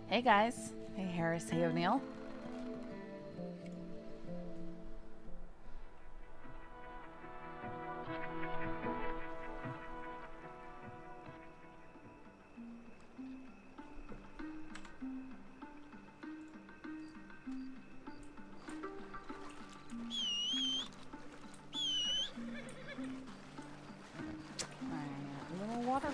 Hey guys. Hey Harris. Hey O'Neill. My little water horse.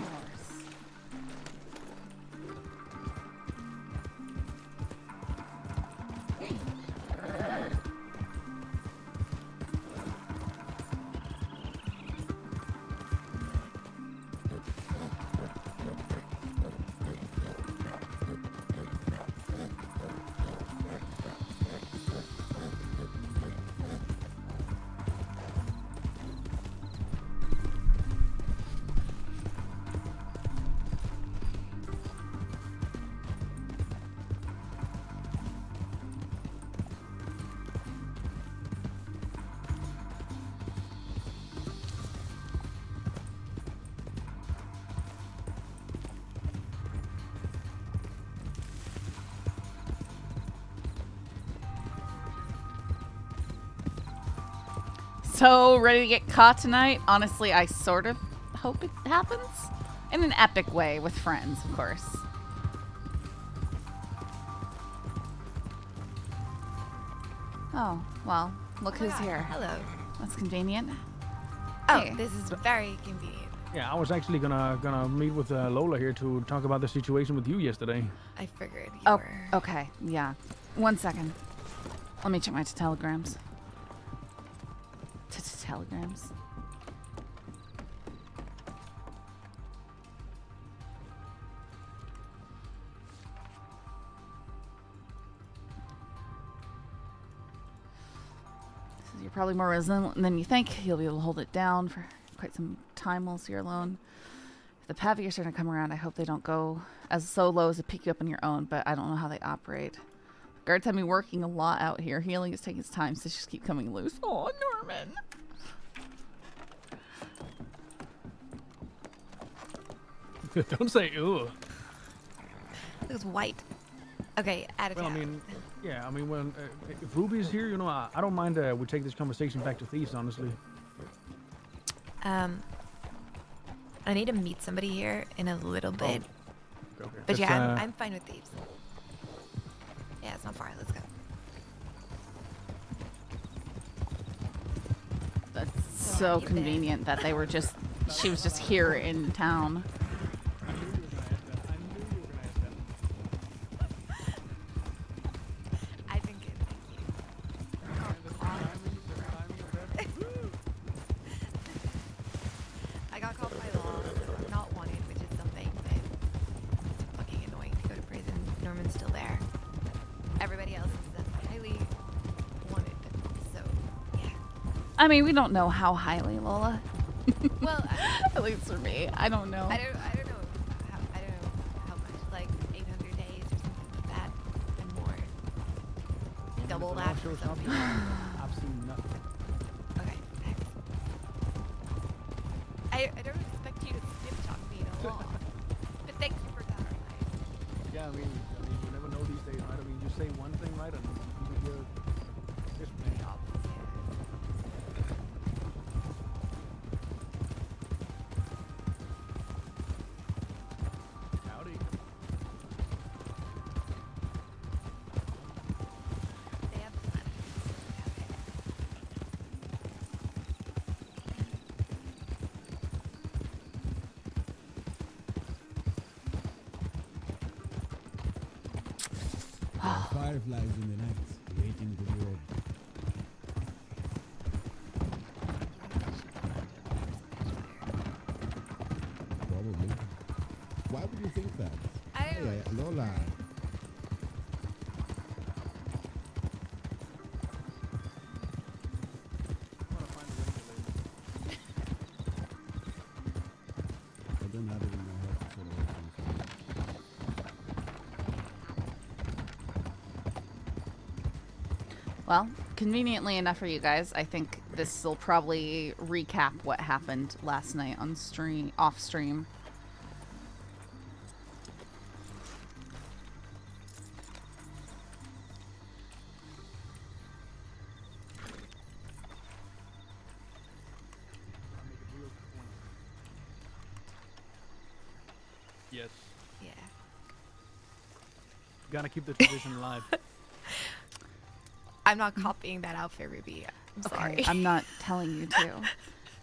So, ready to get caught tonight? Honestly, I sort of hope it happens. In an epic way, with friends, of course. Oh, well, look who's here. Hello. That's convenient. Oh, Hey. this is very convenient. Yeah, I was actually gonna meet with Lola here to talk about the situation with you yesterday. I figured you Oh, were. okay, yeah. 1 second. Let me check my telegrams. Telegrams. So you're probably more resilient than you think. You'll be able to hold it down for quite some time whilst you're alone. If the Paviers are starting to come around, I hope they don't go as so low as to pick you up on your own, but I don't know how they operate. Guards have me working a lot out here. Healing is taking its time, so just keep coming loose. Oh, Norman. Don't say ooh. It was white. Okay, out of Well, I town. mean, yeah, I mean, when if Ruby's here, you know, I don't mind. We take this conversation back to Thieves, honestly. I need to meet somebody here in a little bit. Okay. But That's, yeah, I'm fine with thieves. Yeah, it's not far. Let's go. That's so you convenient that they were just, she was just here in town. I've been good, thank you. I got caught by law. I'm not wanted, which is something, but it's fucking annoying to go to prison. Norman's still there. Everybody else is highly wanted, so yeah. I mean, we don't know how highly, Lola. Well, At least for me. I don't know. I don't know how much, like 800 days or something like that, and more. Double that for some people. I've seen nothing. Okay, thanks. I don't expect you to snip talk me in a law, but thank you for clarifying. Yeah, I mean, you never know these days, right? I mean, you say one thing, right, and you hear this man. Howdy. They have fun. There are fireflies in the night, waiting to be opened. Probably. Why would you think that? I don't know. Hey, Lola. I don't have it in my head to sort of open it. Well, conveniently enough for you guys, I think this will probably recap what happened last night on stream, off stream. Yes. Yeah. Gotta keep the tradition alive. I'm not copying that outfit, Ruby. I'm sorry. Okay, I'm not telling you to.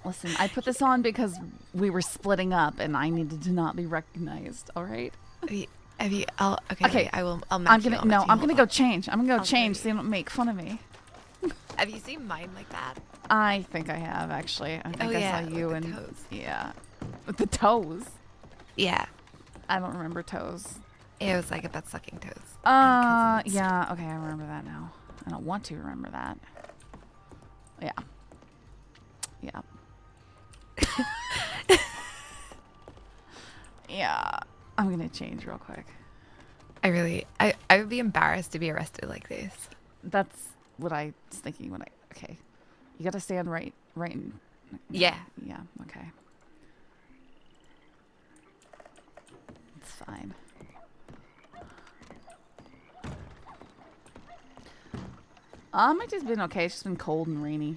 Listen, I put this on because we were splitting up and I needed to not be recognized. All right. okay. Okay. Okay, Wait, I will. I'll I'm match you. gonna I'll no. match you. I'm gonna Hold go on. change. I'm gonna go I'll change show so you don't make fun of me. Have you seen mine like that? I think I have actually. I think Oh, I yeah, saw with you the and toes. yeah, with the toes. Yeah. I don't remember toes. It was like about sucking toes. and cousins. Yeah. Okay, I remember that now. I don't want to remember that. Yeah. Yeah. Yeah. I'm gonna change real quick. I would be embarrassed to be arrested like this. That's what I was thinking when I. Okay. You gotta stand right in. Yeah. Yeah. Okay. It's fine. It's just been okay. It's just been cold and rainy.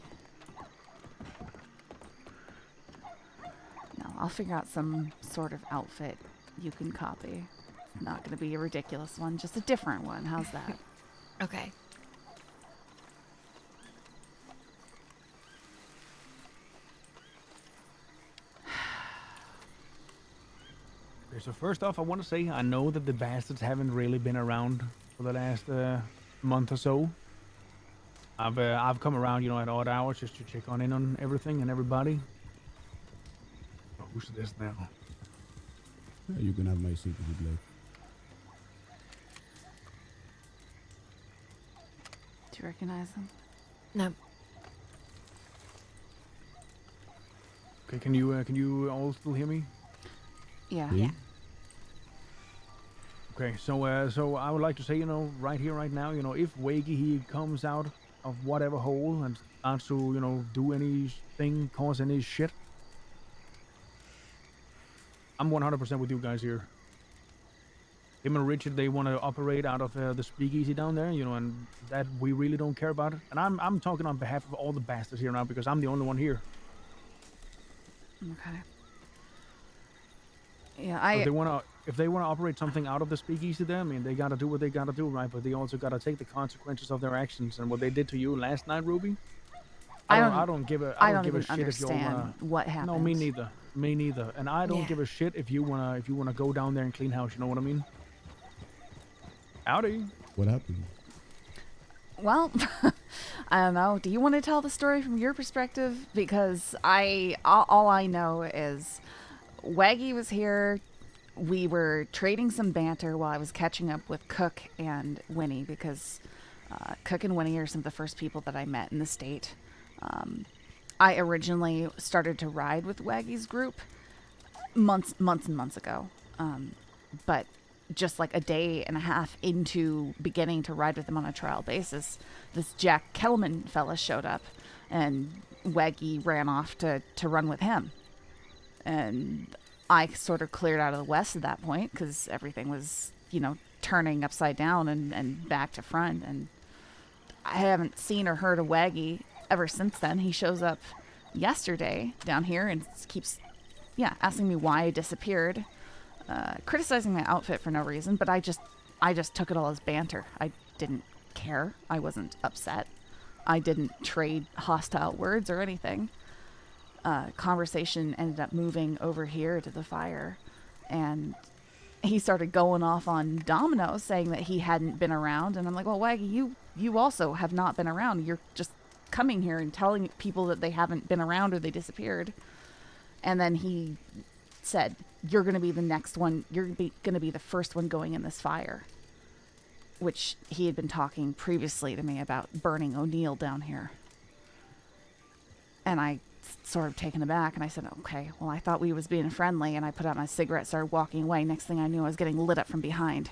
No, I'll figure out some sort of outfit you can copy. It's not going to be a ridiculous one, just a different one. How's that? Okay. Okay, so first off, I want to say I know that the bastards haven't really been around for the last month or so. I've come around, at odd hours just to check on everything and everybody. Oh, who's this now? Yeah, you can have my seat if you'd like. Do you recognize them? No. Okay, can you all still hear me? Yeah. Me? Yeah. Okay, so I would like to say, right here, right now, if Waggy he comes out of whatever hole and starts to, do anything, cause any shit, I'm 100% with you guys here. Him and Richard, they want to operate out of the speakeasy down there, and that we really don't care about it. And I'm talking on behalf of all the bastards here now because I'm the only one here. Okay. Yeah, So if they wanna operate something out of the speakeasy there, I mean, they gotta do what they gotta do, right? But they also gotta take the consequences of their actions. And what they did to you last night, Ruby, I don't give a shit if you wanna. understand what happened. No, me neither. Me neither. And I don't Yeah. give a shit if you wanna go down there and clean house. You know what I mean? Howdy. What happened? Well, I don't know. Do you want to tell the story from your perspective? Because all I know is Waggy was here. We were trading some banter while I was catching up with Cook and Winnie because Cook and Winnie are some of the first people that I met in the state. I originally started to ride with Waggy's group months and months ago. But just like a day and a half into beginning to ride with them on a trial basis, this Jack Kelman fella showed up and Waggy ran off to run with him. And I sort of cleared out of the west at that point because everything was, turning upside down and back to front. And I haven't seen or heard of Waggy ever since then. He shows up yesterday down here and keeps, asking me why I disappeared. Criticizing my outfit for no reason, but I just took it all as banter. I didn't care. I wasn't upset. I didn't trade hostile words or anything. Conversation ended up moving over here to the fire, and he started going off on Domino, saying that he hadn't been around. And I'm like, well, Waggy, you also have not been around. You're just coming here and telling people that they haven't been around or they disappeared. And then he said, you're going to be the next one. You're going to be the first one going in this fire, which he had been talking previously to me about burning O'Neill down here. And I sort of taken aback and I said, okay, well, I thought we was being friendly. And I put out my cigarette, started walking away. Next thing I knew, I was getting lit up from behind.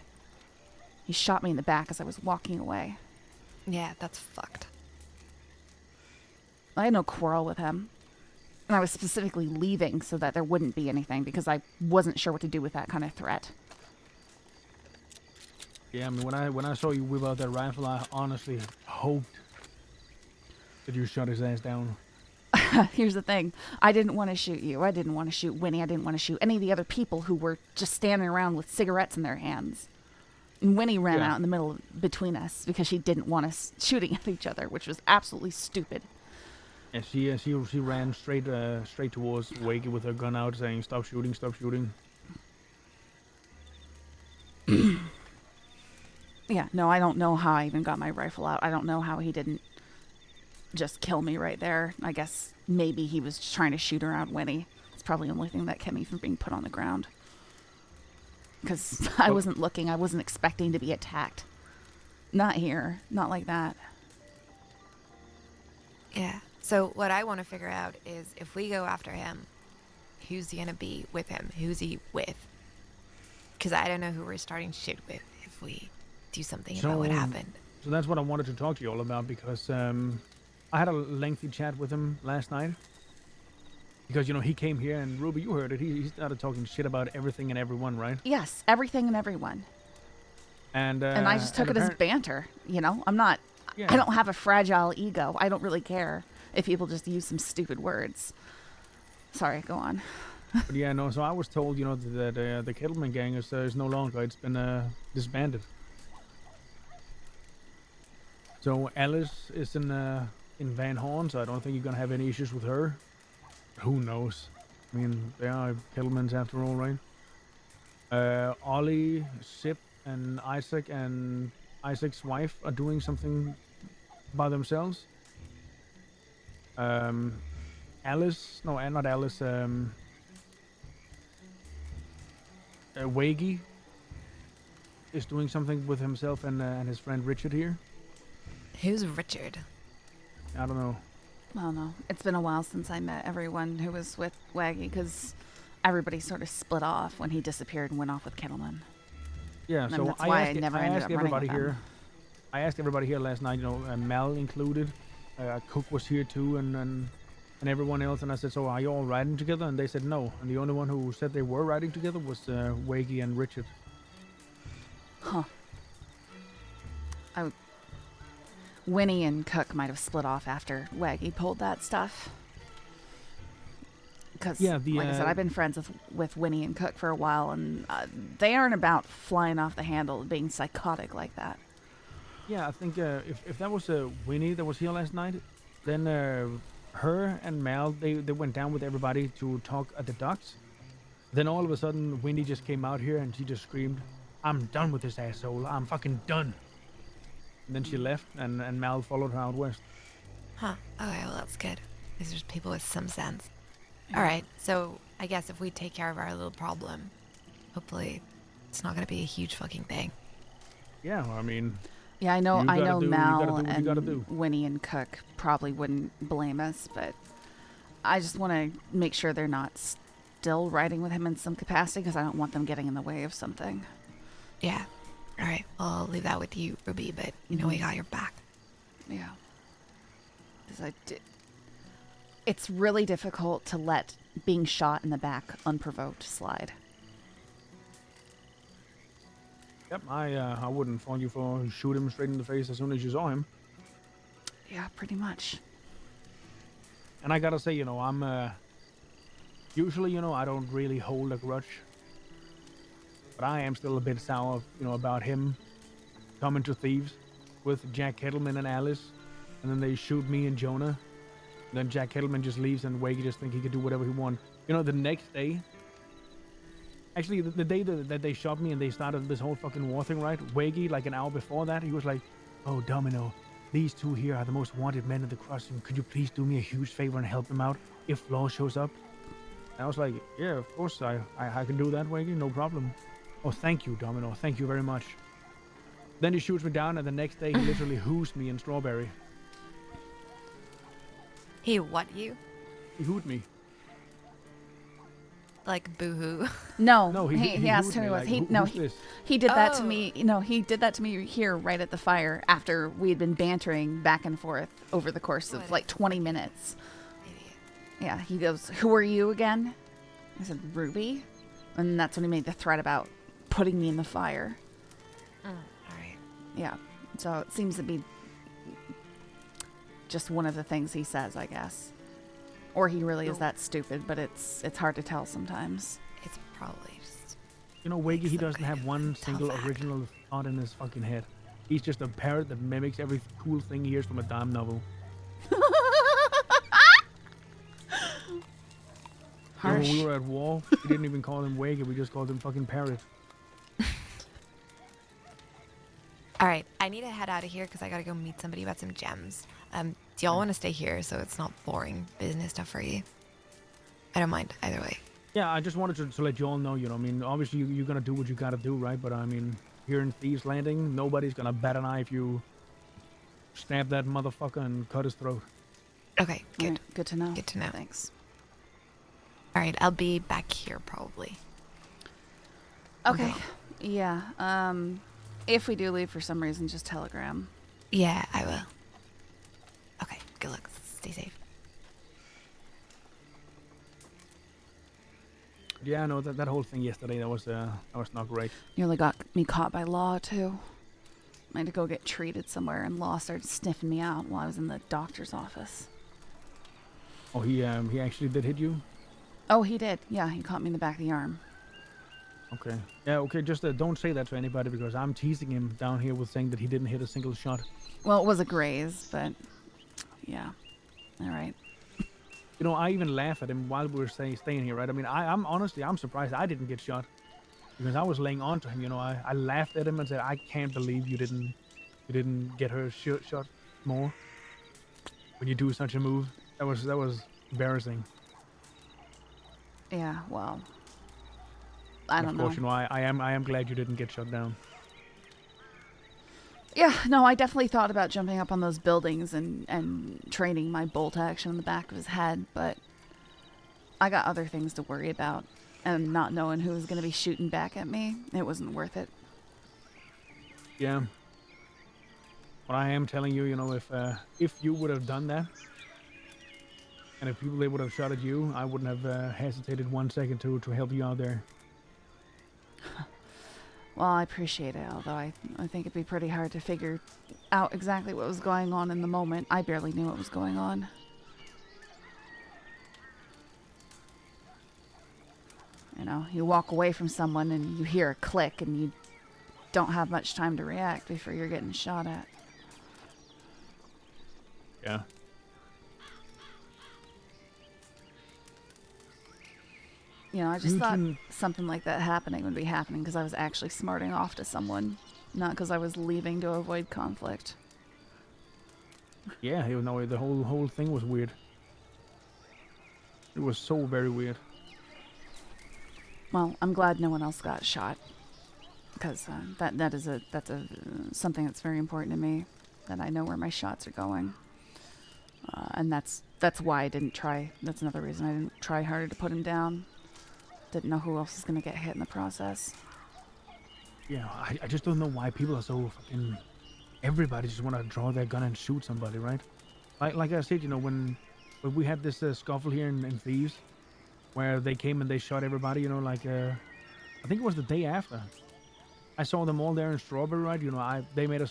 He shot me in the back as I was walking away. Yeah, that's fucked. I had no quarrel with him. And I was specifically leaving so that there wouldn't be anything because I wasn't sure what to do with that kind of threat. Yeah, I mean, when I saw you whip out that rifle, I honestly hoped that you shot his ass down. here's the thing. I didn't want to shoot you. I didn't want to shoot Winnie. I didn't want to shoot any of the other people who were just standing around with cigarettes in their hands. And Winnie ran out in the middle between us because she didn't want us shooting at each other, which was absolutely stupid. And she ran straight towards Wakey with her gun out, saying, "Stop shooting, stop shooting." Yeah, no, I don't know how I even got my rifle out. I don't know how he didn't just kill me right there. I guess maybe he was just trying to shoot around Winnie. It's probably the only thing that kept me from being put on the ground. Because I wasn't looking. I wasn't expecting to be attacked. Not here. Not like that. Yeah. So what I want to figure out is if we go after him, who's he gonna be with him? Who's he with? Because I don't know who we're starting shit with if we do something about what happened. So that's what I wanted to talk to you all about, because I had a lengthy chat with him last night. Because, you know, he came here, and Ruby, you heard it. He started talking shit about everything and everyone, right? Yes, everything and everyone. And I just took it as banter. You know, I'm not. Yeah. I don't have a fragile ego. I don't really care if people just use some stupid words. Sorry, go on. But yeah, no. So I was told, you know, that the Kettleman gang is no longer. It's been disbanded. So Alice is in Van Horn, so I don't think you're gonna have any issues with her. Who knows? I mean, they are Kettlemans after all, right? Ollie, Sip, and Isaac's wife are doing something by themselves. Alice, no, not Alice. Waggy is doing something with himself and his friend Richard here. Who's Richard? I don't know. I don't know. It's been a while since I met everyone who was with Waggy because everybody sort of split off when he disappeared and went off with Kettleman. Yeah, And so that's why I never ended up running everybody with here. them. I asked everybody here last night, you know, Mel included. Cook was here too, and everyone else. And I said, so are you all riding together? And they said no. And the only one who said they were riding together was Waggy and Richard. Huh. Winnie and Cook might have split off after Waggy pulled that stuff. Because, like I said, I've been friends with Winnie and Cook for a while, and they aren't about flying off the handle and being psychotic like that. Yeah, I think if that was Winnie that was here last night, then her and Mal, they went down with everybody to talk at the docks. Then all of a sudden, Winnie just came out here and she just screamed, "I'm done with this asshole. I'm fucking done." And then she left, and Mal followed her out west. Huh. Okay, well, that's good. These are people with some sense. All right, so I guess if we take care of our little problem, hopefully it's not going to be a huge fucking thing. Yeah, well, I mean... Yeah, I know Mal and and Winnie and Cook probably wouldn't blame us, but I just want to make sure they're not still riding with him in some capacity because I don't want them getting in the way of something. Yeah. All right, well, I'll leave that with you, Ruby, but you know we got your back. Yeah. It's really difficult to let being shot in the back unprovoked slide. Yep, I wouldn't fault you for shoot him straight in the face as soon as you saw him. Yeah, pretty much. And I gotta say, you know, I'm usually, you know, I don't really hold a grudge. But I am still a bit sour, you know, about him coming to Thieves with Jack Kettleman and Alice. And then they shoot me and Jonah. And then Jack Kettleman just leaves and Waggy just think he could do whatever he wants. You know, the next day... Actually, the day that they shot me and they started this whole fucking war thing, right? Waggy, like an hour before that, he was like, "Oh, Domino, these two here are the most wanted men at the crossing. Could you please do me a huge favor and help them out if Law shows up?" And I was like, "Yeah, of course, I can do that, Waggy, no problem." "Oh, thank you, Domino. Thank you very much." Then he shoots me down, and the next day he literally hoos me in Strawberry. He what you? He hooed me. Like boo-hoo. No, he he asked who me, he was. like, He did that to Oh. me. You know, he did that to me here right at the fire after we had been bantering back and forth over the course of What like a 20 minutes. Idiot. Yeah, he goes, "Who are you again?" I said, "Ruby." And that's when he made the threat about putting me in the fire. All right. Yeah. So it seems to be just one of the things he says, I guess. Or he really is that stupid, but it's hard to tell sometimes. It's probably just. You know, Wiggy, he some doesn't kind have of one tough single act. original thought in his fucking head. He's just a parrot that mimics every cool thing he hears from a damn novel. You know, when Harsh. we were at war, we didn't even call him Wiggy, we just called him fucking parrot. All right, I need to head out of here because I gotta go meet somebody about some gems. Do y'all want to stay here so it's not boring business stuff for you? I don't mind either way. Yeah, I just wanted to let you all know, you know, I mean, obviously you're gonna do what you gotta do, right? But I mean, here in Thieves Landing, nobody's gonna bat an eye if you stab that motherfucker and cut his throat. Okay, good. Alright, good to know. Good to know. Thanks. All right, I'll be back here probably. Okay. Yeah. If we do leave for some reason, just telegram. Yeah, I will. Okay, good luck. Stay safe. Yeah, no, that whole thing yesterday, that was not great. Nearly got me caught by Law, too. I had to go get treated somewhere, and Law started sniffing me out while I was in the doctor's office. Oh, he actually did hit you? Oh, he did. Yeah, he caught me in the back of the arm. Okay. Yeah, okay, just don't say that to anybody because I'm teasing him down here with saying that he didn't hit a single shot. Well, it was a graze, but yeah. All right. You know, I even laugh at him while we were staying here, right? I mean, I'm honestly, I'm surprised I didn't get shot because I was laying on to him. You know, I laughed at him and said, I can't believe you didn't get her shot more when you do such a move. That was embarrassing. Yeah, well, I don't Of course, know. you know, I am glad you didn't get shot down. Yeah, no, I definitely thought about jumping up on those buildings and training my bolt action on the back of his head, but I got other things to worry about, and not knowing who was going to be shooting back at me, it wasn't worth it. Yeah. But I am telling you, you know, if you would have done that, and if people they would have shot at you, I wouldn't have hesitated 1 second to help you out there. Well, I appreciate it, although I think it'd be pretty hard to figure out exactly what was going on in the moment. I barely knew what was going on. You know, you walk away from someone and you hear a click and you don't have much time to react before you're getting shot at. Yeah. You know, I just You thought can- something like that happening would be happening because I was actually smarting off to someone, not because I was leaving to avoid conflict. Yeah, you know, the whole thing was weird. It was so very weird. Well, I'm glad no one else got shot because that's something that's very important to me, that I know where my shots are going, and that's why I didn't try. That's another reason I didn't try harder to put him down. Didn't know who else was gonna get hit in the process. Yeah, I just don't know why people are so fucking. Everybody just want to draw their gun and shoot somebody, right? Like I said, you know, when we had this scuffle here in Thieves, where they came and they shot everybody, you know, like I think it was the day after. I saw them all there in Strawberry, right? You know, they made a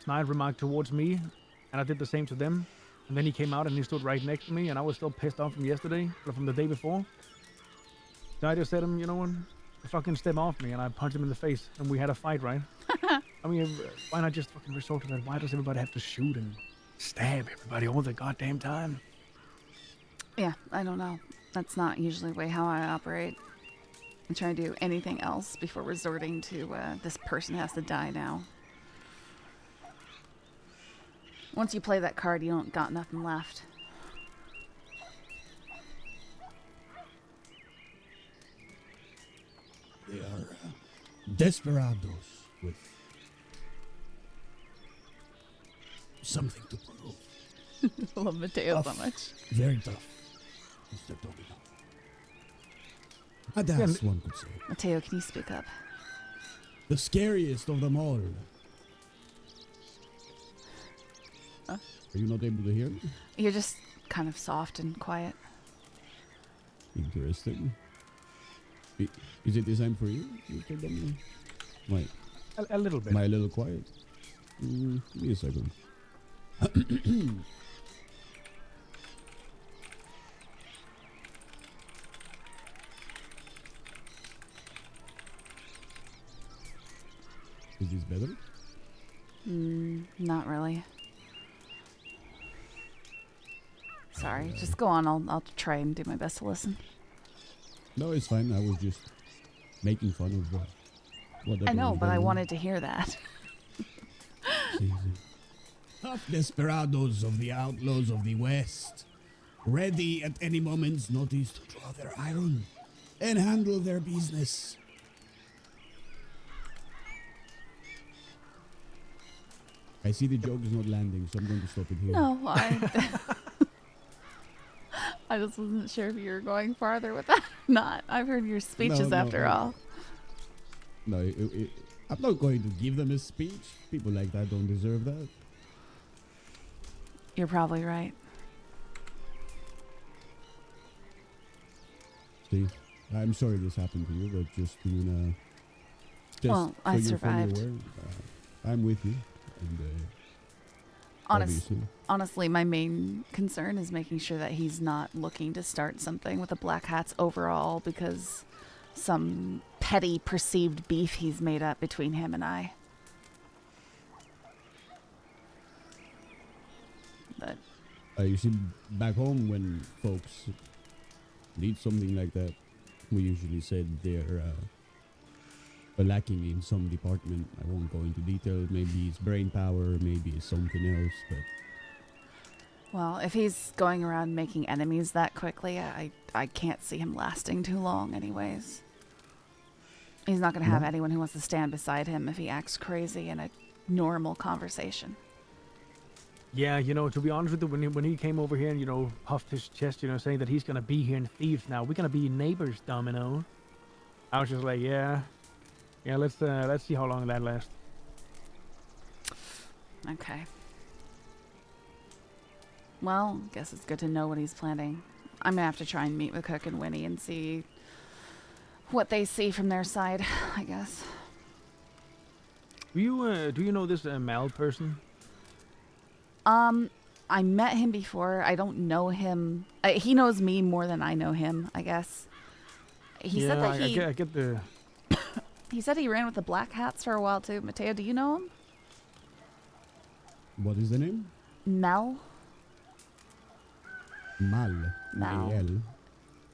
snide remark towards me, and I did the same to them. And then he came out and he stood right next to me, and I was still pissed off from yesterday, or from the day before. So I just said to him, you know what? Fucking step off me, and I punched him in the face, and we had a fight, right? I mean, why not just fucking resort to that? Why does everybody have to shoot and stab everybody all the goddamn time? Yeah, I don't know. That's not usually the way how I operate. I try to do anything else before resorting to this person has to die now. Once you play that card, you don't got nothing left. They are desperados with something to prove. I love Mateo so Tough. much. Very tough, Mr. Domino. That's one could say. Mateo, can you speak up? The scariest of them all. Huh? Are you not able to hear me? You're just kind of soft and quiet. Interesting. Is it designed for you, Mr. Domino? A little bit. Am I a little quiet? Give me a second. Is this better? Not really. Sorry, just go on. I'll try and do my best to listen. No, it's fine. I was just making fun of whatever. I know, was but I going on. wanted to hear that. See. Tough desperados of the outlaws of the West, ready at any moment's notice to draw their iron and handle their business. I see the joke is not landing, so I'm going to stop it here. No, I just wasn't sure if you were going farther with that or not. I've heard your speeches No, after all. No, I'm not going to give them a speech. People like that don't deserve that. You're probably right. See, I'm sorry this happened to you, but just Well, I you're fully survived. aware, I'm with you. And, obviously. Honestly, my main concern is making sure that he's not looking to start something with the BlackHats overall because some petty perceived beef he's made up between him and I. But You see, back home when folks need something like that, we usually said they're lacking in some department. I won't go into detail. Maybe it's brain power, maybe it's something else, but well, if he's going around making enemies that quickly, I can't see him lasting too long anyways. He's not going to have No. anyone who wants to stand beside him if he acts crazy in a normal conversation. Yeah, to be honest with you, when he came over here and, puffed his chest, saying that he's going to be here in Thieves now. We're going to be neighbors, Domino. I was just like, yeah, let's see how long that lasts. Okay. Well, guess it's good to know what he's planning. I'm going to have to try and meet with Cook and Winnie and see what they see from their side, I guess. Do you know this Mal person? I met him before. I don't know him. He knows me more than I know him, I guess. He said that I get the... he said he ran with the BlackHats for a while too. Mateo, do you know him? what is the name? Mel? Mal. Mal. A-L.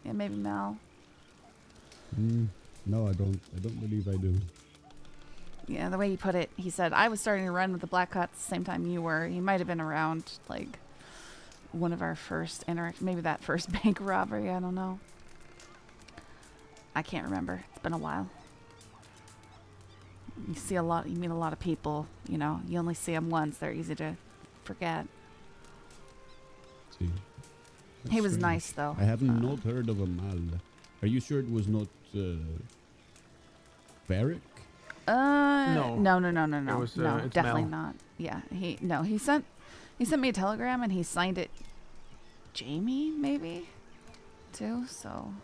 Yeah, maybe Mel. No, I don't believe I do. Yeah, the way he put it, he said, I was starting to run with the BlackHats the same time you were. He might have been around, like, one of our first maybe that first bank robbery, I don't know. I can't remember. It's been a while. You meet a lot of people, you only see them once. They're easy to forget. See. He That's was strange. nice, though. I haven't not heard of a Mal. Are you sure it was not Varric? No. No, It was, no, it's definitely Mel. not. Yeah, he sent me a telegram and he signed it Jamie, maybe, too, so.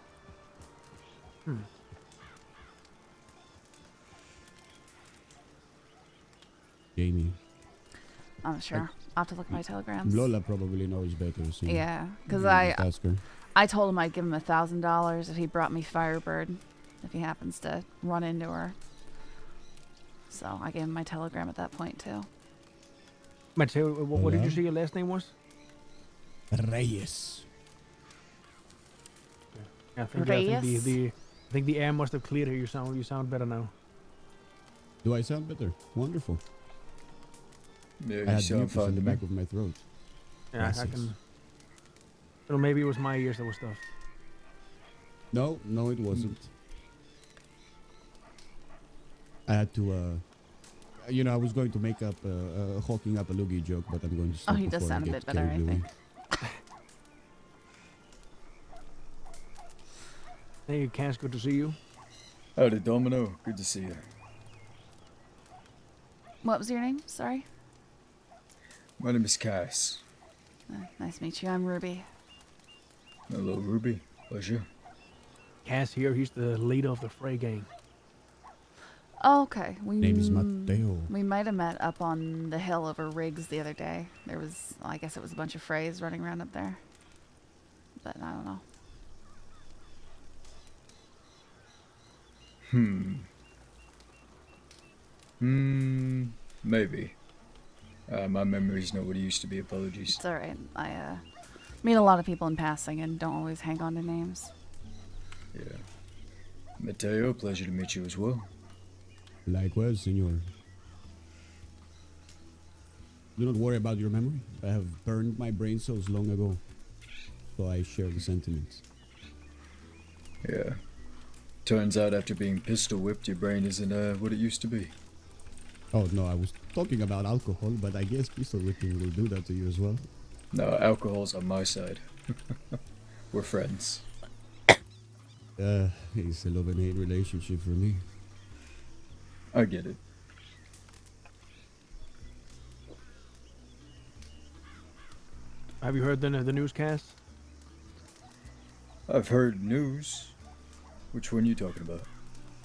Jamie. I'm not sure. I'll have to look at my telegrams. Lola probably knows better. So Yeah, because you just ask her. I told him I'd give him $1,000 if he brought me Firebird, if he happens to run into her. So I gave him my telegram at that point too. Mateo, what did you Hello? say your last name was? Reyes. I think Reyes? the air must have cleared here. You sound better now. Do I sound better? Wonderful. Yeah, I you had sound mucus in fine the to back me. of my throat. Yeah, Gracias. I can. Well, maybe it was my ears that were stuffed. No, it wasn't. I had to, I was going to make up a hawking up a loogie joke, but I'm going to stop He does before I sound a get bit better, carried I away. think. Hey, Cass, good to see you. Howdy, Domino. Good to see you. What was your name? Sorry. My name is Cass. Nice to meet you. I'm Ruby. Hello, Ruby. Pleasure. Cass here. He's the leader of the Fray gang. Oh, okay. Name is Mateo. We might have met up on the hill over Riggs the other day. There was, I guess it was a bunch of Frays running around up there. But I don't know. Maybe. My memory's not what it used to be. Apologies. It's alright. I meet a lot of people in passing and don't always hang on to names. Yeah. Mateo, pleasure to meet you as well. Likewise, senor. Do not worry about your memory. I have burned my brain cells long ago, so I share the sentiments. Yeah. Turns out after being pistol whipped, your brain isn't what it used to be. Oh no, I was talking about alcohol, but I guess pistol whipping will do that to you as well. No, alcohol's on my side. We're friends. It's a love and hate relationship for me. I get it. Have you heard the newscast? I've heard news. Which one you talking about?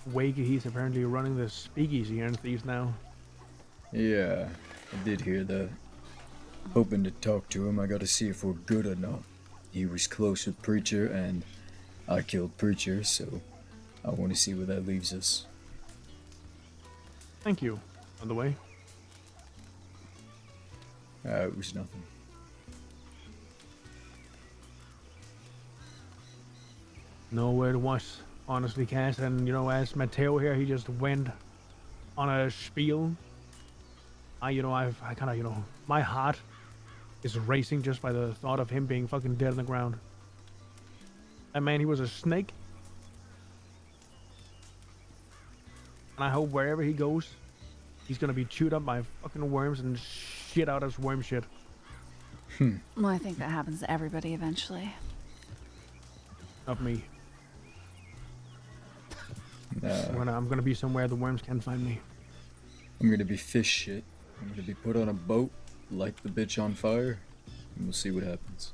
Wagon, he's apparently running the speakeasy here in Thieves now. Yeah, I did hear that. Hoping to talk to him, I gotta see if we're good or not. He was close with Preacher, and I killed Preacher, so I want to see where that leaves us. Thank you, by the way. It was nothing. Nowhere to watch, honestly, Cass. And, you know, as Mateo here, he just went on a spiel. I kind of, my heart is racing just by the thought of him being fucking dead on the ground. That man, he was a snake. And I hope wherever he goes, he's gonna be chewed up by fucking worms and shit out as worm shit. Well, I think that happens to everybody eventually. Not me. Nah, I'm gonna be somewhere the worms can't find me. I'm gonna be fish shit. I'm gonna be put on a boat, light the bitch on fire, and we'll see what happens.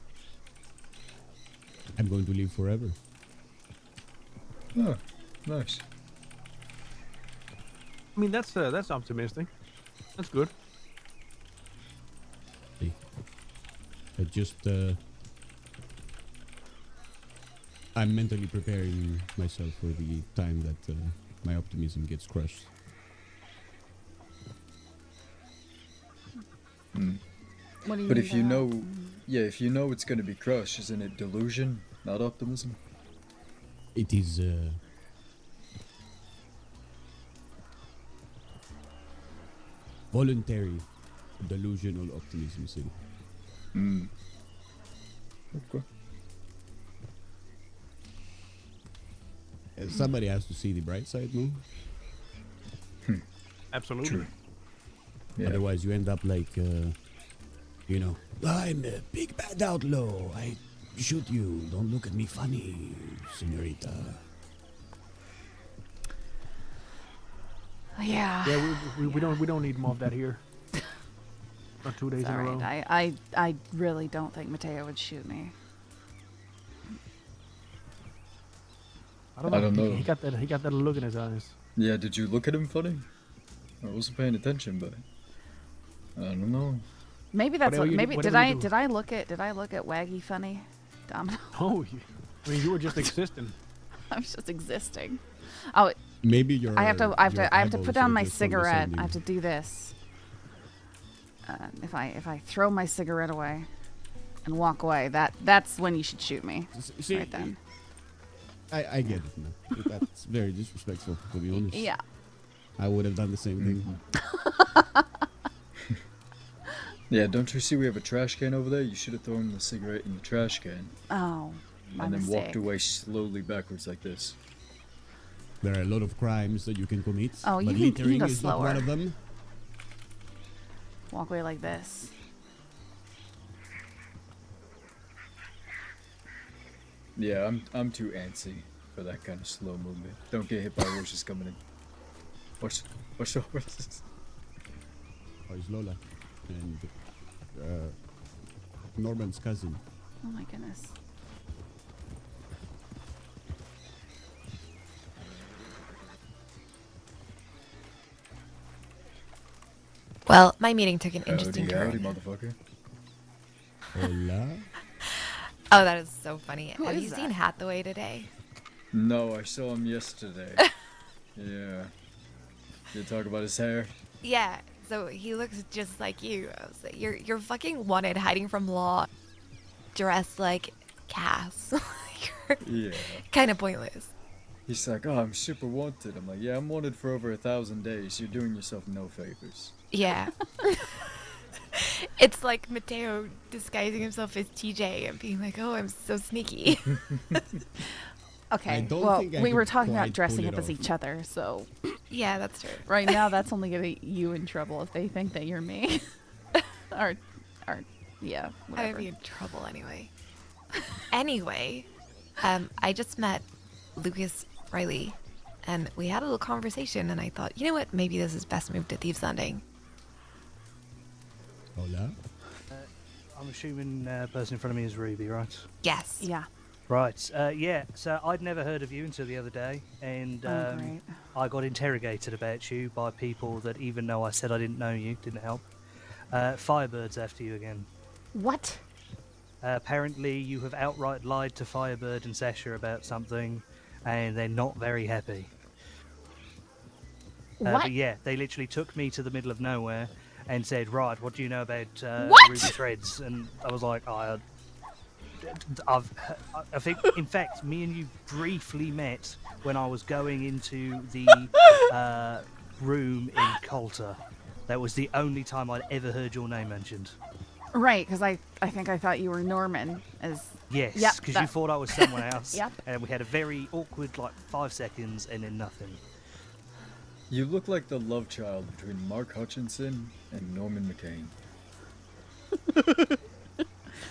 I'm going to live forever. Oh, nice. I mean, that's optimistic. That's good. I just, I'm mentally preparing myself for the time that my optimism gets crushed. What do you But mean if by you that? know, yeah, if you know it's gonna be crushed, isn't it delusion, not optimism? It is, voluntary, delusional optimism, see. Okay. Somebody has to see the bright side, no? Absolutely. True. Yeah. Otherwise, you end up like, you know, I'm a big bad outlaw. I shoot you. Don't look at me funny, senorita. Yeah. Yeah, we don't need more of that here. Not 2 days It's in a row. alright. I really don't think Mateo would shoot me. I don't know. He got that look in his eyes. Yeah, did you look at him funny? I wasn't paying attention, but I don't know. Maybe that's Whatever what. you do- Maybe whatever you do. did I look at Waggy funny? Domino. Oh, I mean, you were just existing. I was just existing. Oh, Maybe your I have to eyeballs put down are my just cigarette. I have condescending. to do this. If I throw my cigarette away and walk away, that's when you should shoot me. See, Right then. I get it now. That's very disrespectful, to be honest. Yeah. I would have done the same thing. Yeah, don't you see we have a trash can over there? You should have thrown the cigarette in the trash can Oh, my and then mistake. walked away slowly backwards like this. There are a lot of crimes that you can commit. Oh, you but can littering go is not one slower. of them. Walk away like this. Yeah, I'm too antsy for that kind of slow movement. Don't get hit by horses coming in. Watch the horses. Oh, it's Lola. And Norman's cousin. Oh my goodness. Well, my meeting took an interesting Howdy, turn. motherfucker. Hola. Oh, that is so funny. Who Have is you that? seen Hathaway today? No, I saw him yesterday. Yeah. You talk about his hair. Yeah, so he looks just like you. I was like, you're fucking wanted, hiding from law, dressed like Cass. You're Yeah. kind of pointless. He's like, oh, I'm super wanted. I'm like, yeah, I'm wanted for over 1,000 days. You're doing yourself no favors. Yeah. It's like Mateo disguising himself as TJ and being like, oh, I'm so sneaky. Okay. don't Well, think I we could were talking about quite dressing pull up it as off. each other, so Yeah, that's true. right now that's only gonna get you in trouble if they think that you're me. or yeah, I whatever. would be in trouble anyway. Anyway, I just met Lucas Riley, and we had a little conversation, and I thought, you know what, maybe this is best moved to Thieves Landing. Hola. I'm assuming the person in front of me is Ruby, right? Yes. Yeah. Right. Yeah. So I'd never heard of you until the other day, and Oh, great. I got interrogated about you by people that, even though I said I didn't know you, didn't help. Firebird's after you again. What? Apparently, you have outright lied to Firebird and Sasha about something, and they're not very happy. What? But yeah, they literally took me to the middle of nowhere and said, "Right, what do you know about What? Ruby Threads?" And I was like, I think, in fact, me and you briefly met when I was going into the room in Coulter. That was the only time I'd ever heard your name mentioned. Right, because I think I thought you were Norman. Yes, Yep, because that- you thought I was someone else. Yep. And we had a very awkward, 5 seconds, and then nothing. You look like the love child between Mark Hutchinson and Norman McCain.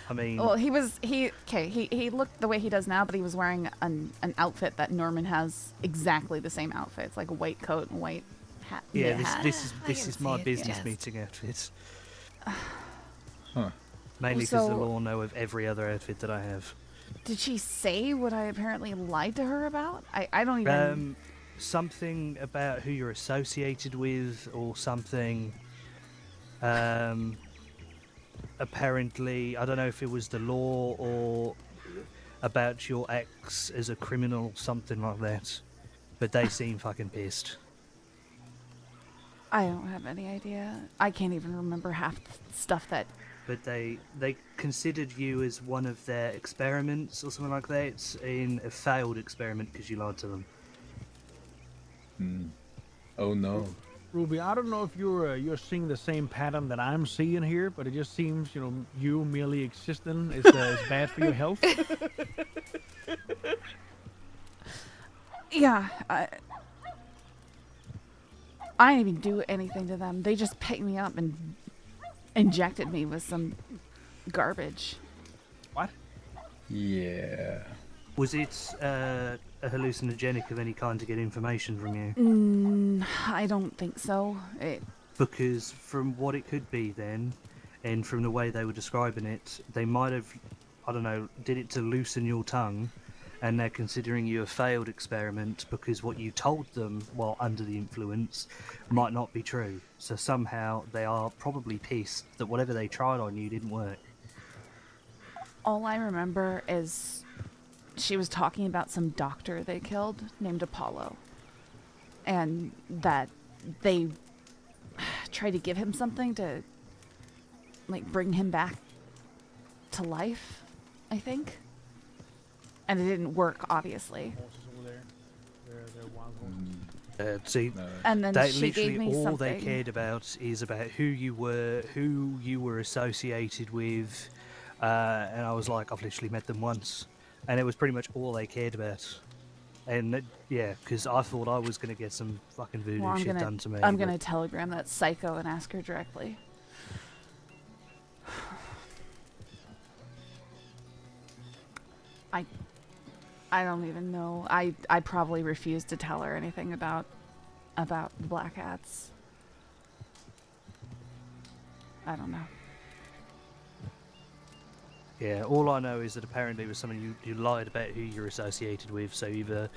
I mean, Well, he looked the way he does now, but he was wearing an outfit that Norman has exactly the same outfit. It's like a white coat and white hat. yeah, hat. this I is can my see it, business yes. meeting outfit. Huh. Mainly because the So- law know of every other outfit that I have. Did she say what I apparently lied to her about? I don't even. Something about who you're associated with, or something. Apparently, I don't know if it was the law or about your ex as a criminal, something like that. But they seem fucking pissed. I don't have any idea. I can't even remember half the stuff that. But they considered you as one of their experiments or something like that, in a failed experiment because you lied to them. Oh no. Ruby, I don't know if you're seeing the same pattern that I'm seeing here, but it just seems, you merely existing is bad for your health. Yeah, I didn't even do anything to them. They just picked me up and injected me with some garbage. What? Yeah. Was it a hallucinogenic of any kind to get information from you? I don't think so. Because from what it could be then, and from the way they were describing it, they might have, I don't know, did it to loosen your tongue, and they're considering you a failed experiment because what you told them while under the influence might not be true. So somehow they are probably pissed that whatever they tried on you didn't work. All I remember is she was talking about some doctor they killed named Apollo. And that they tried to give him something to, bring him back to life, I think. And it didn't work, obviously. Horses over there. They're wild horses. See, And then they she gave literally me all something. they cared about is about who you were associated with, and I was like, I've literally met them once, and it was pretty much all they cared about. And yeah, because I thought I was gonna get some fucking voodoo Well, shit done to me. I'm but- gonna telegram that psycho and ask her directly. I don't even know. I probably refuse to tell her anything about the BlackHats. I don't know. Yeah, all I know is that apparently it was someone you lied about who you're associated with, so either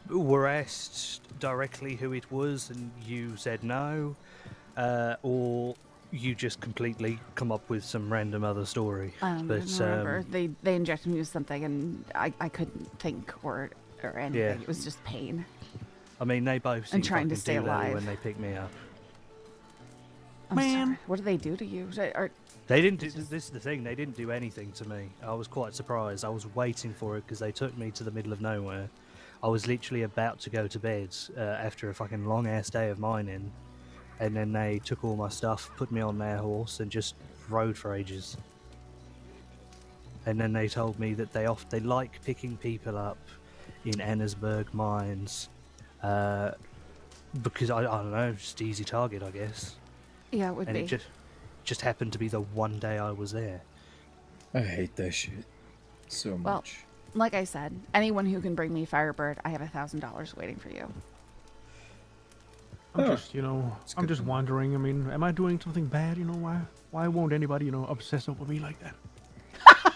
were asked directly who it was and you said no, or you just completely come up with some random other story. I don't But, even remember. They injected me with something and I couldn't think or anything. Yeah. It was just pain. I mean, they both seem And trying to fucking stay doolally alive. when they pick me up. I'm Man. sorry. What do they do to you? They didn't do. This is the thing. They didn't do anything to me. I was quite surprised. I was waiting for it because they took me to the middle of nowhere. I was literally about to go to bed after a fucking long ass day of mining, and then they took all my stuff, put me on their horse, and just rode for ages. And then they told me that they like picking people up in Annesburg mines because I don't know, just easy target, I guess. Yeah, it would And be. it just happened to be the one day I was there. I hate that shit so Well, much. like I said, anyone who can bring me Firebird, I have $1,000 waiting for you. I'm Oh, just, you know, it's I'm good just to know. wondering. I mean, am I doing something bad? You know, why won't anybody, you know, obsess over me like that?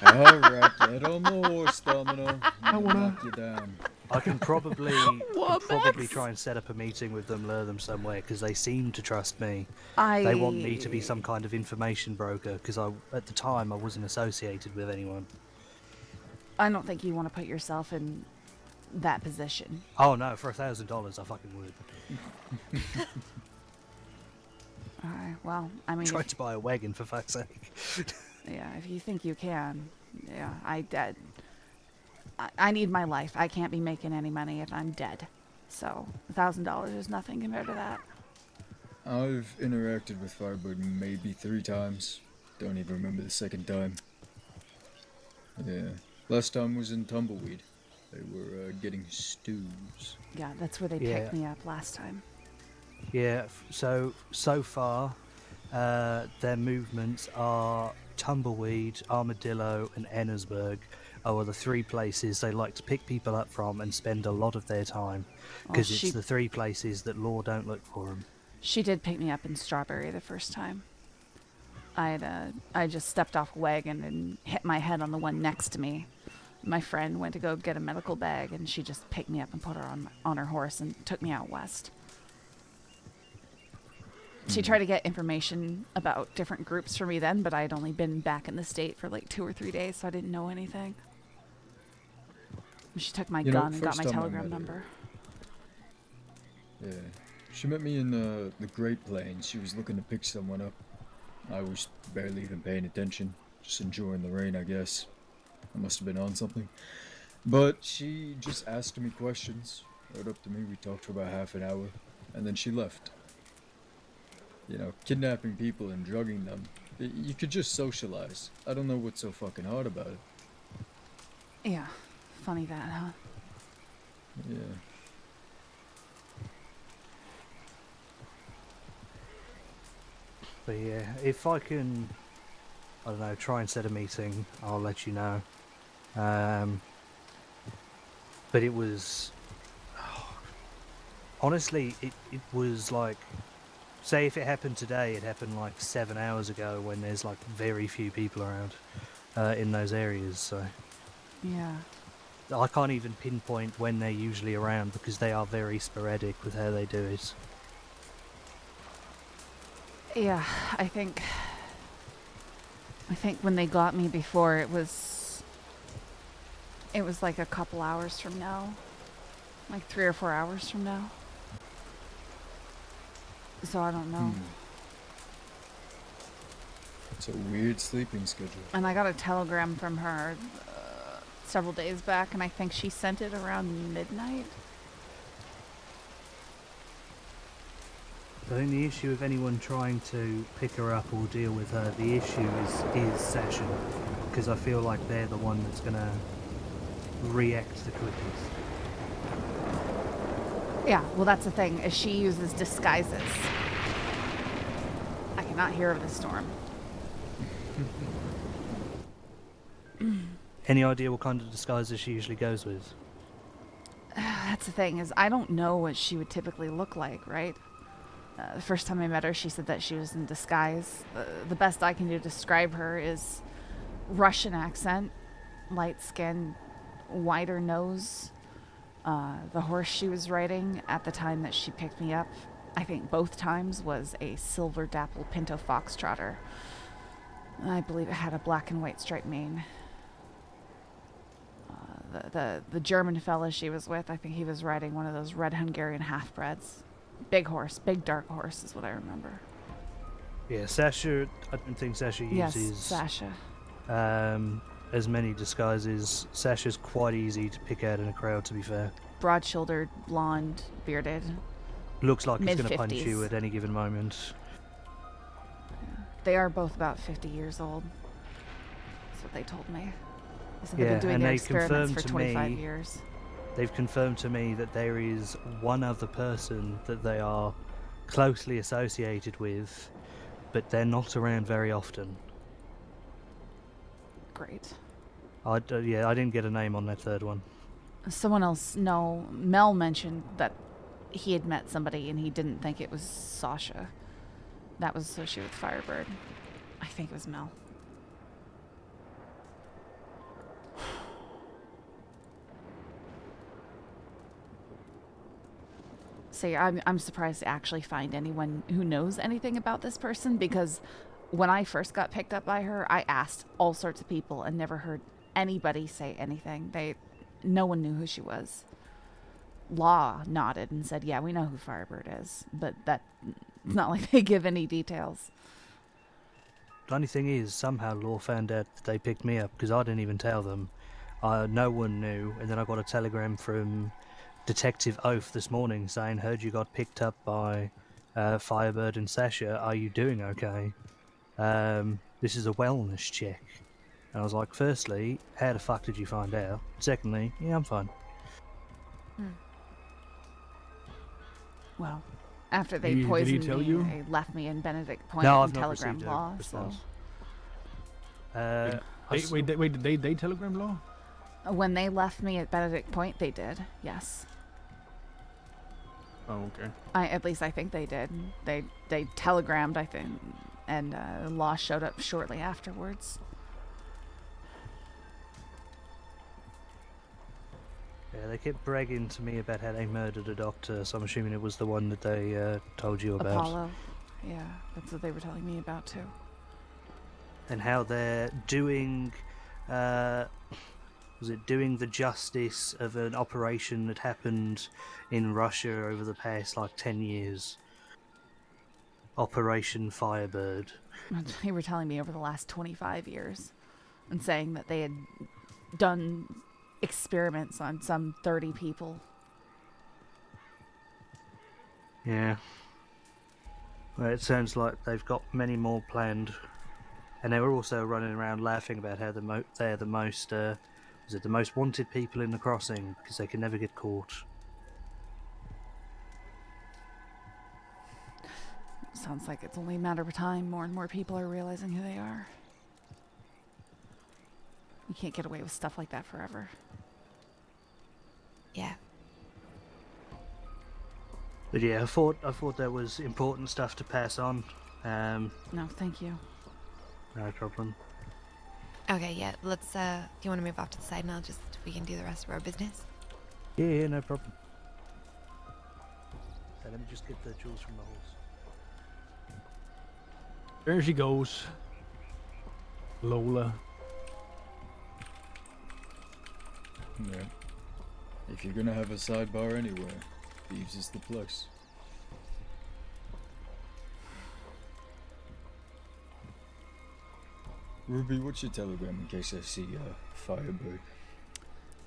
Alright, get on the horse, Domino. I wanna- Knock you down. I can probably Womax! try and set up a meeting with them, lure them somewhere, because they seem to trust me. I. They want me to be some kind of information broker, because at the time I wasn't associated with anyone. I don't think you want to put yourself in that position. Oh no, for $1,000 I fucking would. Alright, well, I mean, Tried to buy a wagon, for fuck's sake. yeah, if you think you can, yeah, I need my life. I can't be making any money if I'm dead. So, $1,000 is nothing compared to that. I've interacted with Firebird maybe 3 times. Don't even remember the second time. Yeah. Last time was in Tumbleweed. They were getting stews. Yeah, that's where they Yeah. picked me up last time. Yeah, so far, their movements are Tumbleweed, Armadillo, and Ennisburg are the 3 places they like to pick people up from and spend a lot of their time, because she- it's the 3 places that law don't look for them. She did pick me up in Strawberry the first time. I just stepped off a wagon and hit my head on the one next to me. My friend went to go get a medical bag, and she just picked me up and put her on her horse and took me out west. She tried to get information about different groups for me then, but I had only been back in the state for like 2 or 3 days, so I didn't know anything. She took my You know, gun and got first my time I telegram met her- number. Yeah. She met me in the Great Plains. She was looking to pick someone up. I was barely even paying attention. Just enjoying the rain, I guess. I must have been on something. But she just asked me questions. Rode up to me, we talked for about half an hour, and then she left. You know, kidnapping people and drugging them. You could just socialize. I don't know what's so fucking hard about it. Yeah, funny that, huh? Yeah. But yeah, if I can, I don't know, try and set a meeting, I'll let you know. But it was, honestly, it was like, say if it happened today, it happened like 7 hours ago when there's like very few people around in those areas, so Yeah. I can't even pinpoint when they're usually around because they are very sporadic with how they do it. Yeah, I think when they got me before, it was like a couple hours from now. Like 3 or 4 hours from now. So I don't know. It's a weird sleeping schedule. And I got a telegram from her several days back, and I think she sent it around midnight. I think the issue of anyone trying to pick her up or deal with her, the issue is Session, because I feel like they're the one that's gonna react the quickest. Yeah, well, that's the thing, is she uses disguises. I cannot hear of the storm. Any idea what kind of disguises she usually goes with? That's the thing, is I don't know what she would typically look like, right? The first time I met her, she said that she was in disguise. The best I can do to describe her is Russian accent, light skin, wider nose. The horse she was riding at the time that she picked me up, I think both times, was a silver dapple pinto foxtrotter. I believe it had a black and white striped mane. the German fella she was with, I think he was riding one of those red Hungarian half-breds. Big horse, big dark horse is what I remember. Yeah, Sasha, I don't think Sasha Yes, uses Sasha. as many disguises. Sasha's quite easy to pick out in a crowd, to be fair. Broad-shouldered, blonde, bearded. Looks like he's going to punch Mid-50s. you at any given moment. They are both about 50 years old. That's what they told me. They said they've Yeah, been doing and their they experiments confirmed for to 25 me- years. They've confirmed to me that there is one other person that they are closely associated with, but they're not around very often. Great. I didn't get a name on that third one. Someone else, no, Mel mentioned that he had met somebody and he didn't think it was Sasha. That was associated with Firebird. I think it was Mel. See, I'm surprised to actually find anyone who knows anything about this person, because when I first got picked up by her, I asked all sorts of people and never heard anybody say anything. No one knew who she was. Law nodded and said, yeah, we know who Firebird is, but it's not like they give any details. The only thing is, somehow Law found out that they picked me up, because I didn't even tell them. No one knew, and then I got a telegram from Detective Oath this morning saying, heard you got picked up by Firebird and Sasha, are you doing okay? This is a wellness check. And I was like, firstly, how the fuck did you find out? Secondly, yeah, I'm fine. Well, after they Did he poisoned tell me, you? they left me in Benedict Point No, and I've not Telegram received a Law. response. They telegram Law? When they left me at Benedict Point, they did. Yes, Oh, okay. at least I think they did. They telegrammed, I think, and Law showed up shortly afterwards. Yeah, they kept bragging to me about how they murdered a doctor, so I'm assuming it was the one that they told you about. Apollo. Yeah, that's what they were telling me about too. And how they're doing, doing the justice of an operation that happened in Russia over the past, 10 years. Operation Firebird. They were telling me over the last 25 years and saying that they had done experiments on some 30 people. Yeah. Well, it sounds like they've got many more planned. And they were also running around laughing about how they're the most, the most wanted people in the crossing because they can never get caught. Sounds like it's only a matter of time. More and more people are realizing who they are. You can't get away with stuff like that forever. Yeah. But yeah, I thought that was important stuff to pass on. No, thank you. No problem. Okay, yeah, let's, do you want to move off to the side now? Just, we can do the rest of our business? Yeah, no problem. So let me just get the jewels from the horse. There she goes. Lola. Yeah. If you're gonna have a sidebar anywhere, Thieves is the place. Ruby, what's your telegram in case I see Firebird?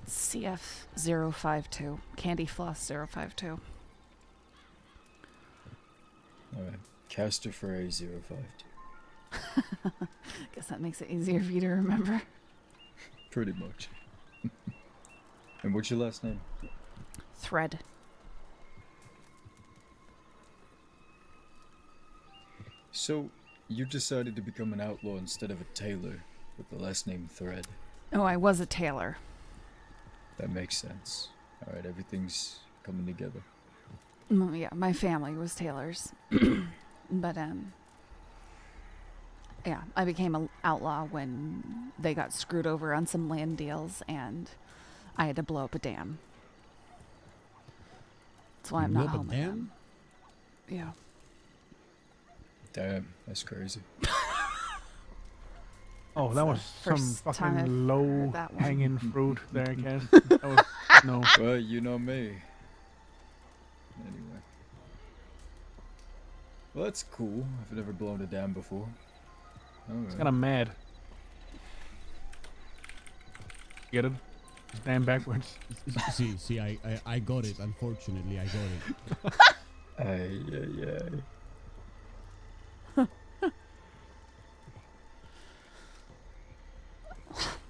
CF052. Candy Floss 052. Alright. Caster for A052. Guess that makes it easier for you to remember. Pretty much. And what's your last name? Thread. So, you decided to become an outlaw instead of a tailor with the last name Thread. Oh, I was a tailor. That makes sense. Alright, everything's coming together. Yeah, my family was tailors. But, yeah, I became an outlaw when they got screwed over on some land deals and I had to blow up a dam. That's why I'm Blow not up a home dam? again. Yeah. Damn, that's crazy. Oh, That's that the was some first time I've fucking heard low that one. hanging fruit there, I guess. That was, no. Well, you know me. Anyway. Well, that's cool. I've never blown a dam before. It's Alright. kind of mad. Get it? Stand backwards. See, I got it. Unfortunately, I got it. Ay, ay, ay.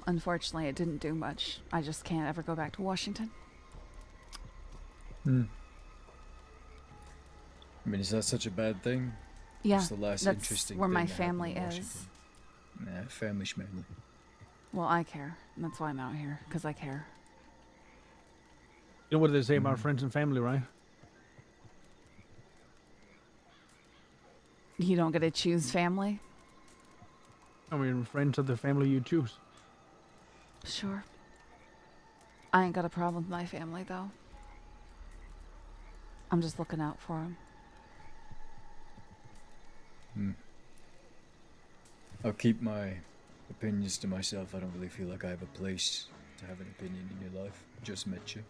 Unfortunately, it didn't do much. I just can't ever go back to Washington. I mean, is that such a bad thing? Yeah, It's the last that's interesting where thing my that happened family in is. Washington. Nah, family schmamily. Well, I care. And that's why I'm out here, because I care. You know what they say about friends and family, right? You don't get to choose family? I mean, friends are the family you choose. Sure. I ain't got a problem with my family, though. I'm just looking out for them. I'll keep my opinions to myself. I don't really feel like I have a place to have an opinion in your life. Just met you.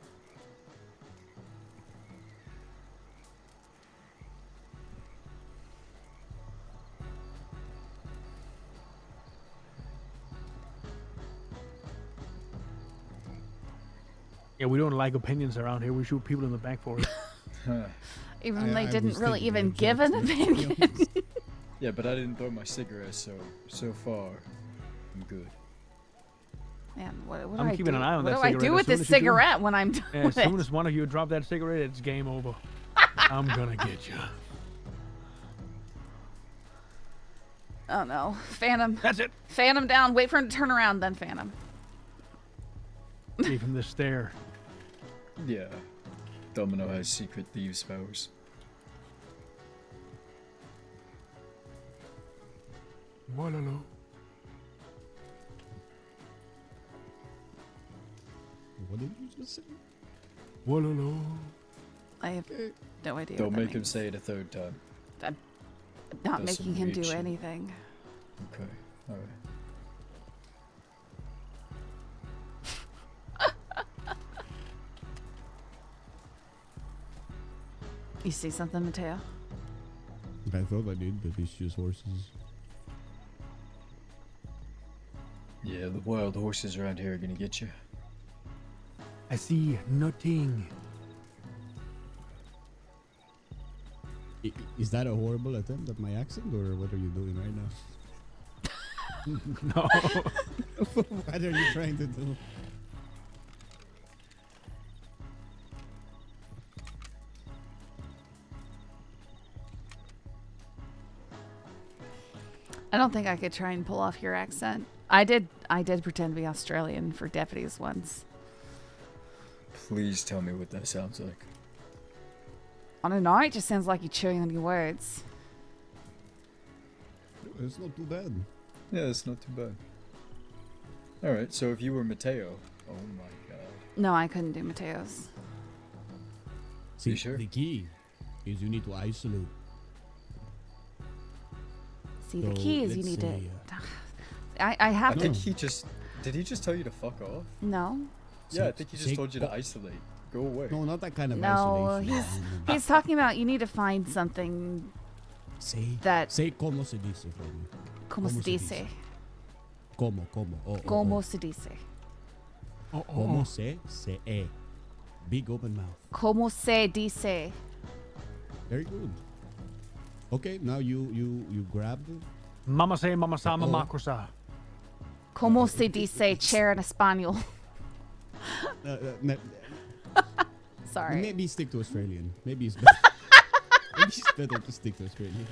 Yeah, we don't like opinions around here. We shoot people in the back for it. Even when they I didn't was really thinking even of give an jokes. opinion. Yeah, but I didn't throw my cigarette, so far, I'm good. Man, what do I'm I keeping do? an eye on what that do I cigarette do as with soon this as you do. cigarette when I'm done Yeah, as with it? soon as one of you drop that cigarette, it's game over. I'm gonna get you. Oh no. Fan him. That's it. Fan him down. Wait for him to turn around, then fan him. Gave him the stare. Yeah. Domino has secret thieves' powers. Walalo. What did you just say? Walalo. I have no idea. Don't what that make him means. say it a third time. Not That's making some him do weird shit. anything. Okay. Alright. You see something, Mateo? I thought I did, but it's just horses. Yeah, the wild horses around here are gonna get you. I see nothing. Is that a horrible attempt at my accent, or what are you doing right now? No. What are you trying to do? I don't think I could try and pull off your accent. I did pretend to be Australian for deputies once. Please tell me what that sounds like. I don't know, it just sounds like you're chewing on your words. It's not too bad. Yeah, it's not too bad. Alright, so if you were Mateo, oh my god. No, I couldn't do Mateo's. See, You sure? the key is you need to isolate. See, the So, key is you let's need say, to... I have I to... think he just... Did he just tell you to fuck off? No. Yeah, I Say- think he just say told you to co- isolate. Go away. No, not that kind of No, isolation. he's talking about you need to find something Say that... say como se dice for me. Como se ¿Cómo se dice? Como. Oh, Como se dice? Oh, Como se big open mouth. Como se dice? Very good. Okay, now you grab it. Mama say, mama sa, Uh-oh. mama crosa. Como se dice chair in Espanol? Sorry. Maybe stick to Australian. Maybe it's better. Maybe it's better to stick to Australian.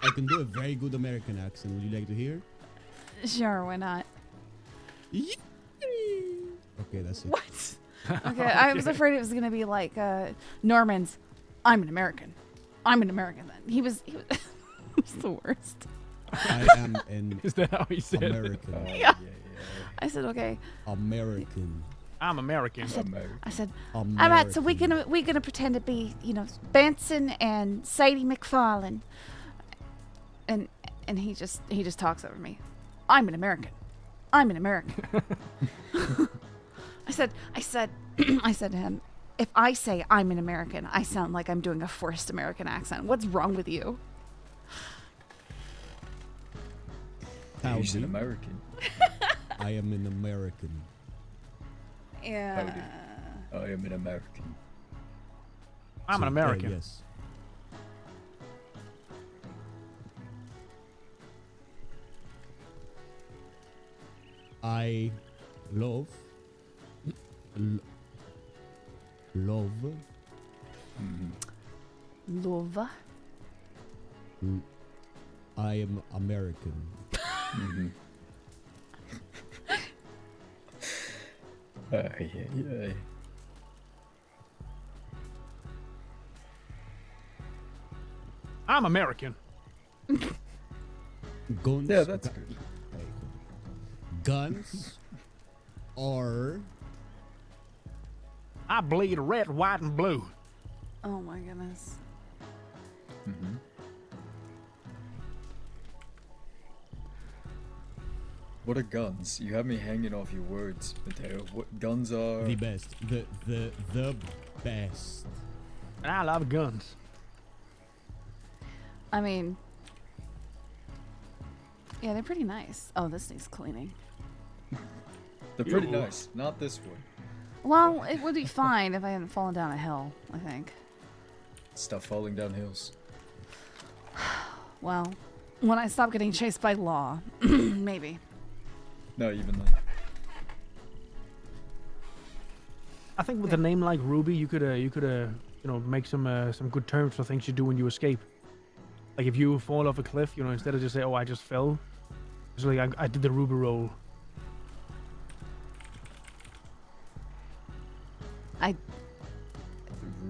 I can do a very good American accent. Would you like to hear? Sure, why not? Okay, that's it. What? Okay, I was afraid it was gonna be like Norman's. I'm an American. I'm an American. Then he was he was the worst. I am an Is that how he said it? American. Yeah. I said okay. American. I'm American. American. I said American. all right. So we're gonna pretend to be Benson and Sadie McFarlane, and and he just talks over me. I'm an American. I'm an American. I said to him, if I say I'm an American, I sound like I'm doing a forced American accent. What's wrong with you? He's an Howdy. American. I am an American. Yeah. Howdy. I am an American. I'm an American. Yes. I love love Love. I am American. Yeah. I'm American. Guns. Yeah, that's good. Guns are I bleed red, white, and blue. Oh my goodness. What are guns? You have me hanging off your words, Mateo. What guns are? the best. The best. I love guns. I mean, yeah, they're pretty nice. Oh, this needs cleaning. They're pretty Ew. nice. Not this one. Well, it would be fine if I hadn't fallen down a hill, I think. Stuff falling down hills. Well, when I stop getting chased by law, maybe. No, even then. I think with a name like Ruby, you could make some good terms for things you do when you escape. Like if you fall off a cliff, instead of just say, "Oh, I just fell," it's like I did the Ruby roll.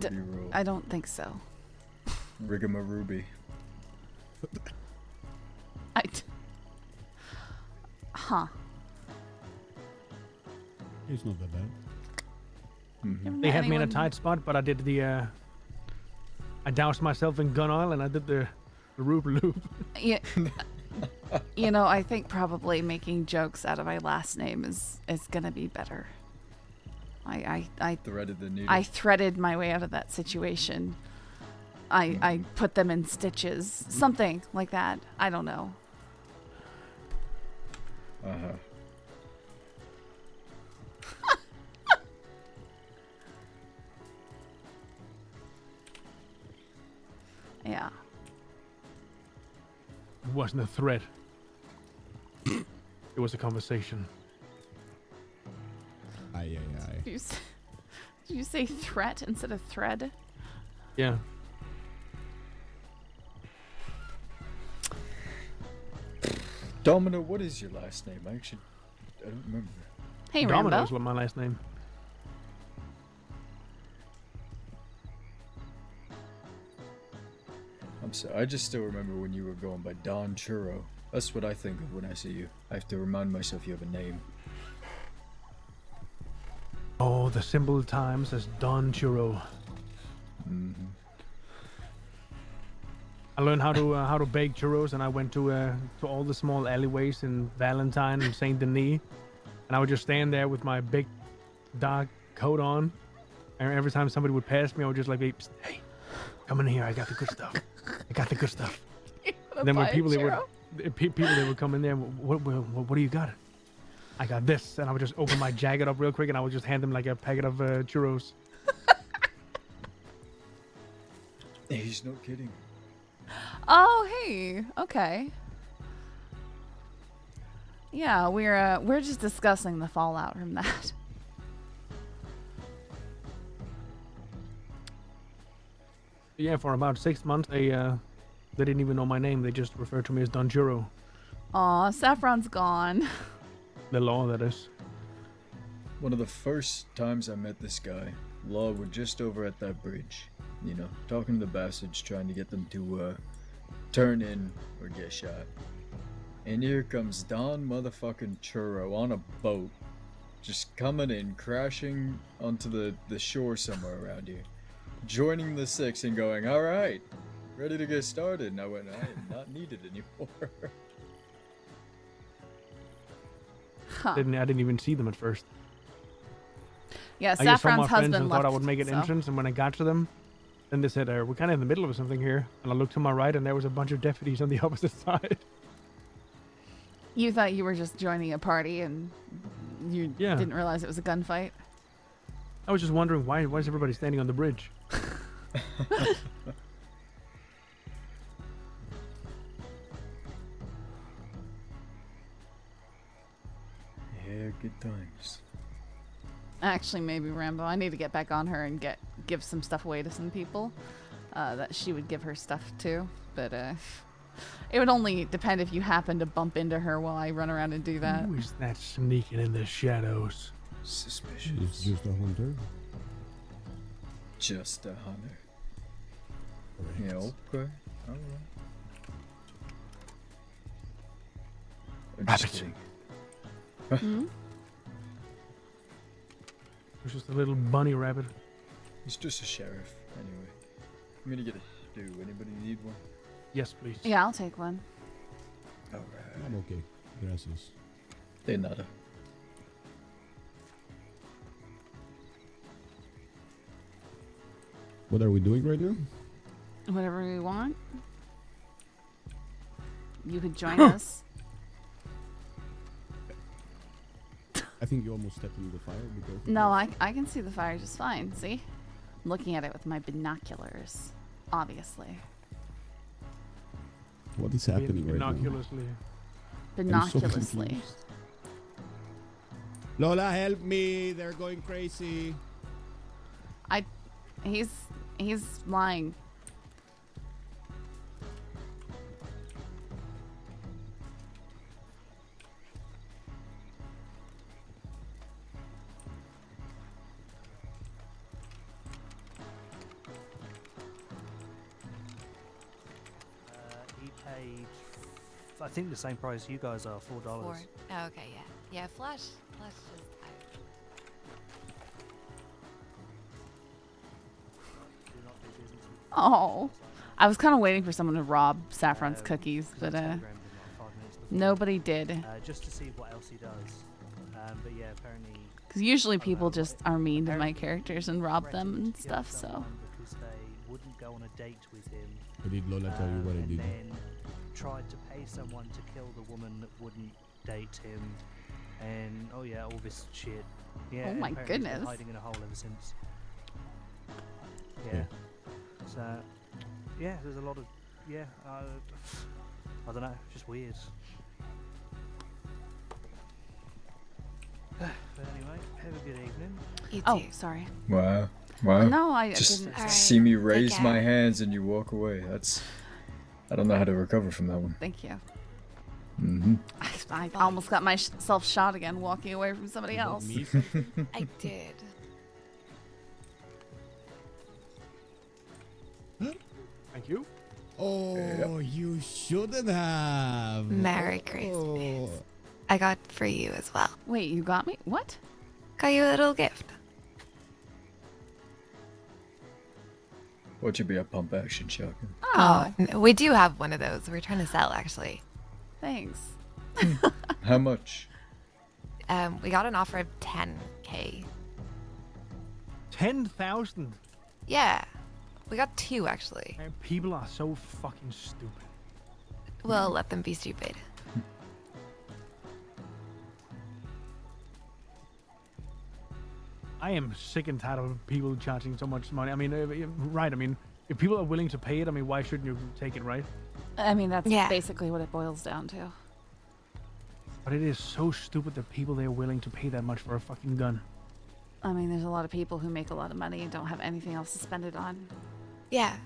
The Ruby roll. I don't think so. Rigamaruby. Huh. It's not that bad. Mm-hmm. They had me in a Anyone- tight spot, but I did I doused myself in gun oil and I did the Ruby loop. Yeah. I think probably making jokes out of my last name is gonna be better. I Threaded the needle. I threaded my way out of that situation. I put them in stitches, something like that. I don't know. Uh-huh. Yeah. It wasn't a threat. It was a conversation. Aye. Did you say threat instead of thread? Yeah. Domino, what is your last name? I don't remember. Hey, Domino Rambo. is what my last name. I'm sorry. I just still remember when you were going by Don Churro. That's what I think of when I see you. I have to remind myself you have a name. Oh, the simple times as Don Churro. Mm-hmm. I learned how to bake churros, and I went to all the small alleyways in Valentine and Saint Denis, and I would just stand there with my big dark coat on, and every time somebody would pass me, I would just like, "Hey, come in here! I got the good stuff. I got the good stuff." And then when people they would come in there, what do you got? I got this, and I would just open my jacket up real quick, and I would just hand them like a packet of churros. He's not kidding. Oh, hey. Okay. Yeah, we're just discussing the fallout from that. Yeah, for about 6 months, they didn't even know my name. They just referred to me as Don Churro. Aw, Saffron's gone. The law, that is. One of the first times I met this guy, Law was just over at that bridge. Talking to the bastards, trying to get them to turn in or get shot. And here comes Don motherfucking Churro on a boat, just coming in, crashing onto the shore somewhere around here, joining the six and going, "All right, ready to get started, and I went, I am not needed anymore. Huh. I didn't even see them at first. Yeah, I just saw my Saffron's friends husband and left. thought I would make an so. entrance, and when I got to them, then they said, we're kind of in the middle of something here. And I looked to my right, and there was a bunch of deputies on the opposite side. You thought you were just joining a party and you Yeah. didn't realize it was a gunfight? I was just wondering, why is everybody standing on the bridge? Yeah, good times. Actually, maybe Rambo. I need to get back on her and give some stuff away to some people that she would give her stuff to. But it would only depend if you happen to bump into her while I run around and do that. Who is that sneaking in the shadows? Suspicious. It's just a hunter. Just a hunter. Correct. Yeah, okay. Alright. I'm just Rabbit. kidding. Hmm? It was just a little bunny rabbit. He's just a sheriff, anyway. I'm gonna get a do. Anybody need one? Yes, please. Yeah, I'll take one. Alright. I'm okay. Gracias. De nada. What are we doing right now? Whatever we want. You could join us. I think you almost stepped into the fire. Be careful. No, I can see the fire just fine. See? I'm looking at it with my binoculars. Obviously. What is happening right now? Binoculously. I'm so Binoculously. confused. Lola, help me! They're going crazy. He's lying. He paid, I think, the same price you guys are, $4. Four. Oh, okay, yeah. Yeah, Flash just... Do not do business with Oh. I was kind of waiting for someone to rob Saffron's Um, cookies, 'cause I but telegrammed him like 5 minutes before. nobody did. Just to see what else he does. But yeah, apparently Because usually I don't people know, just are mean to my apparently characters and rob them threatened and to kill stuff, so. someone because they wouldn't go on a date with him. But did Lola tell you what I and did? then tried to pay someone to kill the woman that wouldn't date him. And oh yeah, all this shit. Yeah. Oh and my apparently he's been goodness. hiding in a hole ever since. Yeah. Yeah. So yeah, there's a lot of I don't know, just weird. But anyway, have a good evening. You Oh, too. sorry. Wow. Wow. No, I Just didn't. Alright, see me take raise care. my hands and you walk away. That's. I don't know how to recover from that one. Thank you. Mm-hmm. I almost got myself shot again walking away from somebody You got else. me something? I did. Thank you. Oh, you shouldn't have. Merry Oh. Christmas. I got for you as well. Wait, you got me? What? Got you a little gift. What should be a pump action shotgun? Oh, We do have one of those. We're trying to sell, actually. thanks. How much? We got an offer of 10K. 10,000. Yeah. We got two, actually. People are so fucking stupid. We'll let them be stupid. I am sick and tired of people charging so much money. I mean, right. I mean, if people are willing to pay it, I mean, why shouldn't you take it, right? I mean, that's Yeah. basically what it boils down to. But it is so stupid that people they're willing to pay that much for a fucking gun. I mean, there's a lot of people who make a lot of money and don't have anything else to spend it on. Yeah.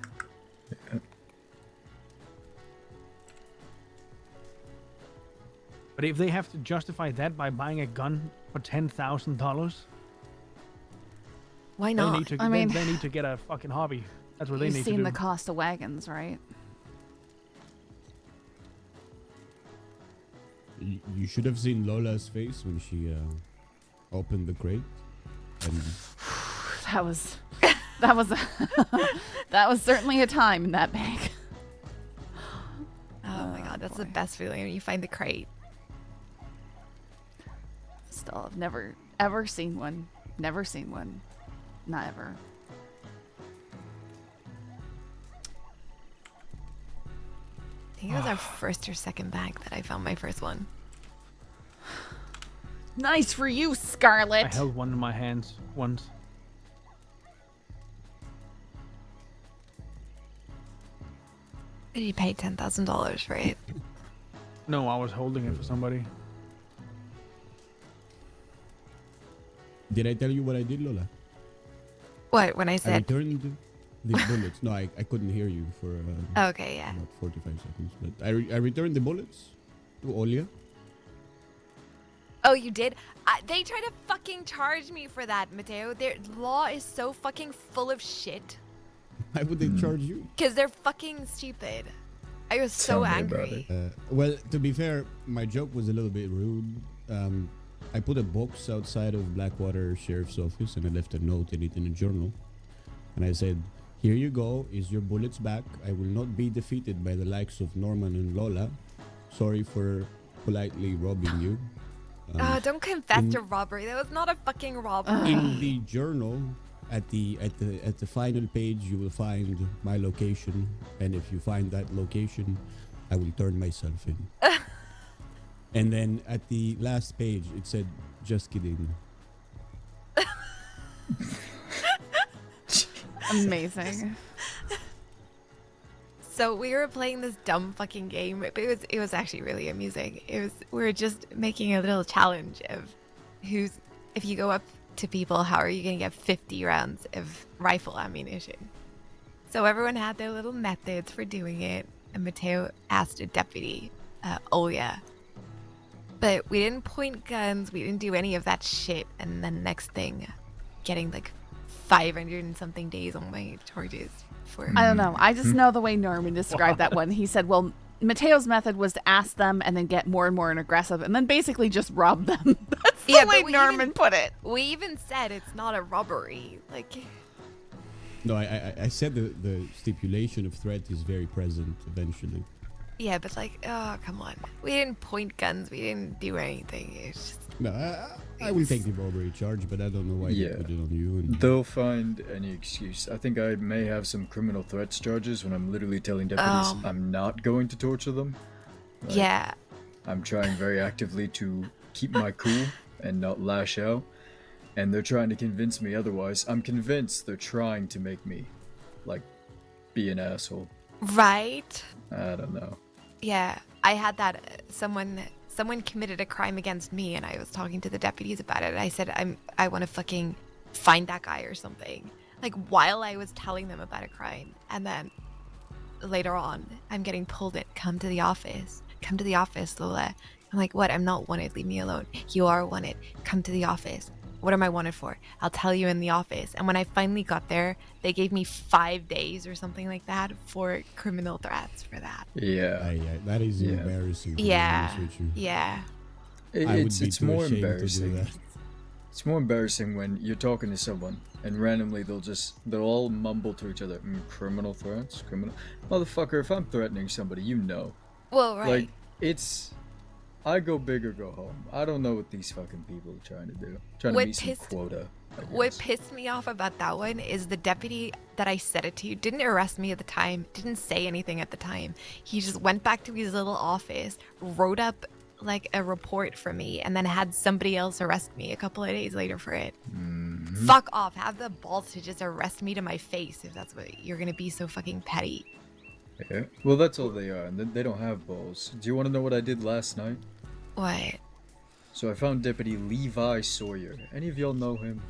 But if they have to justify that by buying a gun for $10,000, Why they not? need to. I mean- they need to get a fucking hobby. That's what they You've need to seen do. the cost of wagons, right? You should have seen Lola's face when she opened the crate. And That was that was that was certainly a time in that bank. That's the boy. best feeling when you find the crate. Still, I've never ever seen one. Never seen one. Not ever. I think it was our first or second bag that I found my first one. Nice for you, I Scarlet. held one in my hands once. Did you pay $10,000 for it? No, I was holding it for somebody. Did I tell you what I did, Lola? What, when I I said... returned the bullets. No, I couldn't hear you for Okay, yeah. about 45 seconds. But I returned the bullets to Olia. Oh, you did? They try to fucking charge me for that, Mateo. Their law is so fucking full of shit. Why would they charge you? Because they're fucking stupid. I was Tell so me about angry. Well, to be fair, my joke was a little bit rude. I put a box outside of Blackwater Sheriff's Office and I left a note in it in a journal. And I said, "Here you go, is your bullets back. I will not be defeated by the likes of Norman and Lola. Sorry for politely robbing you." Don't confess in- to robbery. That was not a fucking robbery. In the journal, at the final page, you will find my location, and if you find that location, I will turn myself in. And then at the last page, it said, "Just kidding." Amazing. So we were playing this dumb fucking game, but it was actually really amusing. We were just making a little challenge of if you go up to people, how are you gonna get 50 rounds of rifle ammunition? So everyone had their little methods for doing it, and Mateo asked a deputy, Olia. But we didn't point guns, we didn't do any of that shit, and then next thing, getting like 500 and something days on my charges for... I don't know. I just know the way Norman described that one. He said, well, Mateo's method was to ask them and then get more and more aggressive and then basically just rob them. That's the Yeah, way but we Norman put it. We even said it's not a robbery. Like, No, I said the stipulation of threat is very present eventually. yeah, but like, oh, come on. We didn't point guns. We didn't do anything. It's just... No, I will take the robbery charge, but I don't know why Yeah. they put it on you. And They'll find any excuse. I think I may have some criminal threats charges when I'm literally telling deputies I'm not going to torture them. Like, yeah. I'm trying very actively to keep my cool and not lash out, and they're trying to convince me otherwise. I'm convinced they're trying to make me, like, be an asshole. Right? I don't know. Yeah. I had that. Someone committed a crime against me, and I was talking to the deputies about it. And I said, I want to fucking find that guy or something. Like, while I was telling them about a crime. And then later on, I'm getting pulled in. Come to the office. Come to the office, Lola. I'm like, what? I'm not wanted. Leave me alone. You are wanted. Come to the office. What am I wanted for? I'll tell you in the office. And when I finally got there, they gave me 5 days or something like that for criminal threats for that. Yeah. that is Yeah. embarrassing. To be Yeah. honest with you. Yeah. I would It's be it's too more ashamed to do embarrassing. that. It's more embarrassing when you're talking to someone and randomly they'll all mumble to each other, criminal threats, criminal. Motherfucker, if I'm threatening somebody, you know. Well, right. Like, I go big or go home. I don't know what these fucking people are trying to do. Trying to What meet some pissed- quota. I What guess. pissed me off about that one is the deputy that I said it to didn't arrest me at the time, didn't say anything at the time. He just went back to his little office, wrote up like a report for me, and then had somebody else arrest me a couple of days later for it. Mhm. Fuck off. Have the balls to just arrest me to my face if that's what you're gonna be so fucking petty. Yeah. Well, that's all they are, and they don't have balls. Do you want to know what I did last night? What? So I found Deputy Levi Sawyer. Any of y'all know him?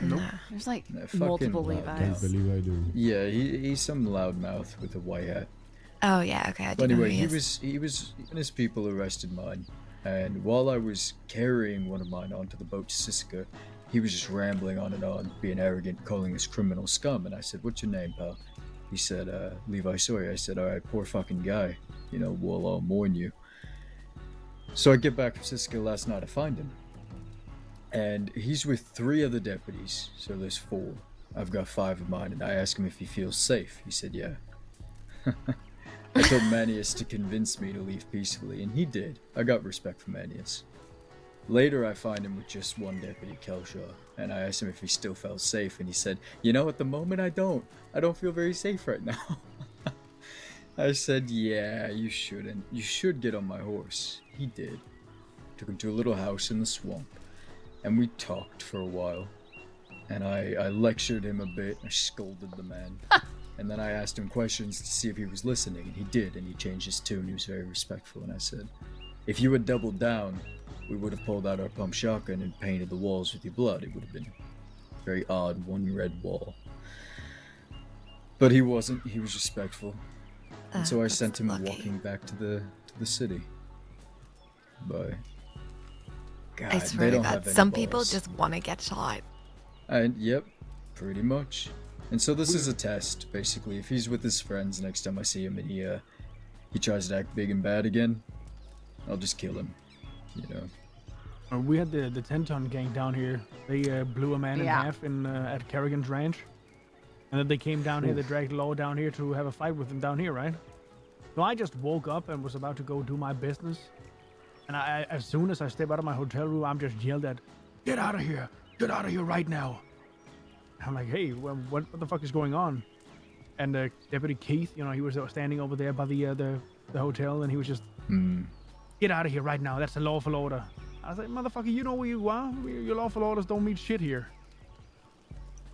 Nah. There's like Nah, fucking multiple loud Can't Levi's. believe I do. Yeah, he's some loudmouth with a white hat. Oh yeah, okay. I do But know who anyway, is. he and his people arrested mine, and while I was carrying one of mine onto the boat to Sisika, he was just rambling on and on, being arrogant, calling us criminal scum. And I said, "What's your name, pal?" He said, "Levi Sawyer." I said, "All right, poor fucking guy. You know, we'll all mourn you." So I get back from Sisika last night to find him, and he's with 3 other deputies. So there's 4. I've got 5 of mine, and I asked him if he feels safe. He said, "Yeah." I told Manius to convince me to leave peacefully, and he did. I got respect from Manius. Later, I find him with just one deputy, Kelshaw, and I asked him if he still felt safe, and he said, you know, at the moment I don't. I don't feel very safe right now. I said, yeah, you shouldn't. You should get on my horse. He did. Took him to a little house in the swamp, and we talked for a while. And I lectured him a bit, I scolded the man. And then I asked him questions to see if he was listening, and he did, and he changed his tune. He was very respectful, and I said, if you had doubled down, we would have pulled out our pump shotgun and painted the walls with your blood. It would have been a very odd one red wall. But he wasn't. He was respectful. And so I That's sent him lucky. walking back to the city. But God, I they swear to don't God, have any some people balls. just want to get shot. And yep, pretty much. And so this is a test, basically. If he's with his friends next time I see him and he tries to act big and bad again, I'll just kill him. You know. We had the 10-ton gang down here. They blew a man in Yeah. half at Kerrigan's ranch. And then they came down here, they dragged Law down here to have a fight with him down here, right? So I just woke up and was about to go do my business. And as soon as I step out of my hotel room, I'm just yelled at, get out of here right now. I'm like, hey, what the fuck is going on? And Deputy Keith, you know, he was standing over there by the hotel, and he was just, get out of here right now. That's a lawful order. I was like, motherfucker, you know where you are? Your lawful orders don't mean shit here.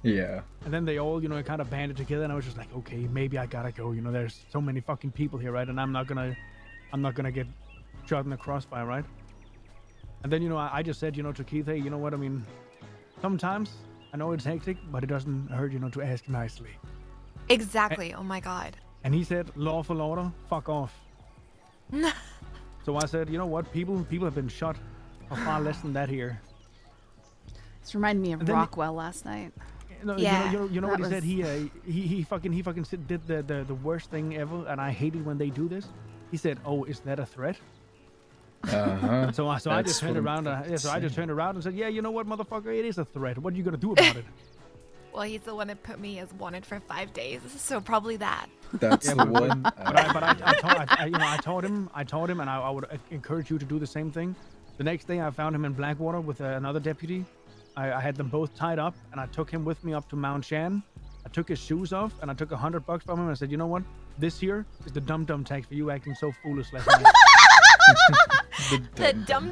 Yeah. And then they all, you know, kind of banded together, and I was just like, okay, maybe I gotta go. You know, there's so many fucking people here, right? And I'm not gonna get shot in the crossfire, right? And then, you know, I just said, you know, to Keith, hey, you know what? I mean, sometimes I know it's hectic, but it doesn't hurt, you know, to ask nicely. Exactly. Oh my God. And he said, lawful order, fuck off. So I said, you know what? People have been shot for far less than that here. This reminded me of And then- Rockwell last night. No, Yeah, you know what he that said? He fucking did the worst thing ever, and I hate it when they do this. He said, "Oh, is that a threat?" Uh-huh. So I That's just turned what I'm around. fucking So I just saying. turned around and said, "Yeah, you know what, motherfucker? It is a threat. What are you gonna do about it?" Well, he's the one that put me as wanted for 5 days, so probably that. That's the one. I told him, and I would encourage you to do the same thing. The next day, I found him in Blackwater with another deputy. I had them both tied up, and I took him with me up to Mount Shan. I took his shoes off, and I took $100 from him. And I said, you know what? This here is the dum-dum tax for you acting so foolish last night. The dum dum.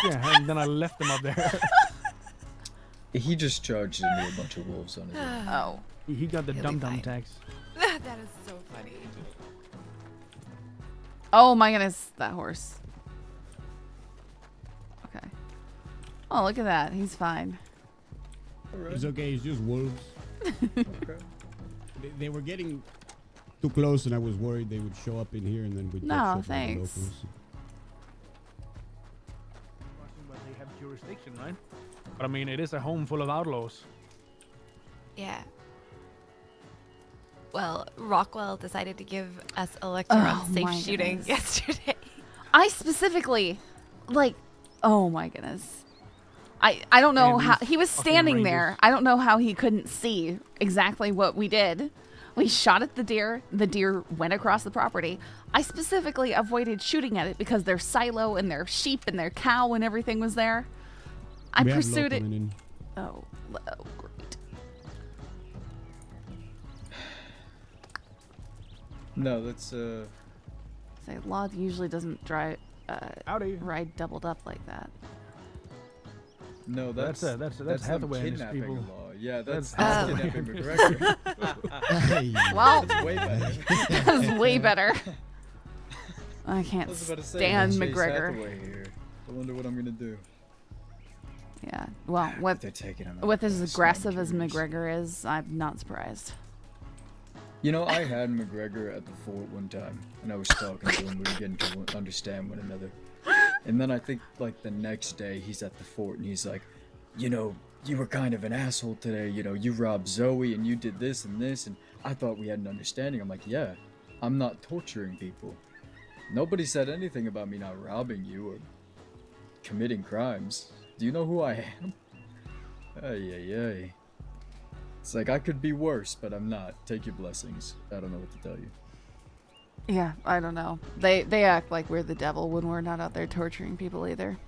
Yeah, and then I left him up there. He just charged into a bunch of wolves on his own. Oh. He got the He'll be dum-dum fine. tax. That is so funny. Oh my goodness, that horse. Okay. Oh, look at that. He's fine. It's okay. It's just wolves. Okay. They were getting too close, and I was worried they would show up in here, and then we'd get No, shot by the thanks. locals. But they have jurisdiction, right? But I mean, it is a home full of outlaws. Yeah. Well, Rockwell decided to give us a lecture on Oh safe my shooting goodness. yesterday. I specifically, like, oh my goodness. I don't know Man, how these he was fucking standing there. rangers. I don't know how he couldn't see exactly what we did. We shot at the deer. The deer went across the property. I specifically avoided shooting at it because their silo and their sheep and their cow and everything was there. I We have pursued law it. coming in. Oh, great. No, that's Say, law usually doesn't Howdy. ride doubled up like that. no, that's That's them Hathaway and his kidnapping people. law. Yeah, that's That's kidnapping McGregor. Hey. Well, That's way better. that was way better. I I can't was about to say, stand Chase McGregor. Hathaway here. I wonder what I'm gonna do. Yeah. Well, They're taking him out with as west, aggressive I'm as curious. McGregor is, I'm not surprised. You know, I had McGregor at the fort one time, and I was talking to him. We were getting to understand one another. And then I think, like, the next day, he's at the fort, and he's like, you know, you were kind of an asshole today. You know, you robbed Zoe, and you did this and this, and I thought we had an understanding. I'm like, yeah, I'm not torturing people. Nobody said anything about me not robbing you or committing crimes. Do you know who I am? Ay, ay, ay. It's like, I could be worse, but I'm not. Take your blessings. I don't know what to tell you. Yeah, I don't know. They act like we're the devil when we're not out there torturing people either.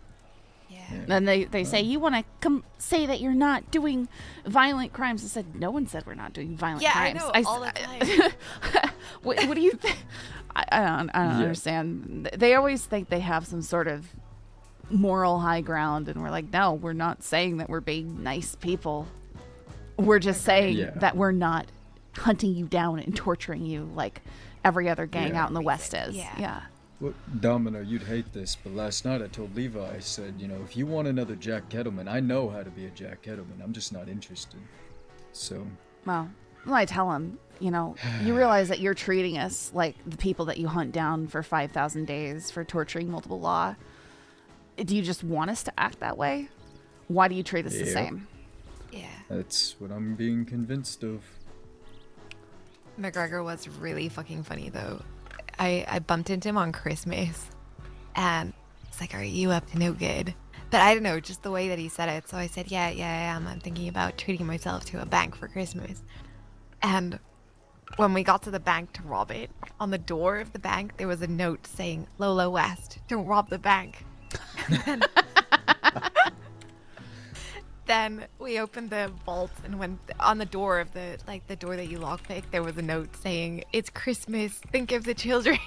Yeah. And they say, you want to come say that you're not doing violent crimes. I said, no one said we're not doing violent Yeah, crimes. I know, all the time. What do you think? I don't understand. They always think they have some sort of moral high ground, and we're like, no, we're not saying that we're being nice people. We're just saying that we're not hunting you down and torturing you like every other gang out in the West is. Yeah. Well, Domino, you'd hate this, but last night I told Levi, I said, if you want another Jack Kettleman, I know how to be a Jack Kettleman. I'm just not interested. So. Well, I tell him, you realize that you're treating us like the people that you hunt down for 5,000 days for torturing multiple law. Do you just want us to act that way? Why do you treat us the same? Yeah. That's what I'm being convinced of. McGregor was really fucking funny though. I bumped into him on Christmas and it's like, are you up to no good? But I don't know, just the way that he said it. So I said, yeah, I am. I'm thinking about treating myself to a bank for Christmas. And when we got to the bank to rob it, on the door of the bank, there was a note saying, Lola West, don't rob the bank. Then we opened the vault, and when on the door of the door that you lockpick, there was a note saying, "It's Christmas. Think of the children."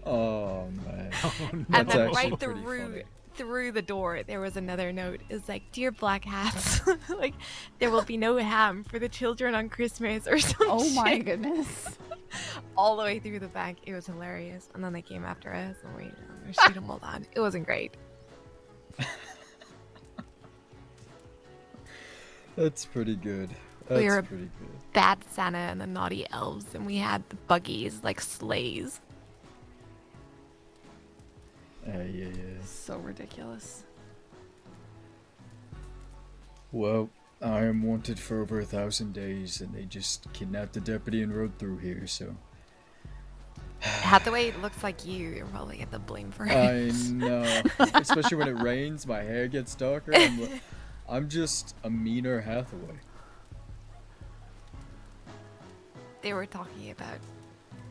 Oh man! And then actually right pretty through the door, there was another note. It's like, "Dear BlackHats, like there will be no ham for the children on Christmas," or something. Oh my goodness! All the way through the bank, it was hilarious. And then they came after us, and we shoot them all down. It wasn't great. That's pretty good. We were Pretty good. bad Santa and the naughty elves, and we had the buggies like sleighs. Yeah. So ridiculous. Well, I am wanted for over 1,000 days, and they just kidnapped the deputy and rode through here, so. Hathaway looks like you're probably get the blame for it. I know. Especially when it rains, my hair gets darker. I'm just a meaner Hathaway. They were talking about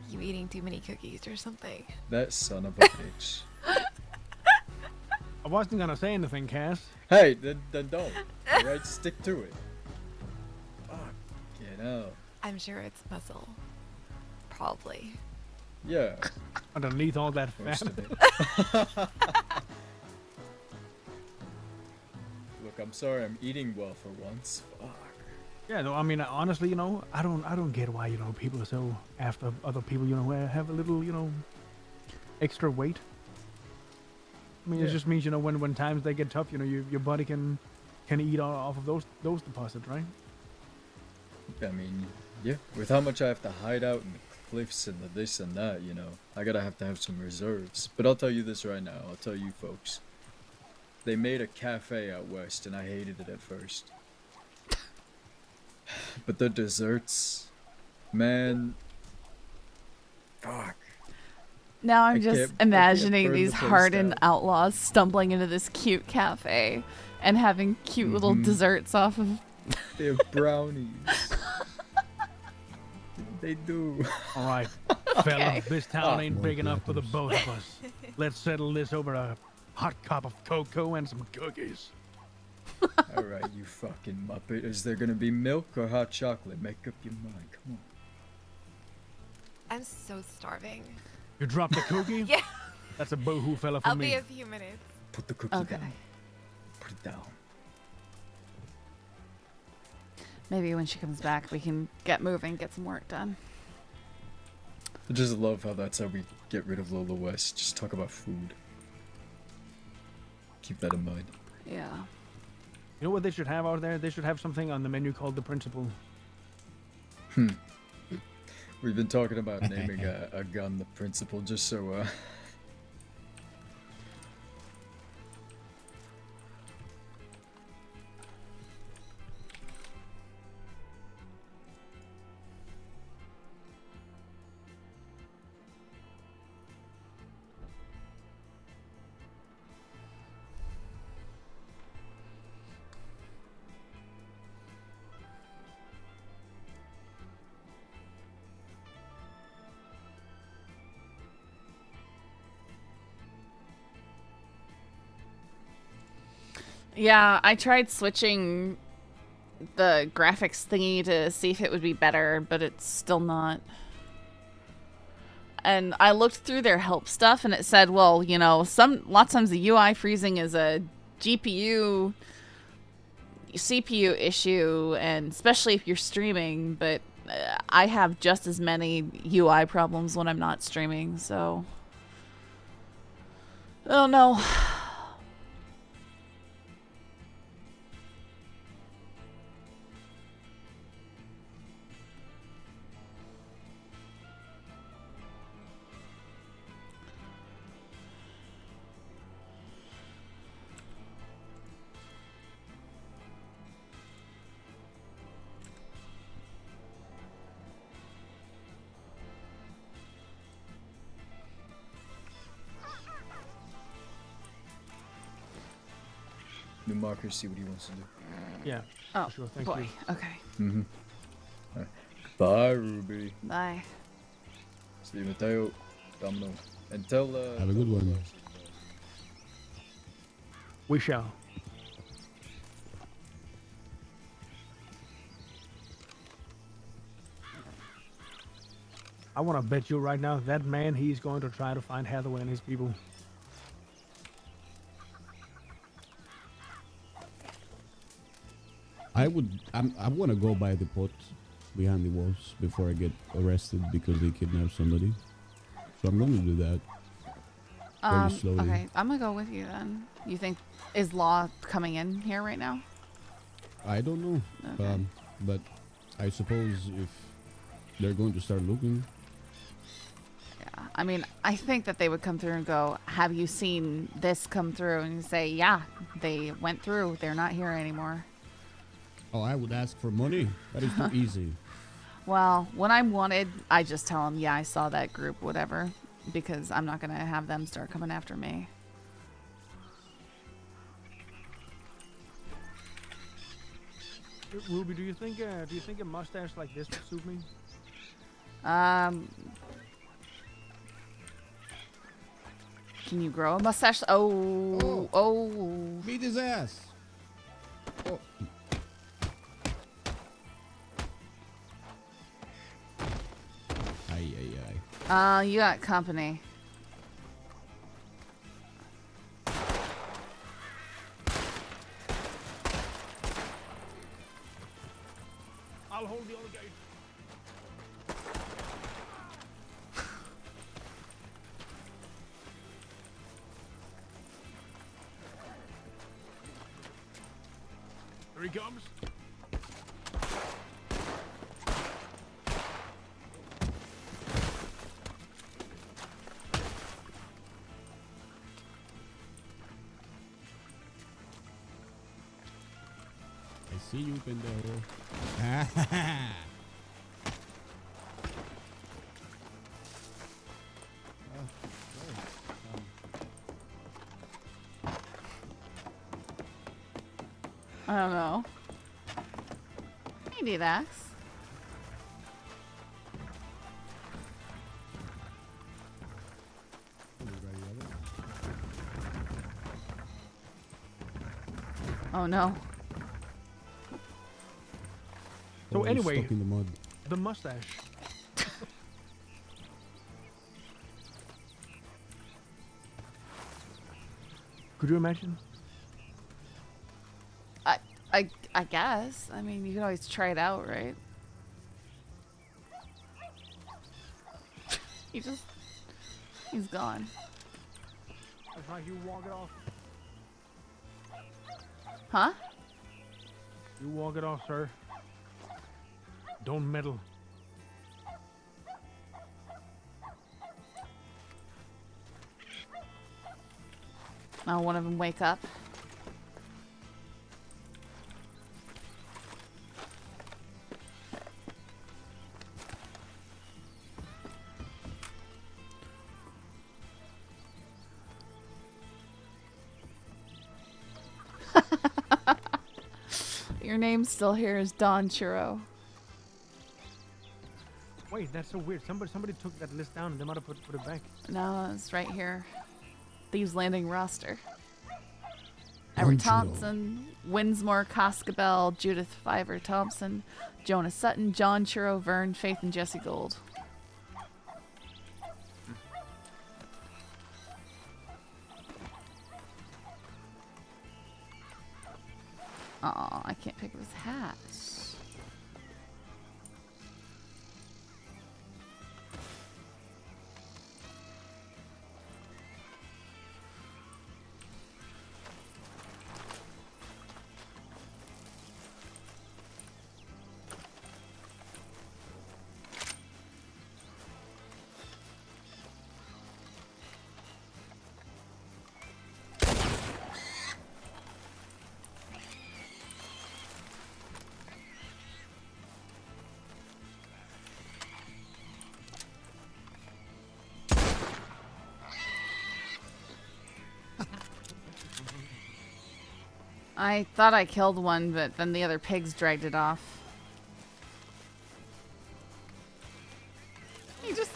you eating too many cookies or something. That son of a bitch. I wasn't gonna say anything, Cass. Hey, then don't. Alright, stick to it. Fuck, I'm sure it's muscle. Probably. Yeah. Underneath all that Most fat. of it. Look, I'm sorry I'm eating well for once. Fuck. Yeah, no, I mean, honestly, I don't get why, people are so after other people, who have a little, extra weight. I mean, it just means, when times they get tough, your body can eat off of those deposits, right? I mean, yeah. With how much I have to hide out in the cliffs and the this and that, I gotta have to have some reserves. But I'll tell you this right now. I'll tell you folks. They made a cafe out west, and I hated it at first. But the desserts, man. Fuck. Now I'm I just can't imagining burn these the place hardened down. outlaws stumbling into this cute cafe and having cute little desserts off of. They're brownies. They do. All right, fella, this town ain't big enough for the both of us. Let's settle this over a hot cup of cocoa and some cookies. Alright, you fucking muppet. Is there gonna be milk or hot chocolate? Make up your mind. Come on. I'm so starving. You dropped the cookie? Yeah. That's a boohoo fella for I'll me. be a few minutes. Put the cookie Okay. down. Put it down. Maybe when she comes back, we can get moving, get some work done. I just love how that's how we get rid of Lola West. Just talk about food. Keep that in mind. Yeah. You know what they should have out there? They should have something on the menu called the Principal. We've been talking about naming a gun the Principal just so Yeah, I tried switching the graphics thingy to see if it would be better, but it's still not. And I looked through their help stuff, and it said, well, you know, lots of times the UI freezing is a GPU, CPU issue, and especially if you're streaming, but I have just as many UI problems when I'm not streaming, so... Oh no. New marker, see what he wants to do. Yeah. Oh, Sure, thank boy. you. Okay. Mm-hmm. Alright. Bye, Ruby. Bye. See you, Mateo. Domino. And tell, Have a good one. We shall. I want to bet you right now that man, he's going to try to find Hathaway and his people. I want to go by the pot behind the walls before I get arrested because they kidnapped somebody. So I'm going to do that. Very slowly. Okay, I'm gonna go with you then. You think, is Law coming in here right now? I don't know. Okay. But I suppose if they're going to start looking. Yeah, I mean, I think that they would come through and go, have you seen this come through? And you say, yeah, they went through. They're not here anymore. Oh, I would ask for money. That is too easy. Well, when I'm wanted, I just tell them, yeah, I saw that group, whatever. Because I'm not going to have them start coming after me. Ruby, do you think a mustache like this would suit me? Can you grow a mustache? Oh. Beat his ass. Oh. Ay. You got company. I'll hold the other gate. Here he comes. I see you, pendejo. I don't know. Hey, D-Dax. Oh no. So he's anyway, stuck in the mud. the mustache. Could you imagine? I guess. I mean, you can always try it out, right? He's gone. That's right, you walk it off. Huh? You walk it off, sir. Don't meddle. Now one of them wake up. Your name's still here is Don Churro. Wait, that's so weird. Somebody took that list down and they might have put it back. No, it's right here. Thieves Landing roster. Oh, Aren't you, Thompson, Winsmore Coscabel, Judith Fiver Thompson, Jonah Sutton, John Churro, Vern, Faith, and Jesse Gold. Aw, I can't pick up his hat. I thought I killed one, but then the other pigs dragged it off. He just...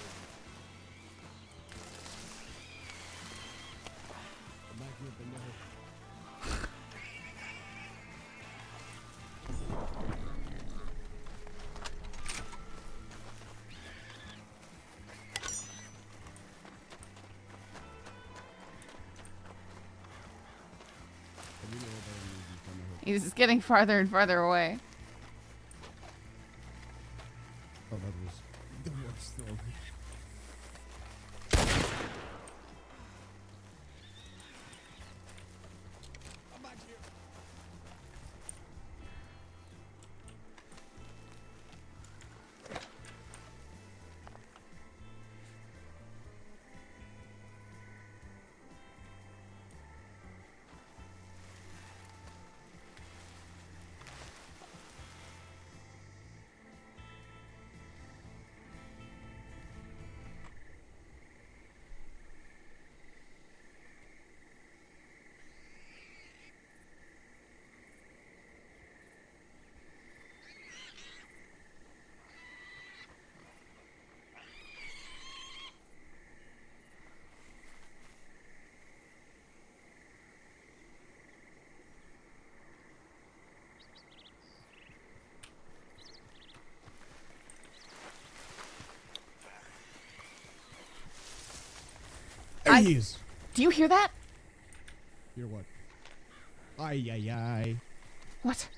He's just getting farther and farther away. Oh, that was the worst though. Come back here. There he is. Do you hear that? Hear what? Ay, ay, ay. What?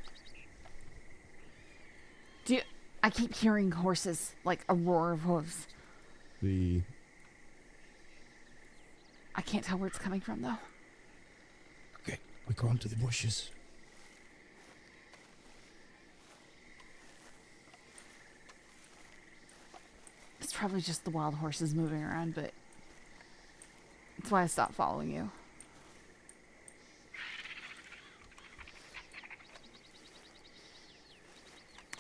Do you... I keep hearing horses, like a roar of hooves. The... I can't tell where it's coming from, though. Okay, we go on to the bushes. It's probably just the wild horses moving around, but... That's why I stopped following you.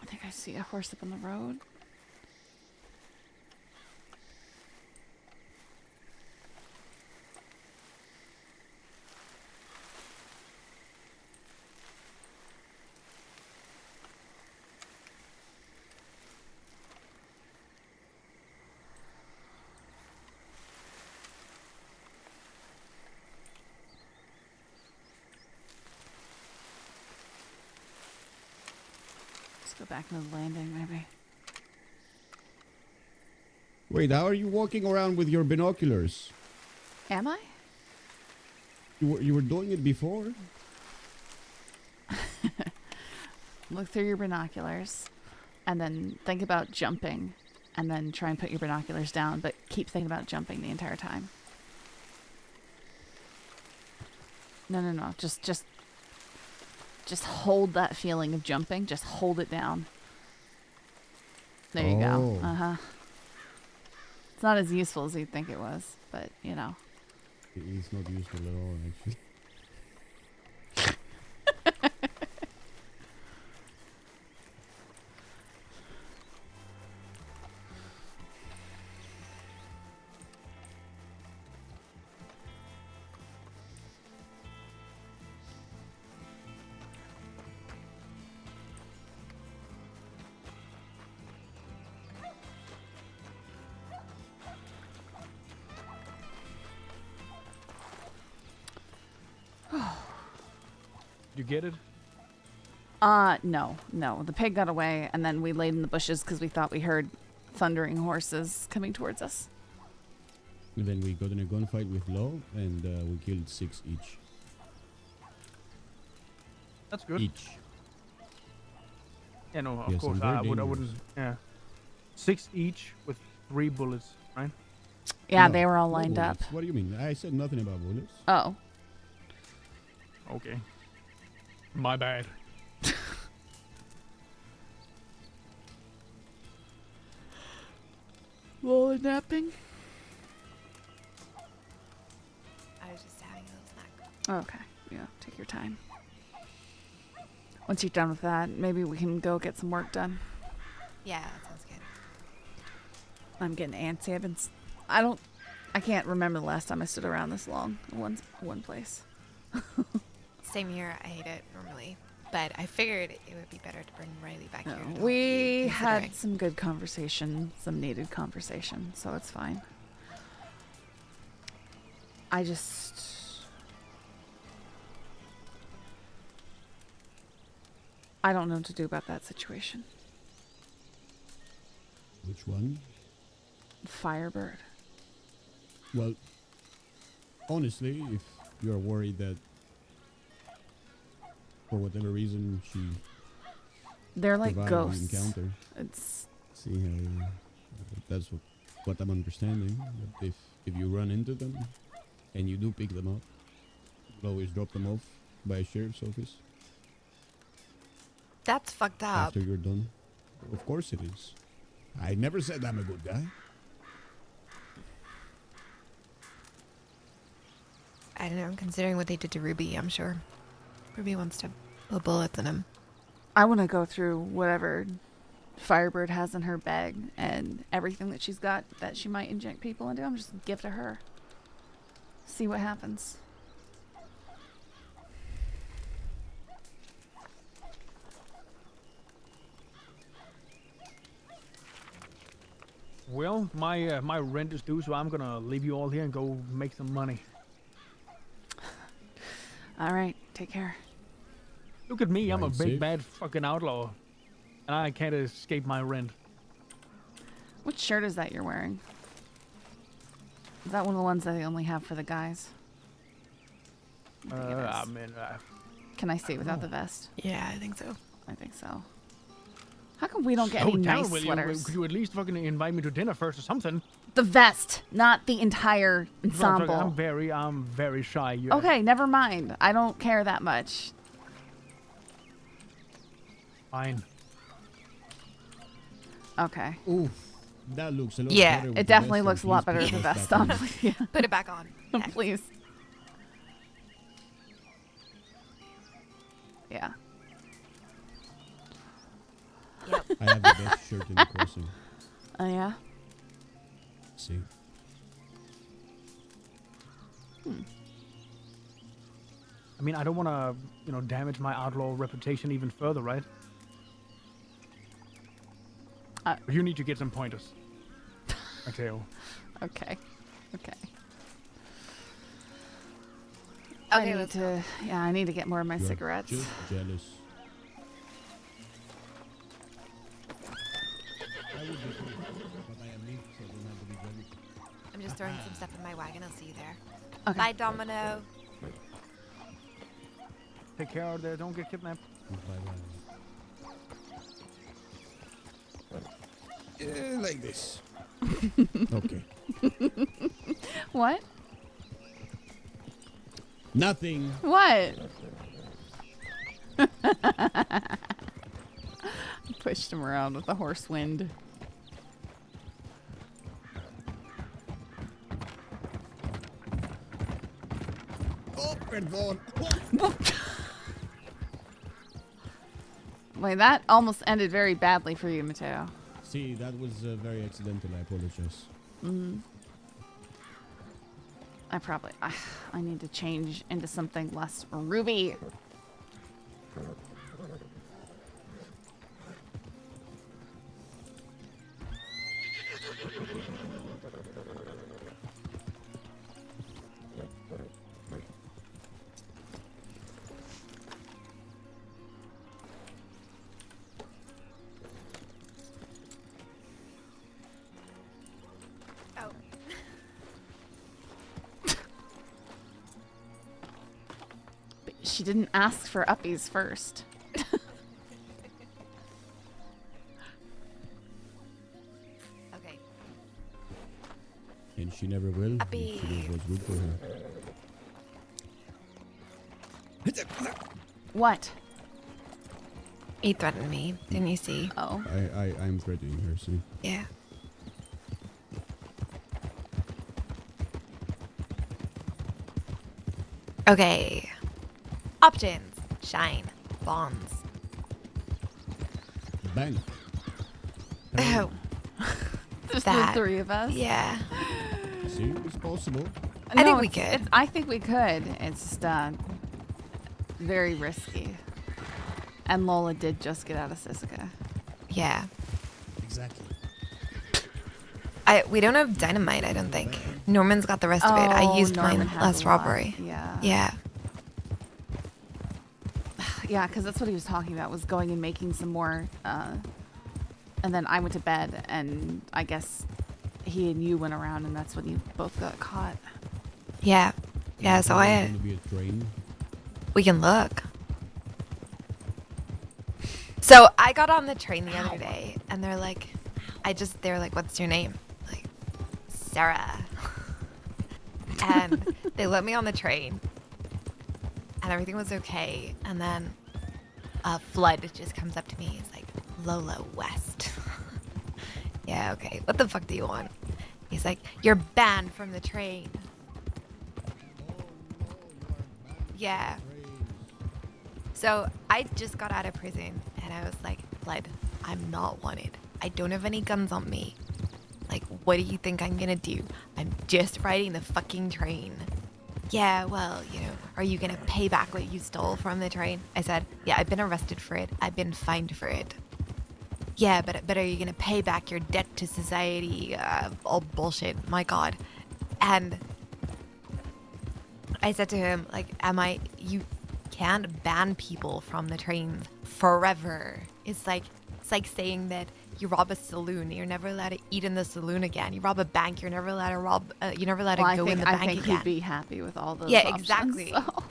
I think I see a horse up on the road. Go back to the landing, maybe. Wait, how are you walking around with your binoculars? Am I? You were doing it before? Look through your binoculars, and then think about jumping, and then try and put your binoculars down, but keep thinking about jumping the entire time. No. Just hold that feeling of jumping. Just hold it down. There you go. Oh. It's not as useful as you'd think it was, but, you know. It's not useful at all, actually. You get it? No. The pig got away, and then we laid in the bushes because we thought we heard thundering horses coming towards us. And then we got in a gunfight with Law, and we killed 6 each. That's good. Each. Yeah, no, of Yes, course. and very I dangerous. wouldn't. Yeah. 6 each with 3 bullets, right? Yeah, No, they were all no lined up. bullets. What do you mean? I said nothing about bullets. Oh. Okay. My bad. Well, napping? I was just having a little snack. Oh, okay. Yeah, take your time. Once you're done with that, maybe we can go get some work done. Yeah, that sounds good. I'm getting antsy. I can't remember the last time I stood around this long in one place. Same here. I hate it normally, but I figured it would be better to bring Riley back here. to help We you, considering- had some good conversation, some needed conversation, so it's fine. I don't know what to do about that situation. Which one? Firebird. Well, honestly, if you're worried that for whatever reason she They're like survived ghosts. the encounter, It's see how that's what I'm understanding. That if you run into them and you do pick them up, you'll always drop them off by a sheriff's office That's fucked up. after you're done. Of course it is. I never said I'm a good guy. I don't know. Considering what they did to Ruby, I'm sure Ruby wants to put bullets in him. I want to go through whatever Firebird has in her bag and everything that she's got that she might inject people into. I'm just gonna give to her. See what happens. Well, my rent is due, so I'm gonna leave you all here and go make some money. All right, take care. Look at me, I'm a Ride big safe. bad fucking outlaw, and I can't escape my rent. What shirt is that you're wearing? Is that one of the ones that they only have for the guys? I think it is. I mean, Can I see without the vest? Yeah, I think so. I think so. How come we don't get slow any down, nice will you? sweaters? Could you at least fucking invite me to dinner first or something? The vest, not the entire ensemble. I'm very shy. You Okay, never mind. I don't care that much. Fine. Okay. Oof, that looks a lot Yeah, better with It the definitely vest, looks a and lot please better put with the the vest back on. on. Yeah, Put it back on. Yeah. please. Yeah. Yep. I have the best shirt in the crossing. Oh, yeah? See? I mean, I don't want to, damage my outlaw reputation even further, right? But you need to get some pointers. Mateo. Okay. Okay. Okay, I need let's to. go. Yeah, I need to get more of my You're cigarettes. just jealous. I would be too, but I am me, so I don't have to be jealous. I'm just throwing some stuff in my wagon. I'll see you there. Okay. Bye, Domino. Take care out there. Don't get kidnapped. Bye-bye. Like this. Okay. What? Nothing. What? Pushed him around with the horse wind. Oh, perdón. Wait, that almost ended very badly for you, Mateo. See, that was very accidental. I apologize. I need to change into something less ruby. She didn't ask for uppies first. Okay. And she never will. Uppy. She knows what's good for her. What? He threatened me. Didn't you see? Oh. I'm threatening her, see? Yeah. Okay. Options. Shine. Bonds. Bang. Oh. Just That. the three of us. Yeah. See, it's possible. I think we it's- could. I think we could. It's just very risky. And Lola did just get out of Siska. Yeah. Exactly. We don't have dynamite, I don't think. Norman's got the rest of it. I used Norman mine has last a lot. robbery. Yeah. Yeah. Yeah, because that's what he was talking about, was going and making some more. And then I went to bed, and I guess he and you went around, and that's when you both got caught. Yeah. Yeah, so There's gonna be a train. we can look. So I got on the train the other day, and they're like, what's your name? Like, Sarah. And they let me on the train, and everything was okay. And then Flood just comes up to me. He's like, Lola West. Yeah, okay. What the fuck do you want? He's like, you're banned from the train. Yeah. So I just got out of prison, and I was like, Flood, I'm not wanted. I don't have any guns on me. Like, what do you think I'm gonna do? I'm just riding the fucking train. Yeah, well, are you gonna pay back what you stole from the train? I said, yeah, I've been arrested for it. I've been fined for it. Yeah, but are you gonna pay back your debt to society? All bullshit, my God. And I said to him, like, you can't ban people from the train forever. It's like saying that you rob a saloon, you're never allowed to eat in the saloon again. You rob a bank, you're never allowed to go in the bank I think again. he'd be happy with all those Yeah, options, exactly. so.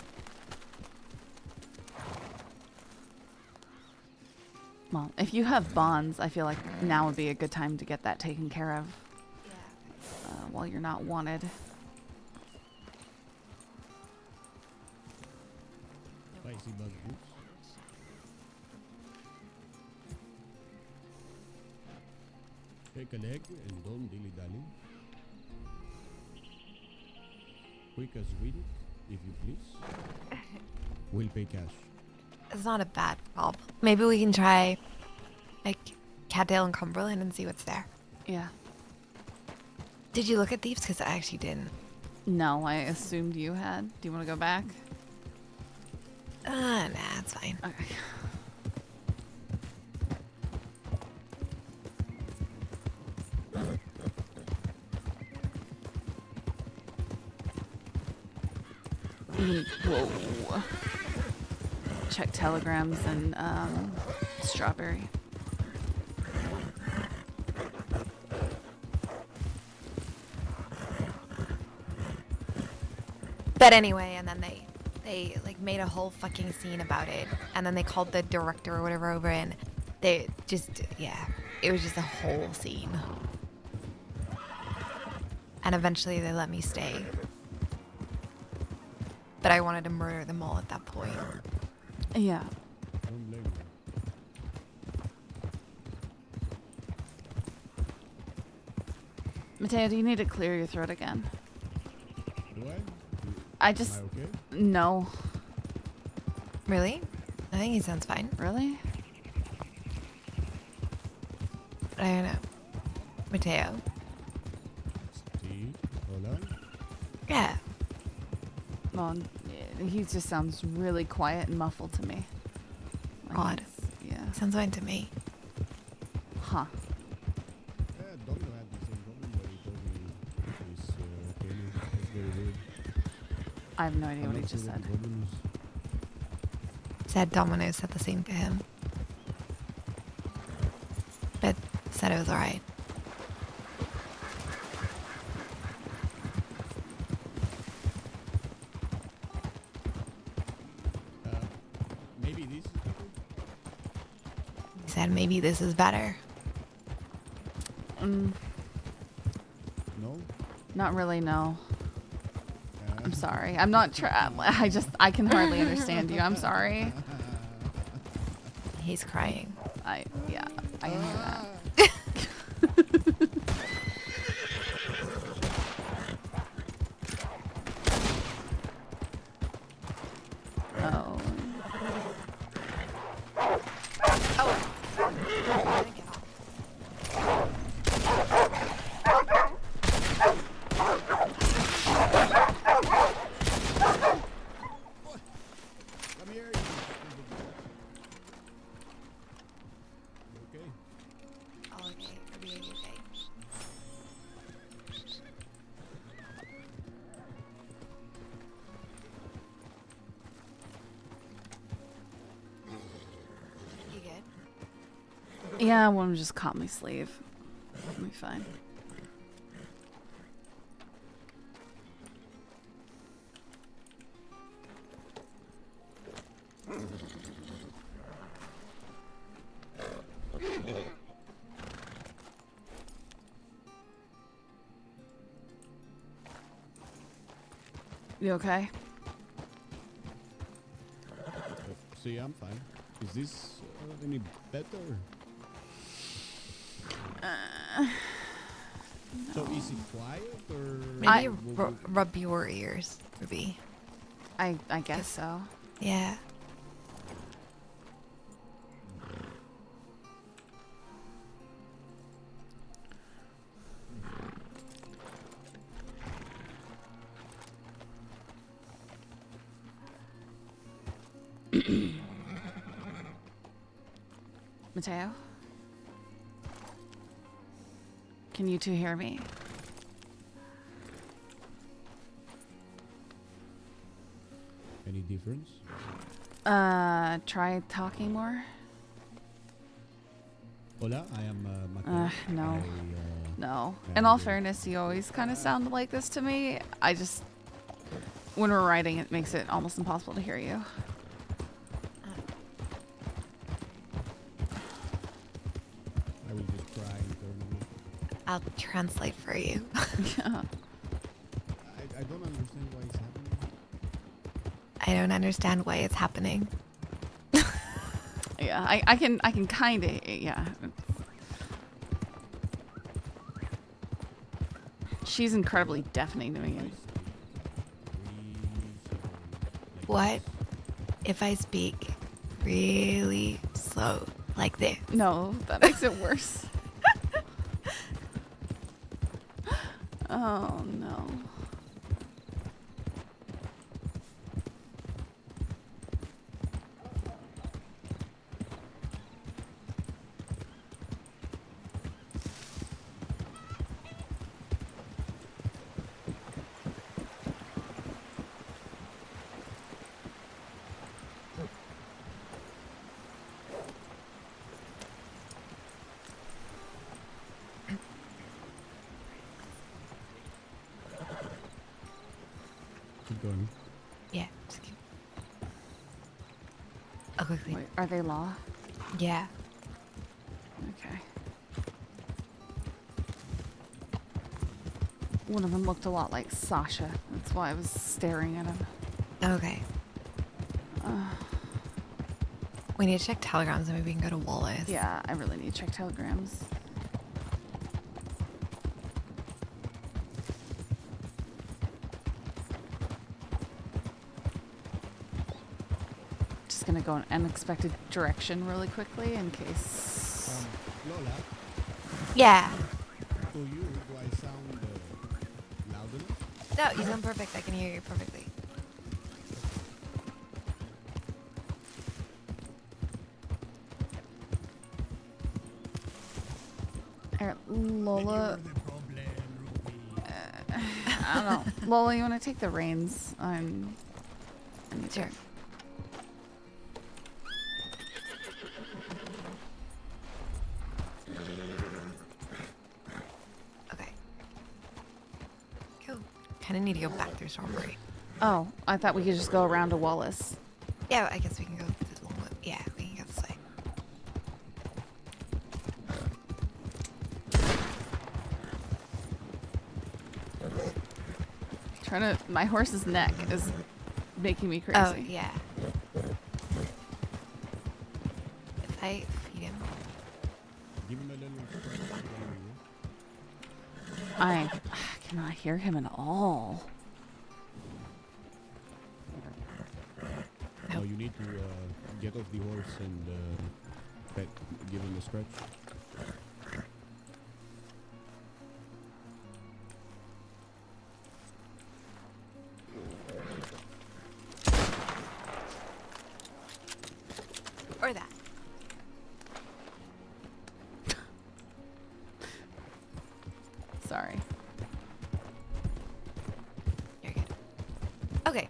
Well, if you have bonds, I feel like now would be a good time to get that taken care of while you're not wanted. Spicy bug boots. Take a leg and don't dilly-dally. Quick as wind, if you please. We'll pay cash. It's not a bad job. Maybe we can try, like, Cattail and Cumberland and see what's there. Yeah. Did you look at Thieves? Because I actually didn't. No, I assumed you had. Do you want to go back? Nah, it's fine. Okay. Whoa. Check telegrams and strawberry. But anyway, and then they like made a whole fucking scene about it, and then they called the director or whatever over, and they just, yeah, it was just a whole scene. And eventually they let me stay. But I wanted to murder them all at that point. Yeah. Don't blame me. Mateo, do you need to clear your throat again? Do I? I just... Am I okay? No. Really? I think he sounds fine. Really? I don't know. Mateo? Steve, hola. Yeah. Well, he just sounds really quiet and muffled to me. Like Odd. Yeah. Sounds fine to me. Huh. Yeah, Domino had the same problem, but he told me he's okay now. That's very weird. I have no idea I'm what he not sure just what said. the problem is. Said Domino said the same to him. But said it was alright. then maybe this is better. Mm, No? not really, no. I'm sorry. I'm not I can hardly understand you. I'm sorry. He's crying. Yeah, I can hear that. Oh. Oh. Get off. Come here. Okay. Oh, okay. Are we okay? You good? Yeah, one of them just caught my sleeve. I'll be fine. You okay? See, I'm fine. Is this any better? So is it quiet or? Maybe rub your ears, Ruby. I guess so. Yeah. Mateo? Can you two hear me? Any difference? Try talking more? Hola, I am Mateo. No. I, No. Yeah, In all yeah. fairness, you always kind of sound like this to me. When we're writing, it makes it almost impossible to hear you. I will just cry internally. I'll translate for you. Yeah. I don't understand why it's happening. I don't understand why it's happening. Yeah, I can kind of, yeah. She's incredibly deafening to me. What if I speak really slow like this? No, that makes it worse. Oh, no. Keep going. Yeah. Just keep... Oh, quickly. Wait, are they law? Yeah. Okay. One of them looked a lot like Sasha. That's why I was staring at him. Okay. We need to check telegrams and maybe we can go to Wallace. Yeah, I really need to check telegrams. Just gonna go in an unexpected direction really quickly in case. Lola, Yeah. to you, do I sound loud enough? No, you sound perfect. I can hear you perfectly. Lola, You're the problem, Ruby. I don't know. Lola, you want to take the reins? I need Sure. to- Okay. Cool. Kind of need to go back through Stormbury. Oh, I thought we could just go around to Wallace. Yeah, I guess we can go this one. Yeah, we can go this way. trying to. My horse's neck is making me crazy. Oh, yeah. If I feed him. Give him a little. I cannot hear him at all. Oh, you need to get off the horse and give him a stretch. Or that. Sorry. You're good. Okay.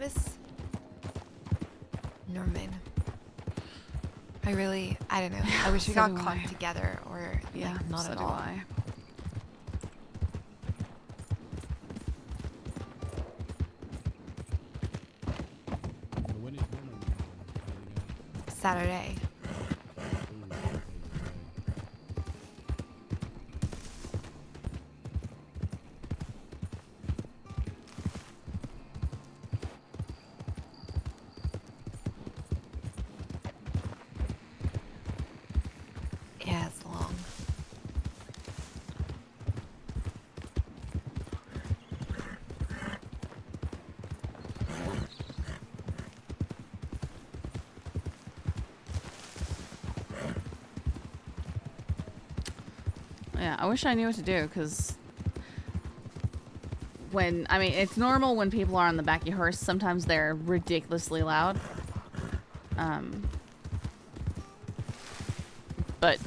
Miss Norman. I don't know. I wish we So got do caught I. together or Yeah, like, not so at do all. I. When is Norman finding out? Saturday. Yeah, it's long. Yeah, I wish I knew what to do because it's normal when people are on the back of your horse. Sometimes they're ridiculously loud. But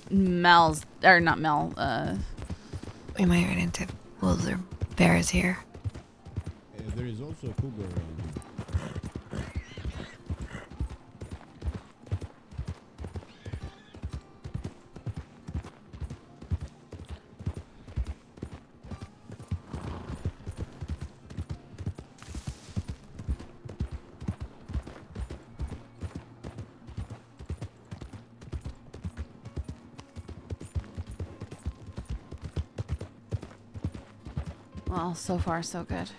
not Mel. We might run into wolves or bears here. There is also a cougar around here. Well, so far so good.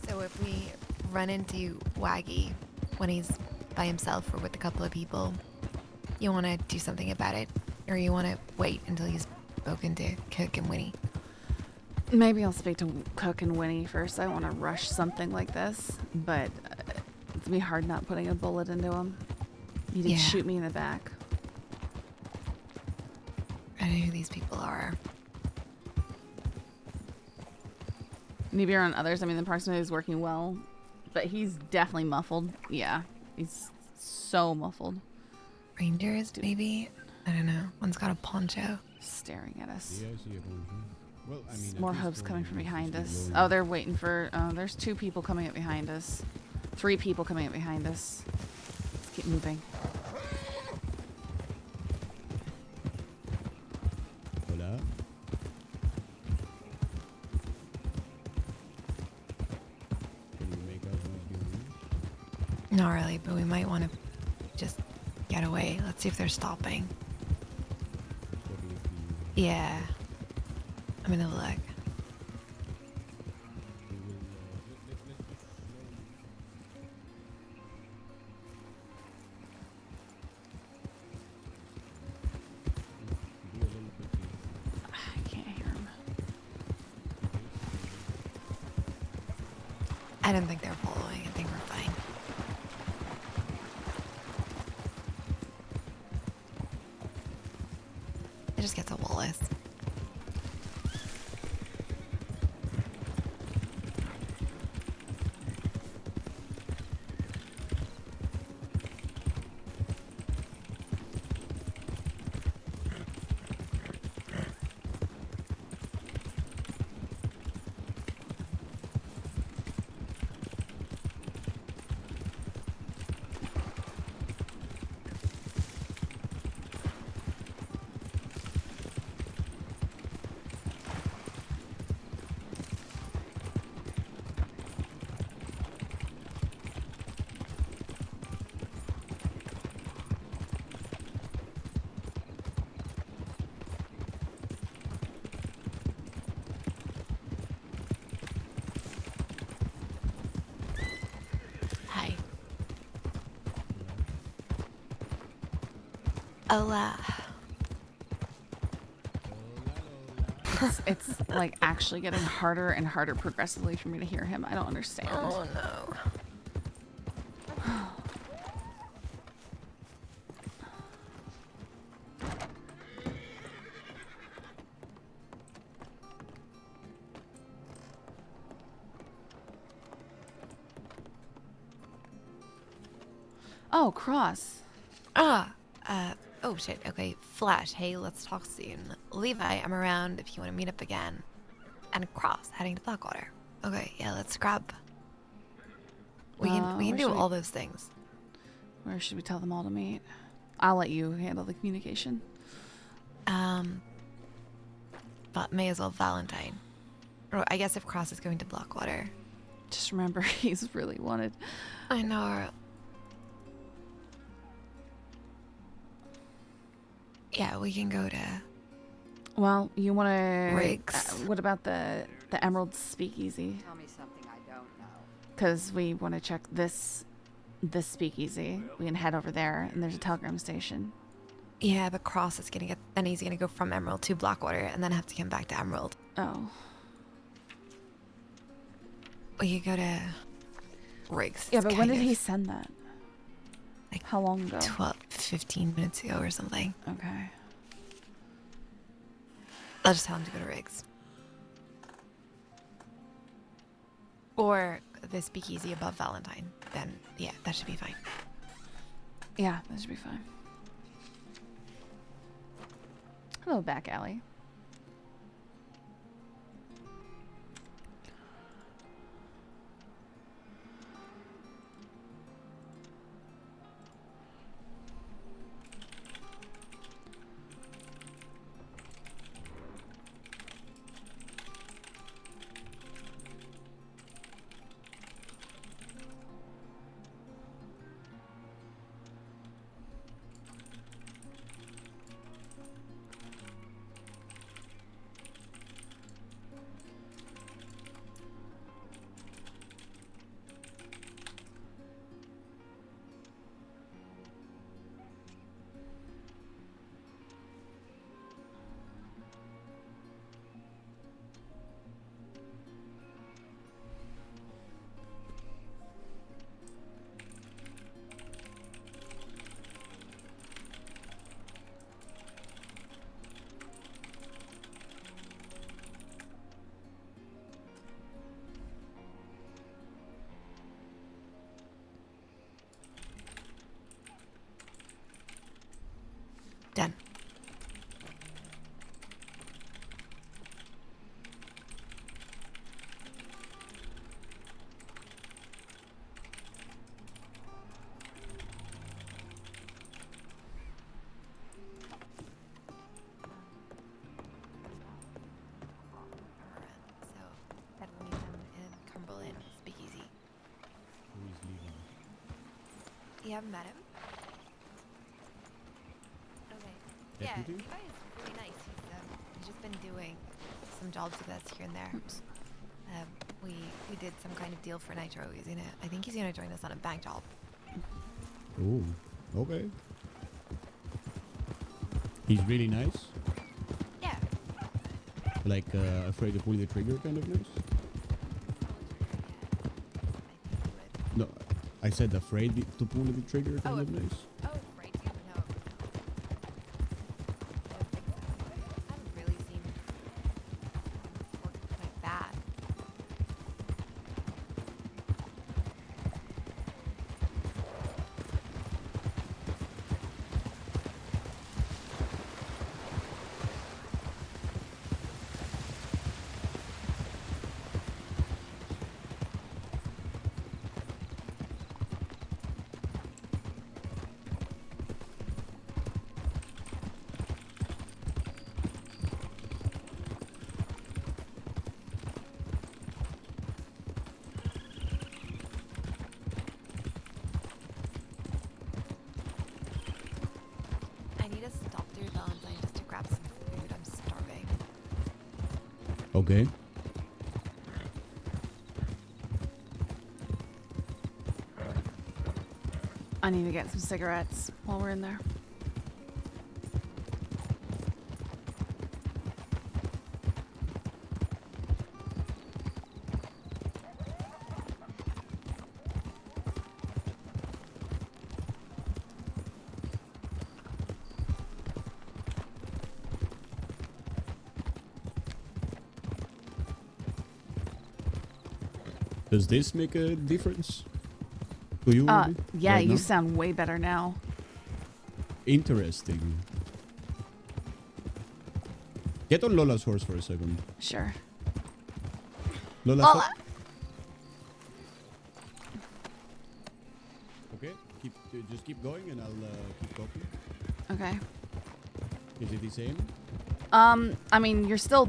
So if we run into Waggy when he's by himself or with a couple of people, you want to do something about it? Or you want to wait until he's spoken to Cook and Winnie? Maybe I'll speak to Cook and Winnie first. I want to rush something like this, but it's gonna be hard not putting a bullet into him. He did Yeah. shoot me in the back. I don't know who these people are. Maybe around others. I mean, the proximity is working well, but he's definitely muffled. Yeah, he's so muffled. Rangers, maybe? I don't know. One's got a poncho. Staring at us. Yeah, I see a bunch. Well, I mean, at More least hopes one coming of from them is behind still us. loading. Oh, they're waiting for... there's 2 people coming up behind us. 3 people coming up behind us. Let's keep moving. Hola. Can you make out who's doing? Not really, but we might want to just get away. Let's see if they're stopping. Checking if the Yeah. I'm gonna look. we will, let's just slowly do a little bit. I can't hear him. I don't think they're following. I think we're fine. It just gets a Wallace. I'll, It's like actually getting harder and harder progressively for me to hear him. I don't understand. oh no. Oh, Cross. Oh shit, okay, Flash, hey, let's talk soon. Levi, I'm around if you want to meet up again. And Cross, heading to Blackwater. Okay, yeah, let's grab. We can where do should we- all those things. Where should we tell them all to meet? I'll let you handle the communication. But may as well Valentine. Or I guess if Cross is going to Blackwater. Just remember, he's really wanted. I know. Yeah, we can go to. Well, you want to... Riggs. what about the Emerald Speakeasy? Tell me something I don't know. Because we want to check this speakeasy. We can head over there, and there's a telegram station. Yeah, but Cross is gonna get. Then he's gonna go from Emerald to Blackwater, and then have to come back to Emerald. Oh. We could go to Riggs. Yeah, It's but when kind did he of send that? Like How long ago? 15 minutes ago or something. Okay. I'll just tell him to go to Riggs. Or the speakeasy above Valentine. Then, yeah, that should be fine. Yeah, that should be fine. Hello, back alley. Done. So, that will meet them in Cumberland Speakeasy. Who is leaving? You haven't met him? Okay. Yeah, Deputy? Levi is really nice. He's just been doing some jobs with us here and there. Oops. We did some kind of deal for Nitro. I think he's gonna join us on a bank job. Oh, okay. He's really nice. Yeah. Like, afraid of pulling the trigger kind of nice. I think he would. No, I said afraid to pull the trigger kind Oh, of nice. Oh, right. No. I don't think so. I haven't really seen him work like that. I need to stop through Valentine just to grab some food. I'm starving. Okay. I need to get some cigarettes while we're in there. Does this make a difference to you? Ruby? Yeah, Right you now? sound way better now. Interesting. Get on Lola's horse for a second. Sure. Lola. Lola! Okay. Just keep going, and I'll keep talking. Okay. Is it the same? I mean, you're still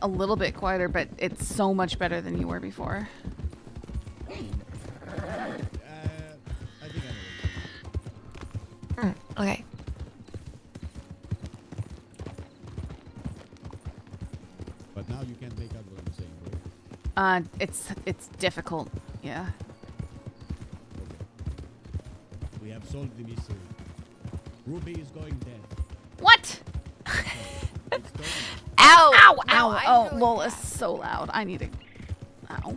a little bit quieter, but it's so much better than you were before. I think I know. Okay. But now you can't make out what I'm saying, right? It's difficult. Yeah. Okay. We have solved the mystery. Ruby is going dead. What? It's done. Ow! Ow! No, Ow! I'm Oh, going Lola's back. so loud. I need to. Ow.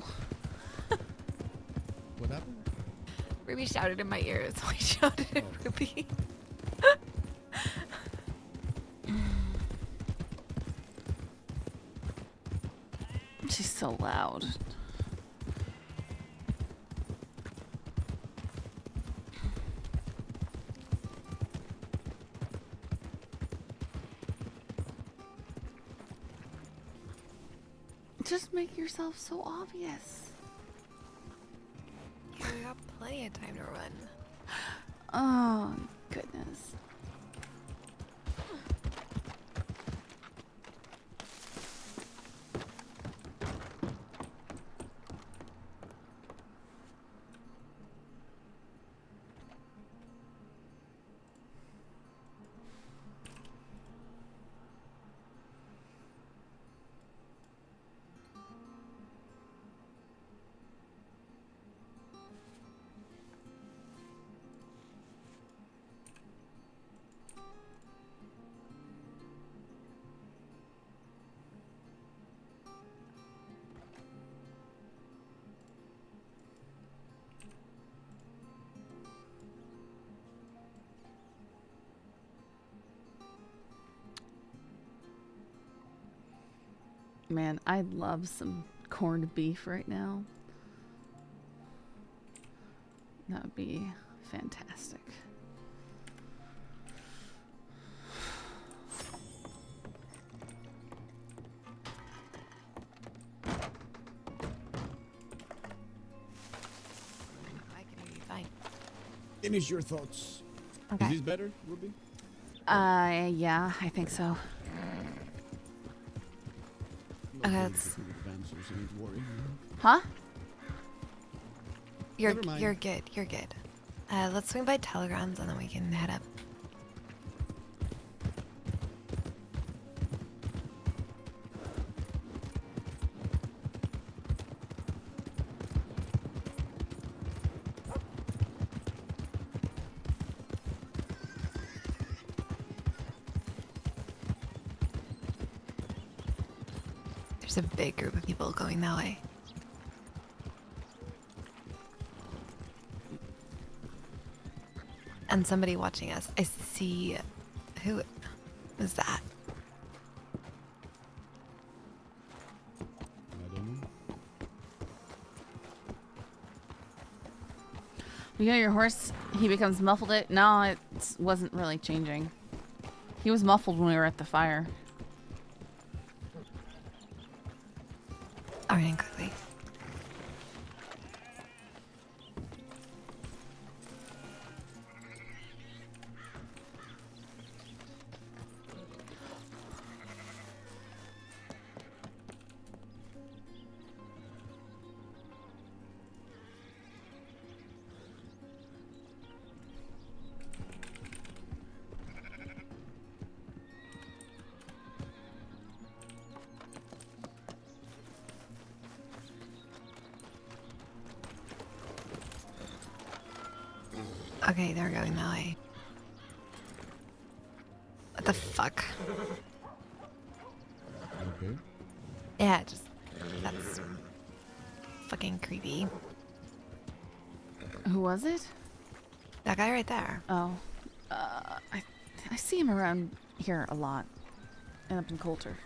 What happened? Ruby shouted in my ear, so I shouted at Ruby. She's so loud. Just make yourself so obvious. Yeah, we got plenty of time to run. Oh, goodness. Man, I'd love some corned beef right now. That would be fantastic. I can hear you fine. Finish your thoughts. Okay. Is this better, Ruby? Yeah, I think so. That's- Advancers, I need to worry. Huh? You're Never mind. you're good. You're good. Let's swing by telegrams and then we can head up. There's a big group of people going that way. And somebody watching us. I see. Who was that? I don't know. You know your horse, he becomes muffled it? No, it wasn't really changing. He was muffled when we were at the fire. I'm running quickly. Okay, they're going that way. What the fuck? Okay. Yeah, just that's fucking creepy. Who was it? That guy right there. Oh. I see him around here a lot. And up in Coulter.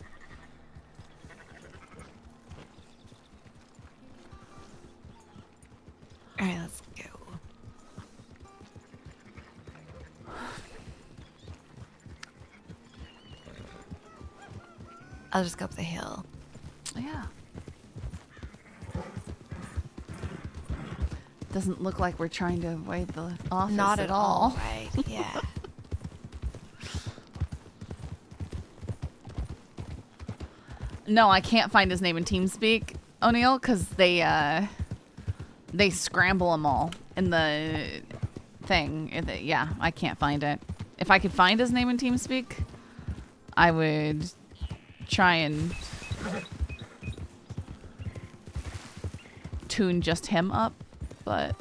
I'll just go up the hill. Yeah. Doesn't look like we're trying to avoid the office Not at all. right? Yeah. No, I can't find his name in TeamSpeak, O'Neill, because they scramble them all in the thing. Yeah, I can't find it. If I could find his name in TeamSpeak, I would try and tune just him up, but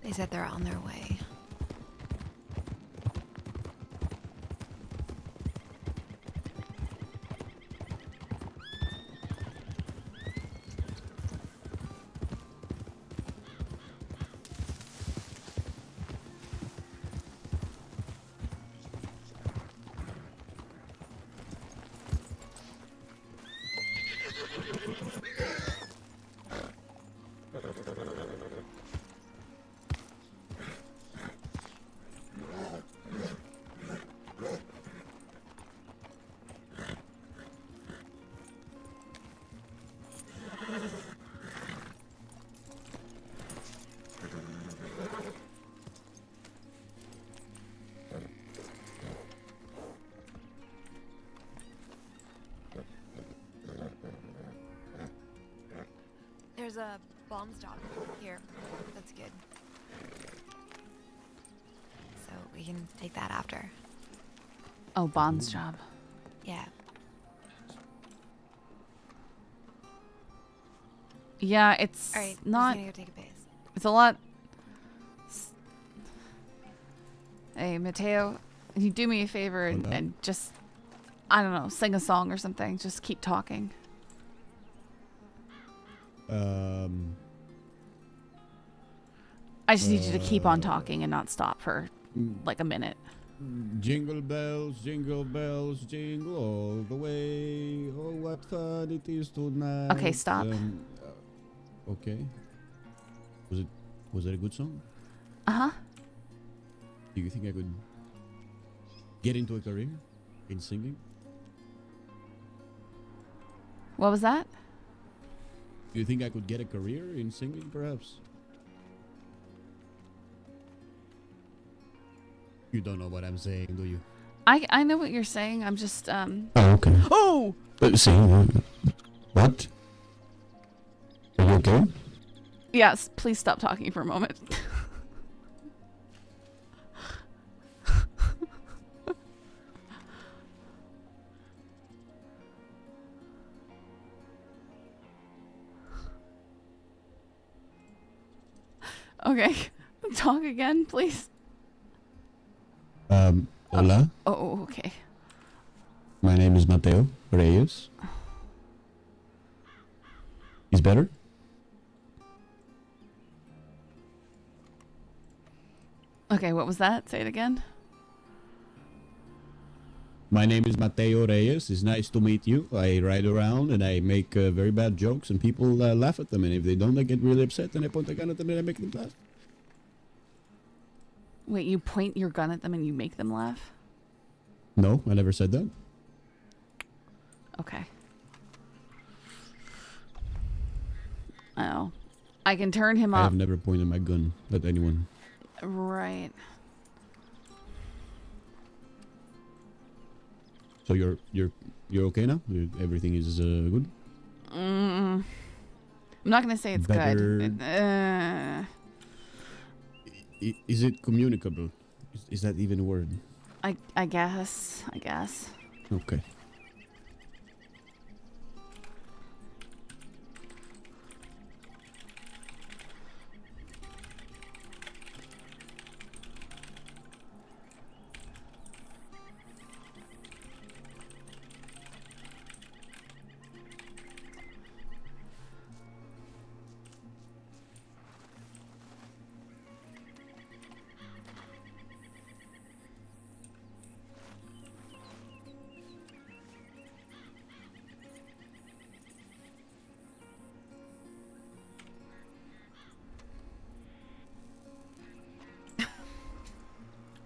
They said they're on their way. There's a bomb stop here. That's good. So we can take that after. oh, Bond's job. Yeah. Yeah, it's All right. not. I'm just gonna go take a piss. It's a lot. Hey, Mateo, can you do me a favor and just, I don't know, sing a song or something? Just keep talking. I just need you to keep on talking and not stop for like a minute. Jingle bells, jingle all the way. Oh, what fun it is tonight. Okay, stop. Okay. Was that a good song? Uh-huh. Do you think I could get into a career in singing? What was that? Do you think I could get a career in singing, perhaps? You don't know what I'm saying, do you? I know what you're saying. I'm just Oh, okay. Oh! What? Are you okay? Yes, please stop talking for a moment. Okay. Talk again, please. Hola. Oh, okay. My name is Mateo Reyes. He's better? Okay, what was that? Say it again. My name is Mateo Reyes. It's nice to meet you. I ride around and I make very bad jokes and people laugh at them. And if they don't, I get really upset and I point a gun at them and I make them laugh. Wait, you point your gun at them and you make them laugh? No, I never said that. Okay. Oh. I can turn him I up. have never pointed my gun at anyone. Right. So you're okay now? Everything is good? I'm not gonna say it's Better. good. Is it communicable? Is that even a word? I guess. Okay.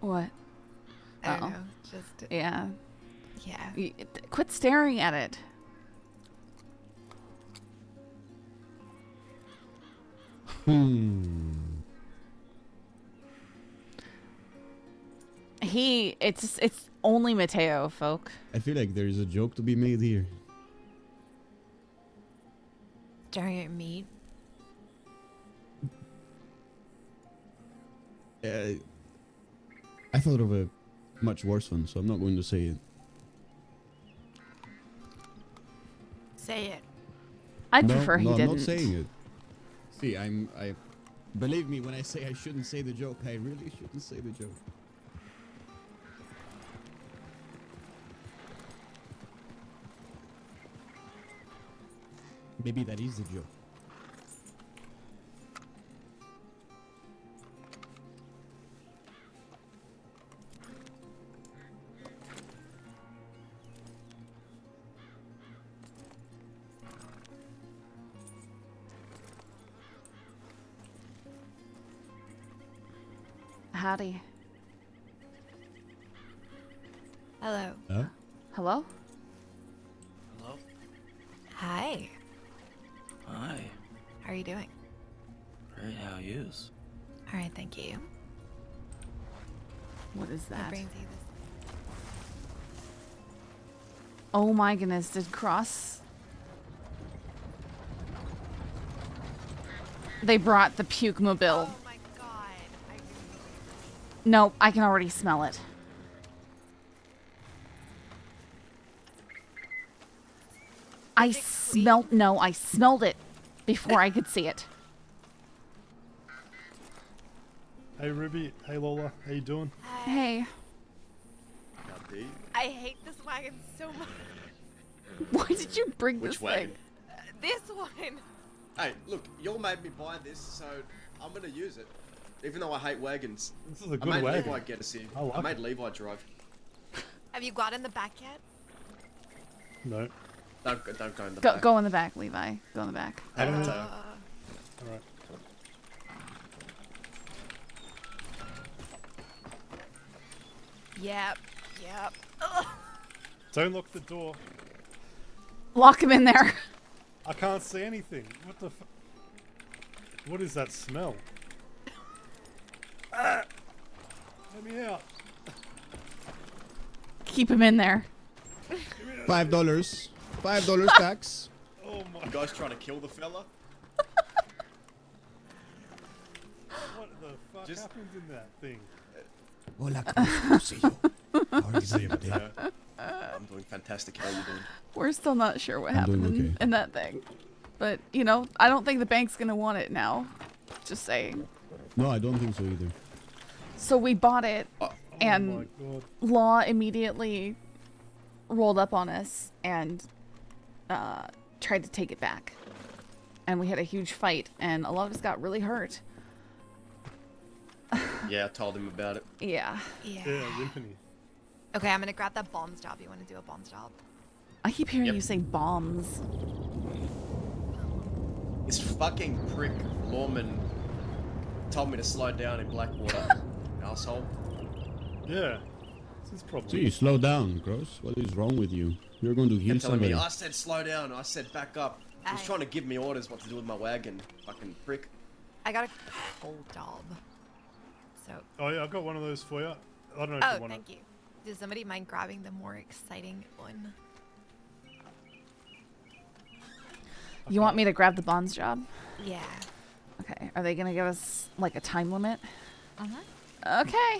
What? I don't Uh-oh. know. Just Yeah. yeah. Quit staring at it. It's only Mateo, folk. I feel like there is a joke to be made here. Staring at meat. I thought of a much worse one, so I'm not going to say it. Say it. I'd prefer he no, didn't. I'm not saying it. See, I believe me when I say I shouldn't say the joke. I really shouldn't say the joke. Maybe that is the joke. Howdy. Hello. Huh? Hello? Hello? Hi. Hi. How are you doing? Great, how are yous? All right, thank you. What is What that? brings you this? Oh my goodness, did Cross... They brought the puke mobile. Oh my god. I really No, I can already smell it. I smelled... No, I smelled it before I could see it. Hey Ruby, hey Lola, how you doing? Hey, I hate this wagon so much. why did you bring Which this wagon? thing? This one. Hey, look, you all made me buy this, so I'm gonna use it. Even though I hate wagons. This is a I good made wagon. Levi get us here. I like I made it. Levi drive. Have you got in the back yet? No. Don't go in the Go, back. go in the back, Levi. Go in the back. I don't know. Uh, Alright. Yep. Yep. Ugh. Don't lock the door. Lock him in there. I can't see anything. What the f- What is that smell? Ah! Let me out. Keep him in there. $5. $5 tax. Oh my You guys trying to kill the fella? What the fuck Just- happens in that thing? Hola, Cruz. See you. How are you doing today? I'm doing fantastic. How you doing? We're still not sure what I'm doing happened okay. in that thing. But, you know, I don't think the bank's going to want it now. Just saying. No, I don't think so either. So we bought it, Oh and my god. Law immediately rolled up on us and tried to take it back. And we had a huge fight, and a lot of us got really hurt. Yeah, I told him about it. Yeah. Yeah. Yeah, Wimpany. Okay, I'm gonna grab that bombs job. You want to do a bombs job? I keep hearing Yep. you say bombs. This fucking prick lawman told me to slow down in Blackwater. Asshole. Yeah. This is probably. So you slow down, Gross. What is wrong with you? You're going to heal Kept telling me, somebody. I said slow down. I said back up. He was Aye. trying to give me orders what to do with my wagon. Fucking prick. I got a coal job. So. Oh yeah, I've got one of those for you. I don't know if Oh, you want thank you. Does somebody mind grabbing the more exciting one? You want me to grab the bonds job? Yeah. Okay. Are they going to give us, like, a time limit? Uh-huh. Okay.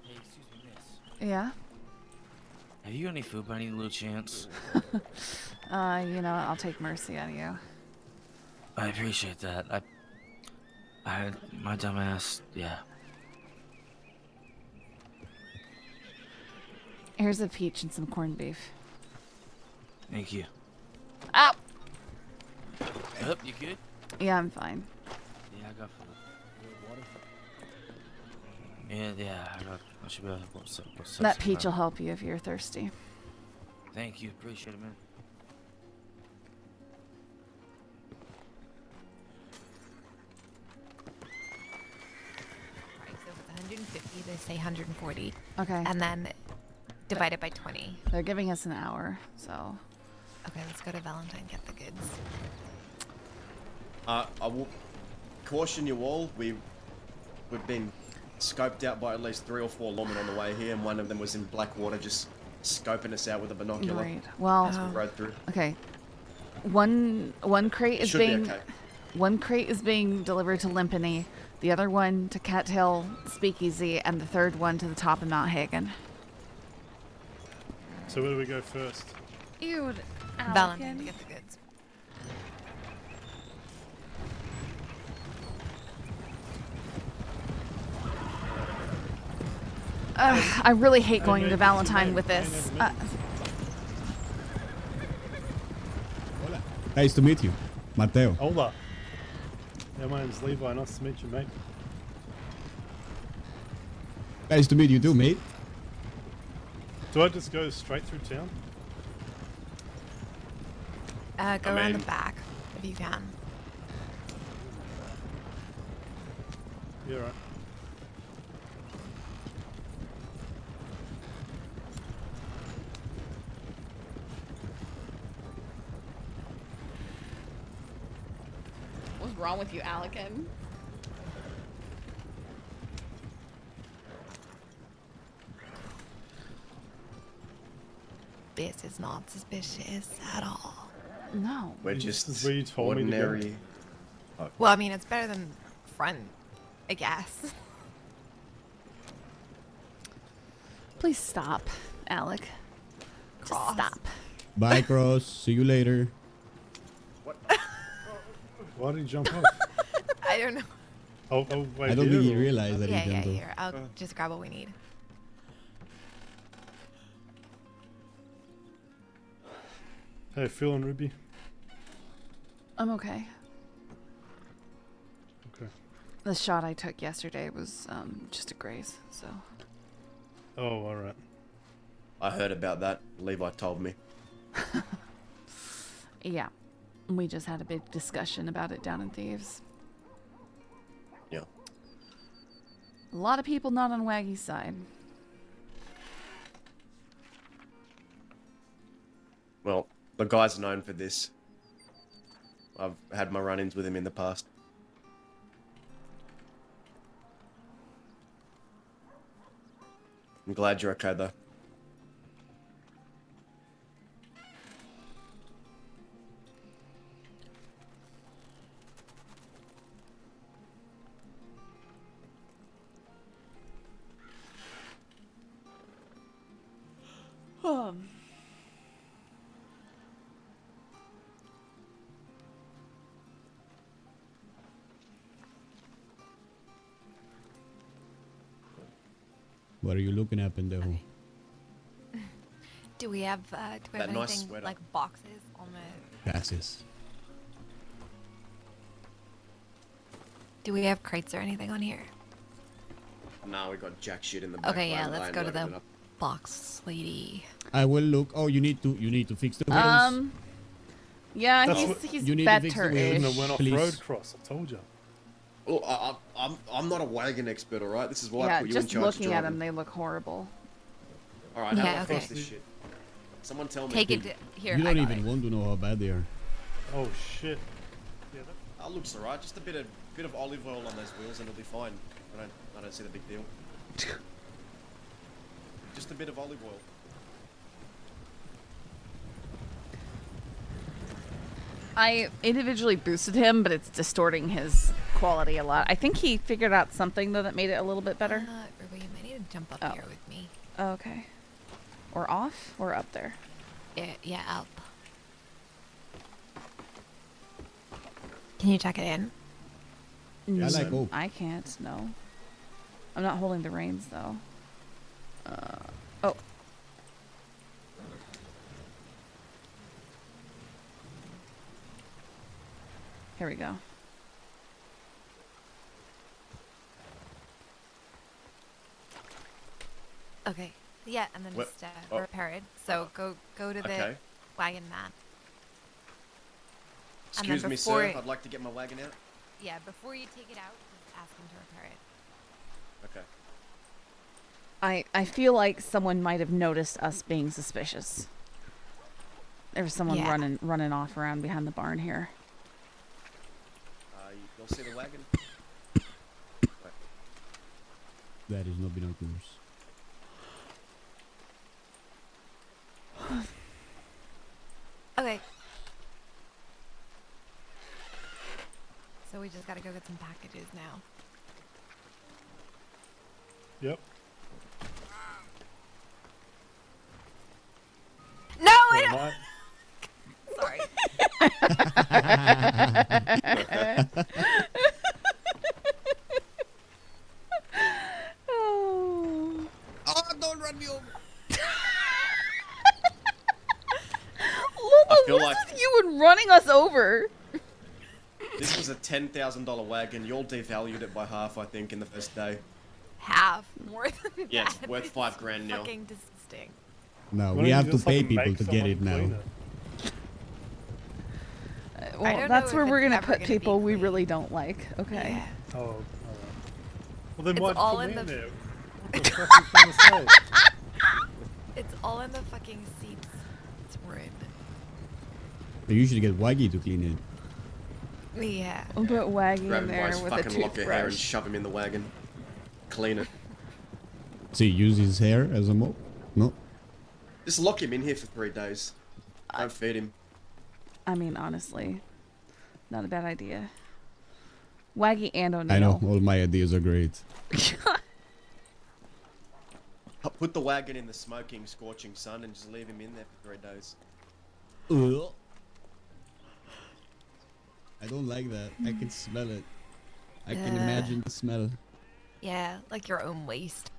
Hey, excuse me, miss. Yeah. Have you got any food by any little chance? You know what? I'll take mercy on you. I appreciate that. My dumbass, yeah. Here's a peach and some corned beef. Thank you. Ow! Yep, you good? Yeah, I'm fine. Yeah, I got food. Yeah, I should be able to what's That peach will help you if you're thirsty. Thank you, appreciate it, man. they say 140. Okay. And then divide it by 20. They're giving us an hour, so. Okay, let's go to Valentine, get the goods. I will caution you all. We've been scoped out by at least 3 or 4 lawmen on the way here, and one of them was in Blackwater just scoping us out with a binocular. Right. Well, As we rode through. okay. One crate is Should be being okay. one crate is being delivered to Limpany, the other one to Cattail Speakeasy, and the third one to the top of Mount Hagen. So where do we go first? Ew, Valentine to get the goods. I really hate I going know to it's Valentine your with name. I this. never met Hola. Nice to meet you, Mateo. Hola. Yeah, my name's Levi. Nice to meet you, mate. Nice to meet you too, mate. Do I just go straight through town? Go around the back, if you can. Yeah, right. What's wrong with you, Alec? This is not suspicious at all. No. We're This just is where you told me to go. ordinary. Well, I mean, it's better than front, I guess. Please stop, Alec. Just Cross. stop. Bye, Cross. See you later. Why did you jump off? I don't know. Oh, wait. I don't think here, he or- realized that Yeah, he yeah, jumped off. here. I'll just grab what we need. Hey, Phil and Ruby. I'm okay. Okay. The shot I took yesterday was just a graze, so. Oh, all right. I heard about that. Levi told me. Yeah. We just had a big discussion about it down in Thieves. Yeah. A lot of people not on Waggy's side. Well, the guy's known for this. I've had my run-ins with him in the past. I'm glad you're okay, though. What are you looking at, pendejo? Do we have That anything nice sweater. like boxes on the? Gracias. Do we have crates or anything on here? Nah, we got jack shit in the back. Okay, yeah, line, let's line go to loading the it up. box lady. I will look. Oh, you need to fix the wheels. Yeah, That's he's what- he's You need to fix the Wouldn't wheels. have better-ish. went off Please. road cross. I told you. Oh, I'm not a wagon expert, all right? This is why I Yeah, put you in just charge of looking at driving. them, they look horrible. All right, Yeah, how do I okay. fix this shit? Someone tell me. Take it here. You I don't got even it. want to know how bad they are. Oh shit. Yeah, That looks alright. Just a bit of olive oil on those wheels, and it'll be fine. I don't see the big deal. Just a bit of olive oil. I individually boosted him, but it's distorting his quality a lot. I think he figured out something though that made it a little bit better. Ruby, you might need to jump up Oh. here with me. Oh, okay. Or off or up there. Yeah, up. Can you tuck it in? I like hope. I can't. No. I'm not holding the reins though. Oh. Here we go. Okay. Yeah, and then What- just oh. repair it. So go to the Okay. wagon mat. And Excuse then me, before sir. it- I'd like to get my wagon out. Yeah, before you take it out, just ask him to repair it. Okay. I feel like someone might have noticed us being suspicious. There was someone Yeah. running off around behind the barn here. You'll see the wagon. That is no binoculars. Okay. So we just gotta go get some packages now. Yep. No, I Am don't. I? Sorry. Oh. Oh, don't run me over. Lola, I feel what is like- with you and running us over? This was a $10,000 wagon. You all devalued it by half, I think, in the first day. Half more than Yeah, that. it's worth $5,000 now. Fucking disgusting. No, Why we don't have you to just, pay like, people make to get it someone now. clean it? Well, don't that's know where if we're it's gonna ever put gonna be people we clean. really don't like. Okay. Yeah. Oh, alright. Well then It's why all put in me the- in there? What the fuck are you trying to say? It's all in the fucking seats. It's ruined. They usually get Waggy to clean it. Yeah. We'll put Waggy Grab in him by there his with a fucking lock of hair and toothbrush. shove him in the wagon. Clean it. So he uses his hair as a mop? No? Just lock him in here for 3 days. Don't feed him. I mean, honestly, not a bad idea. Waggy and O'Neill. I know, all my ideas are great. Put the wagon in the smoking, scorching sun and just leave him in there for 3 days. I don't like that. I can smell it. I can Ugh. imagine the smell. Yeah, like your own waste.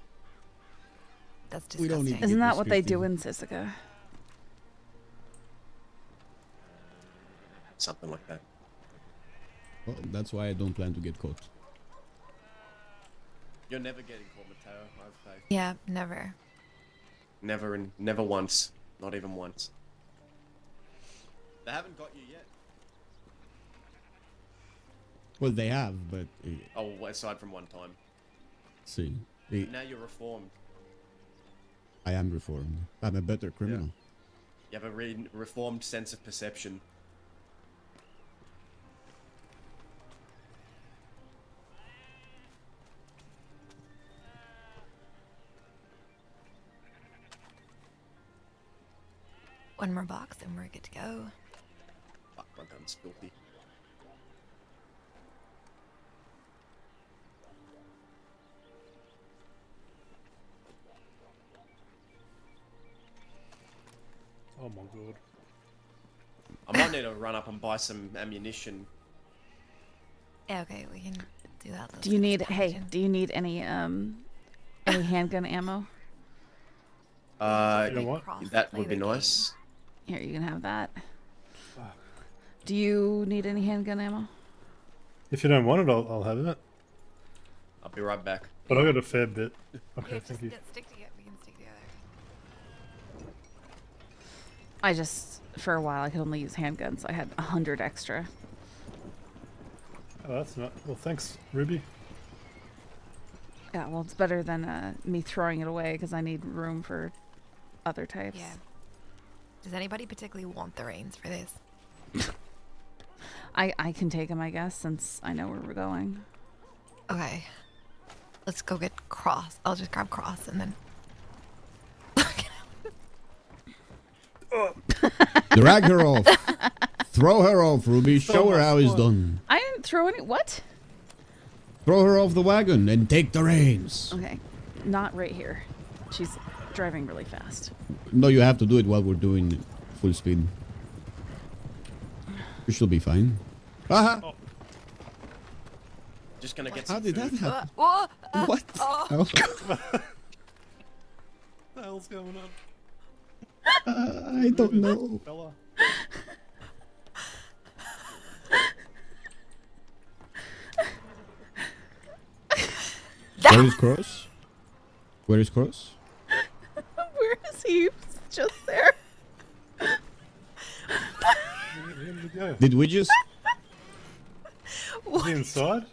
That's We disgusting. don't need Isn't Get that what they do restricted. in Sisika? Something like that. Well, that's why I don't plan to get caught. You're never getting caught, Mateo. I have faith. Yeah, never. Never once. Not even once. They haven't got you yet. Well, they have, but Oh, aside from one time. see, Now you're reformed. I am reformed. I'm a better criminal. You have a reformed sense of perception. One more box and we're good to go. Fuck, my gun's filthy. Oh my god. I might need to run up and buy some ammunition. Yeah, okay, we can do that. Let's Do you get need? this Hey, package in. do you need any handgun ammo? You know what? That Play would be the game. nice. Here, you can have that. Fuck. Do you need any handgun ammo? If you don't want it, I'll have it. I'll be right back. But I got a fair bit. Okay, Yeah, thank just you. stick together. We can stick together. I just, for a while, I could only use handguns. So I had 100 extra. Oh, that's not. Well, thanks, Ruby. Yeah, well, it's better than me throwing it away because I need room for other types. Yeah. Does anybody particularly want the reins for this? I can take them, I guess, since I know where we're going. Okay. Let's go get Cross. I'll just grab Cross and then. Drag her off. Throw her off, Ruby. Show her how it's done. I didn't throw any. What? Throw her off the wagon and take the reins. Okay, not right here. She's driving really fast. No, you have to do it while we're doing full speed. You should be fine. Aha! Just gonna get How some did that food. happen? Whoa! What? Oh. Oh. What the hell's going on? I don't know. Fella. Where is Cross? Where is Cross? Where is he? He's just there. Where did he go? Did we just... Is he inside?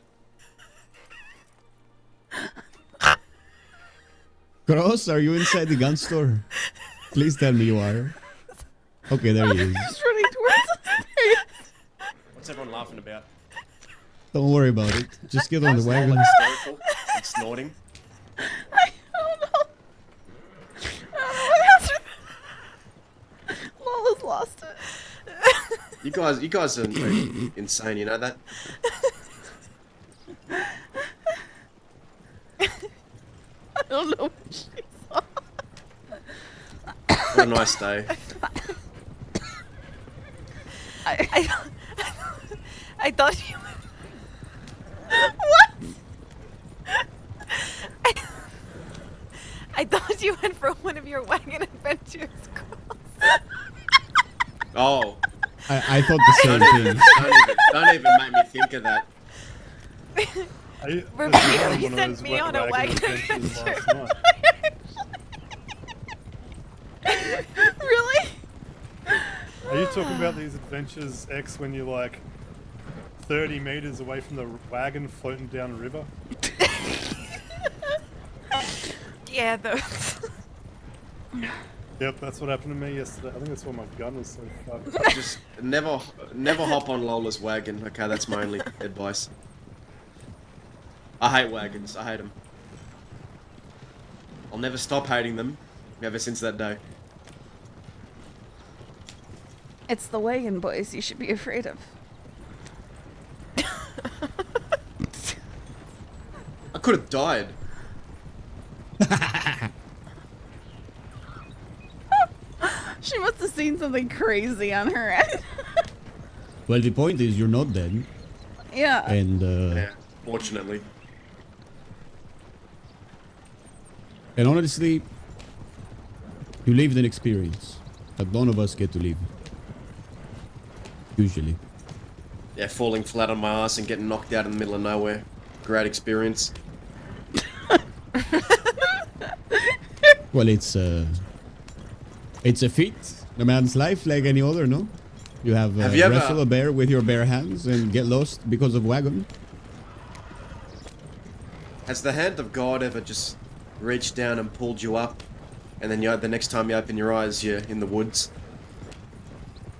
Cross, are you inside the gun store? Please tell me you are. Okay, there he is. He's running towards us. What's everyone laughing about? Don't worry about it. Just get on the Lola wagon. hysterical and snorting. I don't know. I don't know what happened. Lola's lost it. You guys are insane. You know that? I don't know what she saw. What a nice day. I thought you. What? I thought you went for one of your wagon adventures. Oh, I thought the same thing. don't even make me think of that. I Repeatedly one of sent those me on a wagon adventures adventure. last night. Really? Are you talking about these adventures, X, when you're like 30 meters away from the wagon floating down a river? Yeah, those. Yep, that's what happened to me yesterday. I think that's why my gun was so fucked. Just never hop on Lola's wagon. Okay, that's my only advice. I hate wagons. I hate them. I'll never stop hating them. Ever since that day. It's the wagon boys you should be afraid of. I could have died. She must have seen something crazy on her end. Well, the point is you're not dead. Yeah. And, Yeah, fortunately. and honestly, you lived an experience that none of us get to live. Usually. Yeah, falling flat on my ass and getting knocked out in the middle of nowhere. Great experience. Well, it's a feat. A man's life like any other, no? You have you ever- wrestle a bear with your bare hands and get lost because of wagon. Has the hand of God ever just reached down and pulled you up, and then the next time you open your eyes, you're in the woods?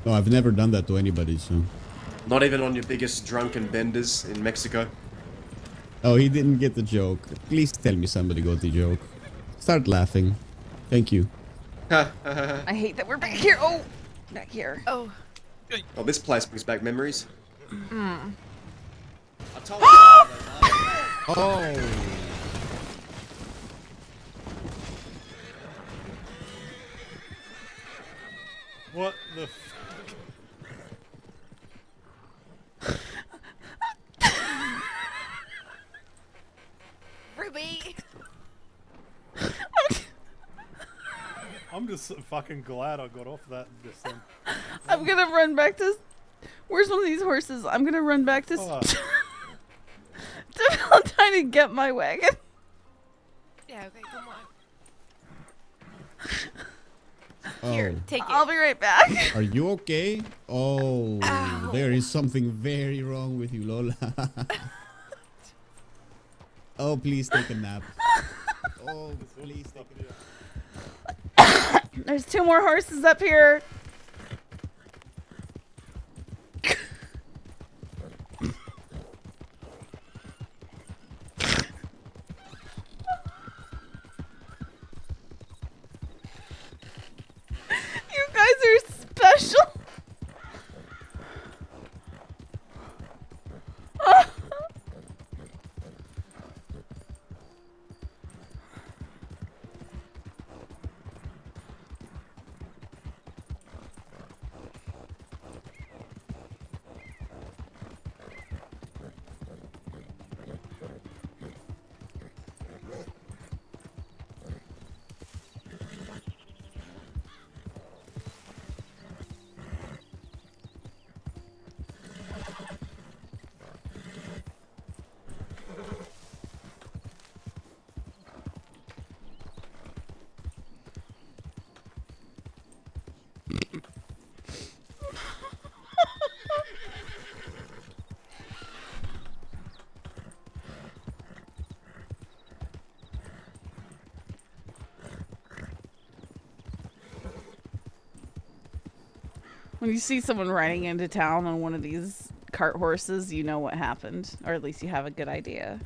No, I've never done that to anybody, so... Not even on your biggest drunken benders in Mexico? Oh, he didn't get the joke. Please tell me somebody got the joke. Start laughing. Thank you. I hate that we're back here. Oh, back here. Oh. Oh, this place brings back memories. Mm. I told you. Oh. What the fuck? Ruby! I'm just so fucking glad I got off that this thing. I'm gonna run back to. Where's one of these horses? I'm gonna run back to. Oh. to Valentine and get my wagon. Yeah, okay, come on. Oh. Here, take it. I'll be right back. Are you okay? Oh, Ow. there is something very wrong with you, Lola. Oh, please take a nap. Oh, please take a nap. There's 2 more horses up here. You guys are special. When you see someone riding into town on one of these cart horses, you know what happened, or at least you have a good idea.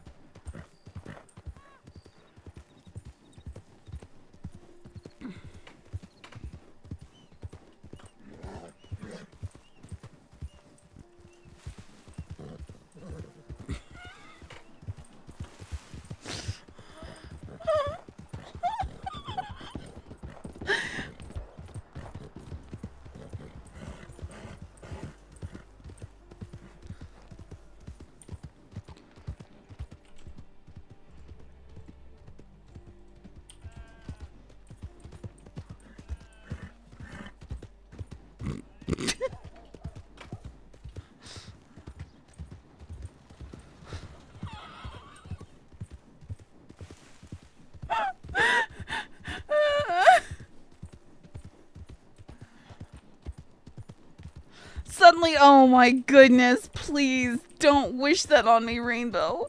Suddenly, oh my goodness, please don't wish that on me, Rainbow.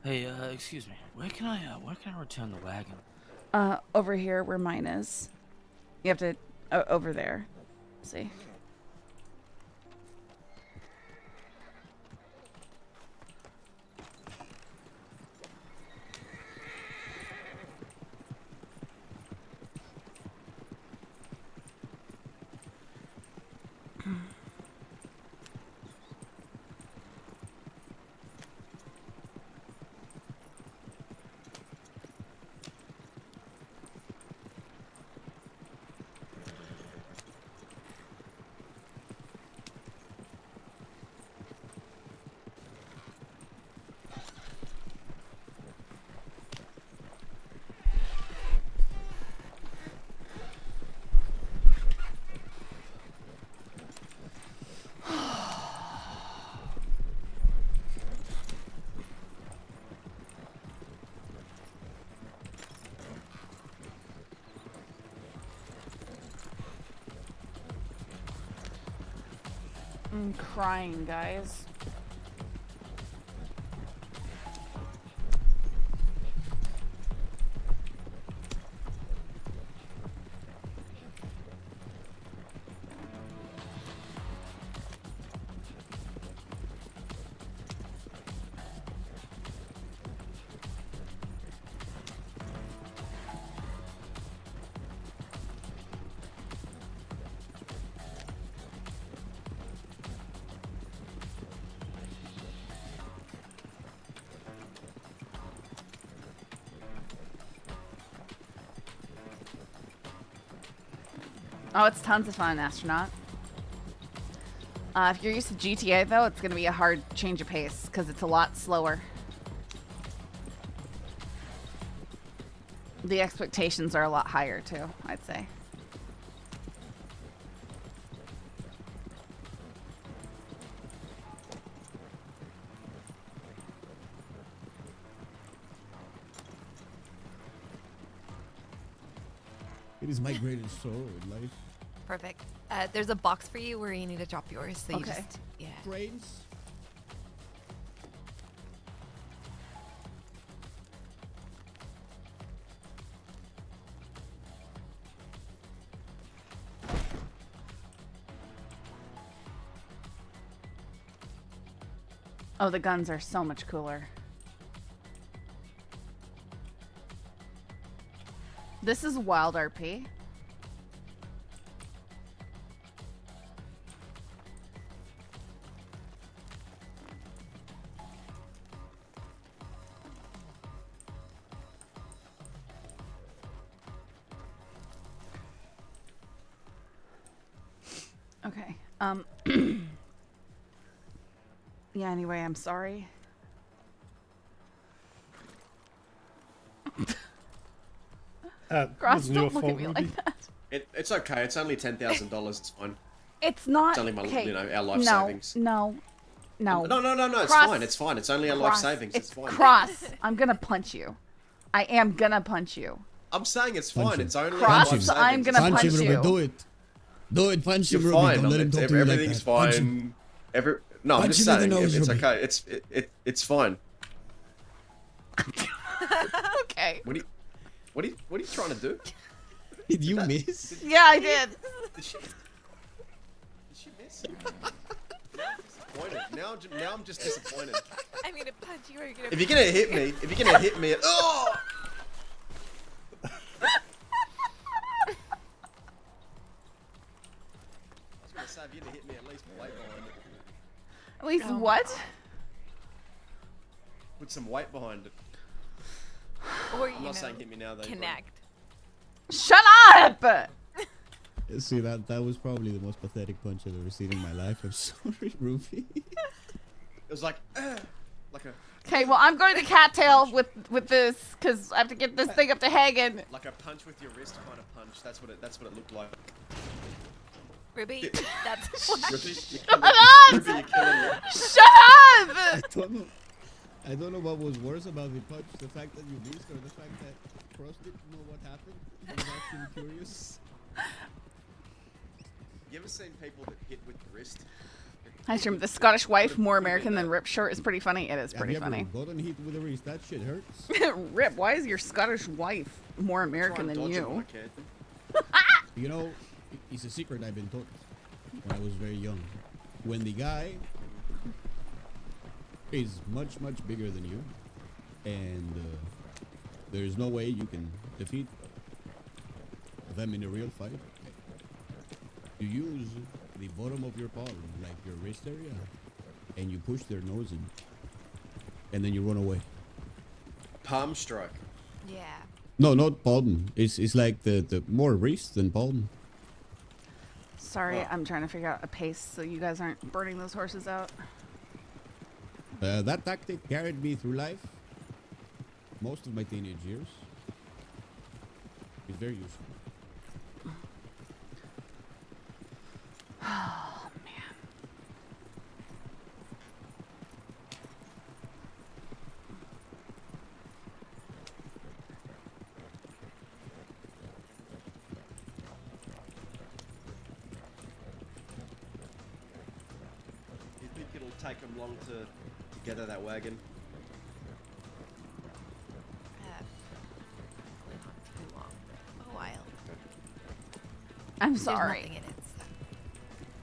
Hey, excuse me. Where can I return the wagon? Over here where mine is. You have to, over there. See? I'm crying, guys. Oh, it's tons of fun, Astronaut. If you're used to GTA, though, it's going to be a hard change of pace, because it's a lot slower. The expectations are a lot higher, too, I'd say. It is my greatest sorrow in life. Perfect. There's a box for you where you need to drop yours. So you just, yeah. Brains. Oh, the guns are so much cooler. This is WildRP. Okay. Yeah, anyway, I'm sorry. Gross, don't look at me like that. It's okay. It's only $10,000. It's fine. It's not. It's only my, okay. our life savings. No. No. It's Cross. fine. It's fine. It's only our life savings. It's fine. Cross. I'm gonna punch you. I am gonna punch you. I'm saying it's fine. It's only Cross. our life savings. I'm gonna punch you. Do it. Do it. Punch him, You're Ruby. fine. Don't let him talk to you like Everything's that. Punch fine. him. No, I'm Punch just him in the saying nose, it's Ruby. okay. It's fine. Okay. What are you trying to do? Did you miss? Yeah, I did. Did she miss? Disappointed. Now I'm just disappointed. I mean, a punch you are gonna. If you're gonna hit me, oh! I was gonna say if you're gonna hit me, at least weight behind it. At least what? Put some weight behind it. Or you I'm not know, saying hit me now though. connect. Shut up! See, that was probably the most pathetic punch I've ever seen in my life. I'm sorry, Ruby. It was like a. Okay, well, I'm going to cattail with this because I have to get this thing up to Hagen. Like a punch with your wrist kind of punch. That's what it looked like. Ruby, that's what. Ruby, Shut up! Ruby, you're killing me. Shut up! I don't know what was worse about the punch, the fact that you missed or the fact that Cross didn't know what happened. I was actually curious. You ever seen people that hit with the wrist? I just remember the Scottish wife, more American than Rip short, is pretty funny. It is pretty Have you funny. ever gotten hit with a wrist? That shit hurts. Rip, why is your Scottish wife more American Try and than dodge it you? when I can. You know, it's a secret I've been taught when I was very young. When the guy is much, much bigger than you, and there's no way you can defeat them in a real fight, you use the bottom of your palm, like your wrist area, and you push their nose in, and then you run away. Palm strike. Yeah. No, not palm. It's like the more wrist than palm. Sorry, I'm trying to figure out a pace so you guys aren't burning those horses out. That tactic carried me through life most of my teenage years. It's very useful. Oh, man. You think it'll take them long to get out of that wagon? Probably not too long. A while. I'm There's sorry. nothing in it. So.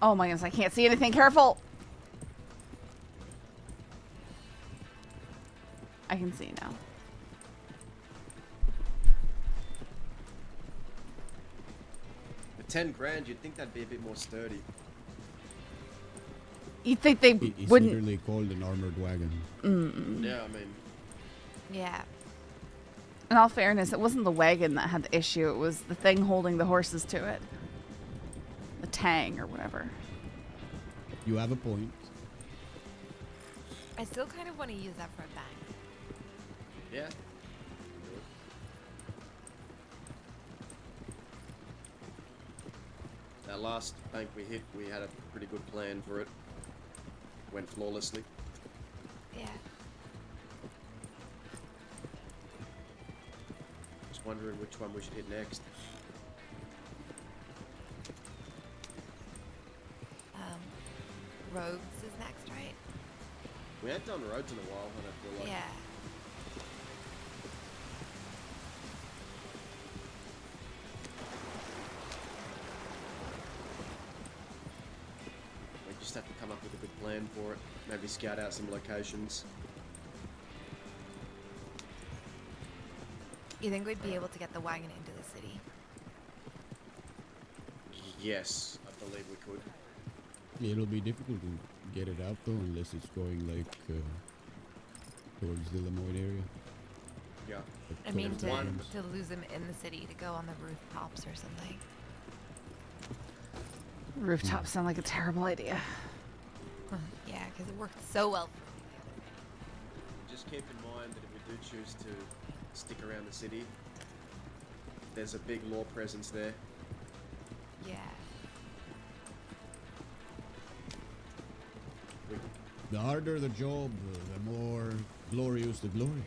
Oh my goodness, I can't see anything. Careful! I can see now. For 10 grand, you'd think that'd be a bit more sturdy. You'd think they It's wouldn't. literally called an armored wagon. Yeah, I mean, Yeah. In all fairness, it wasn't the wagon that had the issue. It was the thing holding the horses to it. The tang or whatever. You have a point. I still kind of want to use that for a bang. yeah. That last bank we hit, we had a pretty good plan for it. Went flawlessly. Yeah. Just wondering which one we should hit next. Rogues is next, right? We hadn't done roads in a while, and I feel like. Yeah. We just have to come up with a good plan for it. Maybe scout out some locations. You think we'd be able to get the wagon into the city? Yes, I believe we could. It'll be difficult to get it out though, unless it's going like towards the Lemoyne area. Yeah. Like, I mean, towards to, the Islands. to lose them in the city, to go on the rooftops or something. Rooftops sound like a terrible idea. Yeah, because it worked so well. Just keep in mind that if we do choose to stick around the city, there's a big law presence there. Yeah. The harder the job, the more glorious the glory.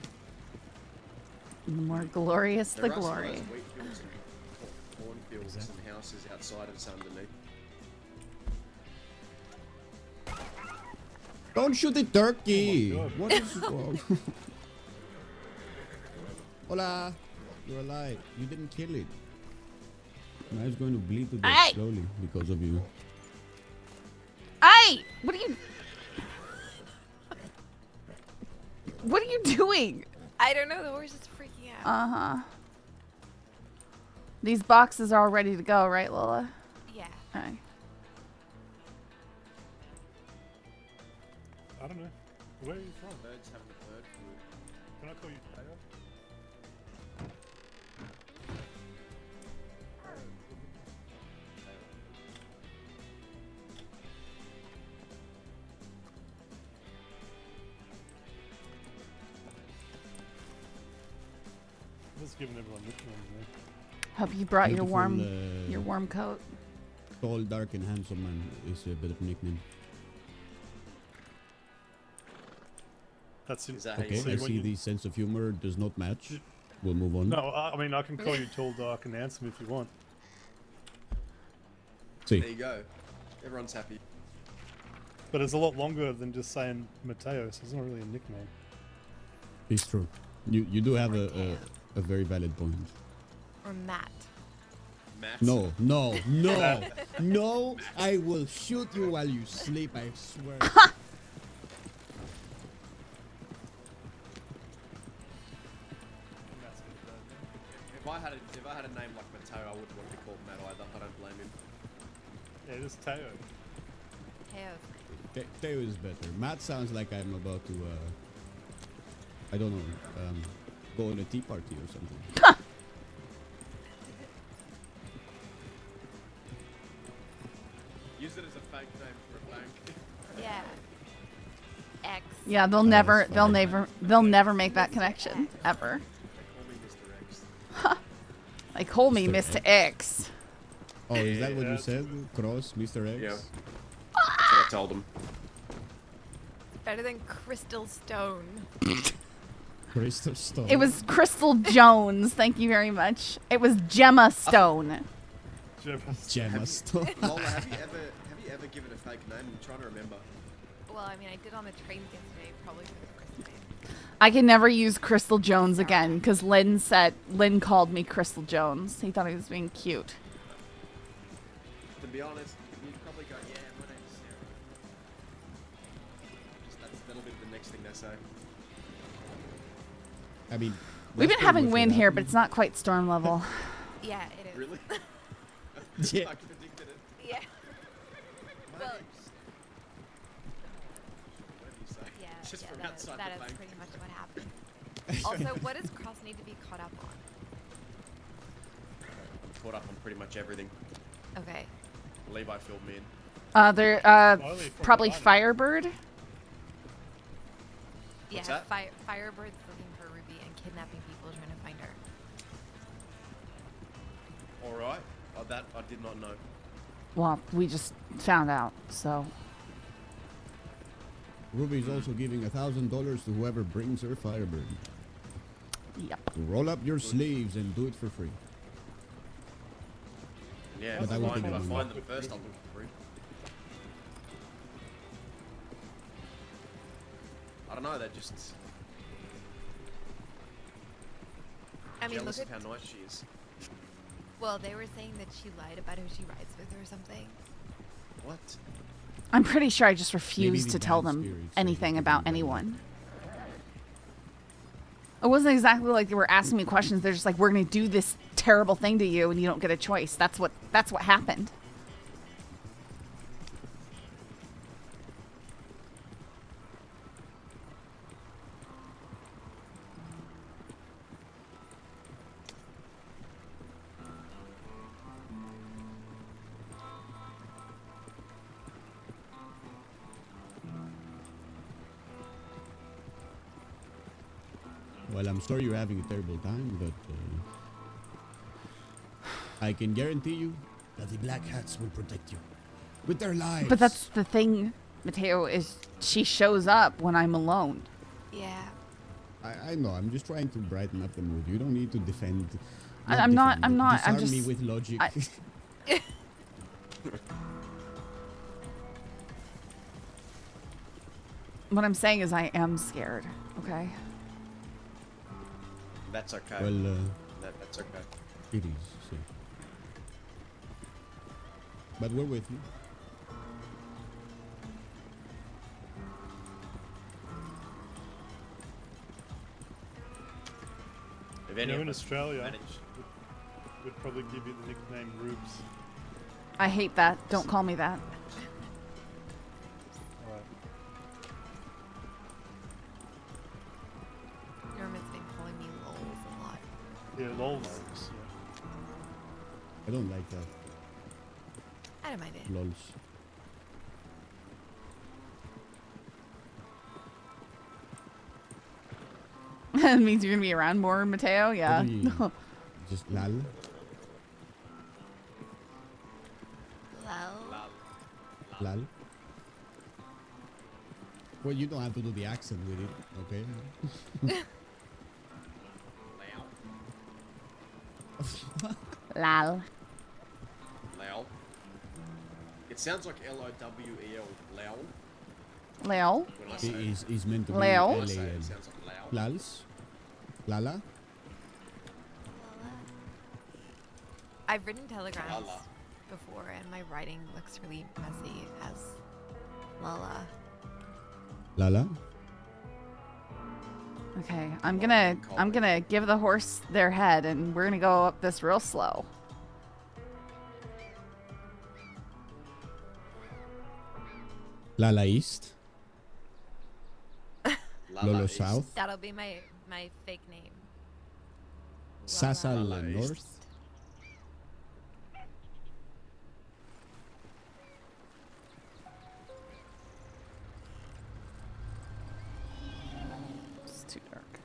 The more glorious the There are some glory. nice wheat fields and cornfields and houses outside of us underneath. Don't shoot the turkey. Oh my God. What is wrong? Hola. You're alive. You didn't kill it. Now it's going to bleed to death Hey! slowly because of you. Hey! What are you... What are you doing? I don't know. The horse is freaking out. Uh-huh. These boxes are all ready to go, right, Lola? Yeah. Okay. I don't know. Where are you from? Birds having a bird flu. Can I call you Tayo? Just giving everyone nicknames, man. Hope you brought your Beautiful, warm coat. Tall, dark, and handsome man is a better nickname. That's it. Is that how you Okay, see I it? when see you- the sense of humor does not match. We'll move on. No, I mean, I can call you tall, dark, and handsome if you want. See. There you go. Everyone's happy. But it's a lot longer than just saying Mateo, so it's not really a nickname. It's true. You do have a very valid point. Or Matt. Matt. No, no, no, no! I will shoot you while you sleep. I swear. If I had a name like Mateo, I wouldn't want to be called Matt either. I don't blame him. Yeah, just Teo. Teo. Teo is better. Matt sounds like I'm about to, I don't know, go on a tea party or something. Use it as a fake name for a bank. Yeah. X. Yeah, they'll that's never make that connection ever. They call me Mr. X. They call me Mr. Mr. X. Oh, is that what Yeah. you said? Cross, Mr. X? Yeah. That's what I told him. Better than Crystal Stone. Crystal Stone. It was Crystal Jones. Thank you very much. It was Gemma Stone. Gemma Stone. Lola, have you ever given a fake name? I'm trying to remember. Well, I mean, I did on the train yesterday, probably for the first time. I can never use Crystal Jones again because Lynn called me Crystal Jones. He thought he was being cute. To be honest, you'd probably go, yeah, my name's Sarah. That'll be the next thing they say. I mean, We've been that's having pretty much wind what here, but happened. it's not quite storm level. Yeah, it is. Really? Yeah. I predicted it. Yeah. My Well- name's... Whatever you say. Yeah, Just yeah, from that outside is the bank. pretty much what happened. Also, what does Cross need to be caught up on? Caught up on pretty much everything. Okay. Levi filled me in. They're Only from probably the line. Firebird. What's Yeah, that? Firebird's looking for Ruby and kidnapping people trying to find her. Alright. Oh, that I did not know. Well, we just found out, so. Ruby's also giving $1,000 to whoever brings her Firebird. Yep. Roll up your sleeves and do it for free. Yeah, But if I I won't find, give if I them find money. them first, I'll do it for free. I don't know, they're just I mean, jealous look of at. how nice she is. Well, they were saying that she lied about who she rides with or something. What? I'm pretty sure I just refused the to tell bad them spirits anything are about giving them anyone. It wasn't exactly like they were asking me questions. They're just like, "We're gonna do this terrible thing to you, and you don't get a choice." That's what happened. Well, I'm sorry you're having a terrible time, but I can guarantee you that the BlackHats will protect you with their lives. But that's the thing, Mateo, is she shows up when I'm alone. Yeah. I know. I'm just trying to brighten up the mood. You don't need to defend. I'm not. I'm Disarm me just. with logic. What I'm saying is I am scared. Okay. That's okay. Well, That's okay. it is. So. But we're with you. If You any know, of in us Australia, manage, would probably give you the nickname Rubes. I hate that. Don't call me that. Alright. Norman's been calling me lols a lot. Yeah, lols. I don't like that. I don't mind it. Lols. It means you're gonna be around more, Mateo. Yeah. What do you- Just lal. Lol. Lal. Well, you don't have to do the accent with it, okay? Lal. Lal. It sounds like L-O-W-E-L. Lal. Lal. When I say It is meant to be Lal? when I say it, L-A-L. it sounds like Lal. Lals? Lala? I've written telegrams Lala. before, and my writing looks really messy as Lala. Lala? Okay. I'm gonna give the horse their head, and we're gonna go up this real slow. Lala East? Lolo East. South? That'll be my fake name. Sasal Lala East. North? It's too dark.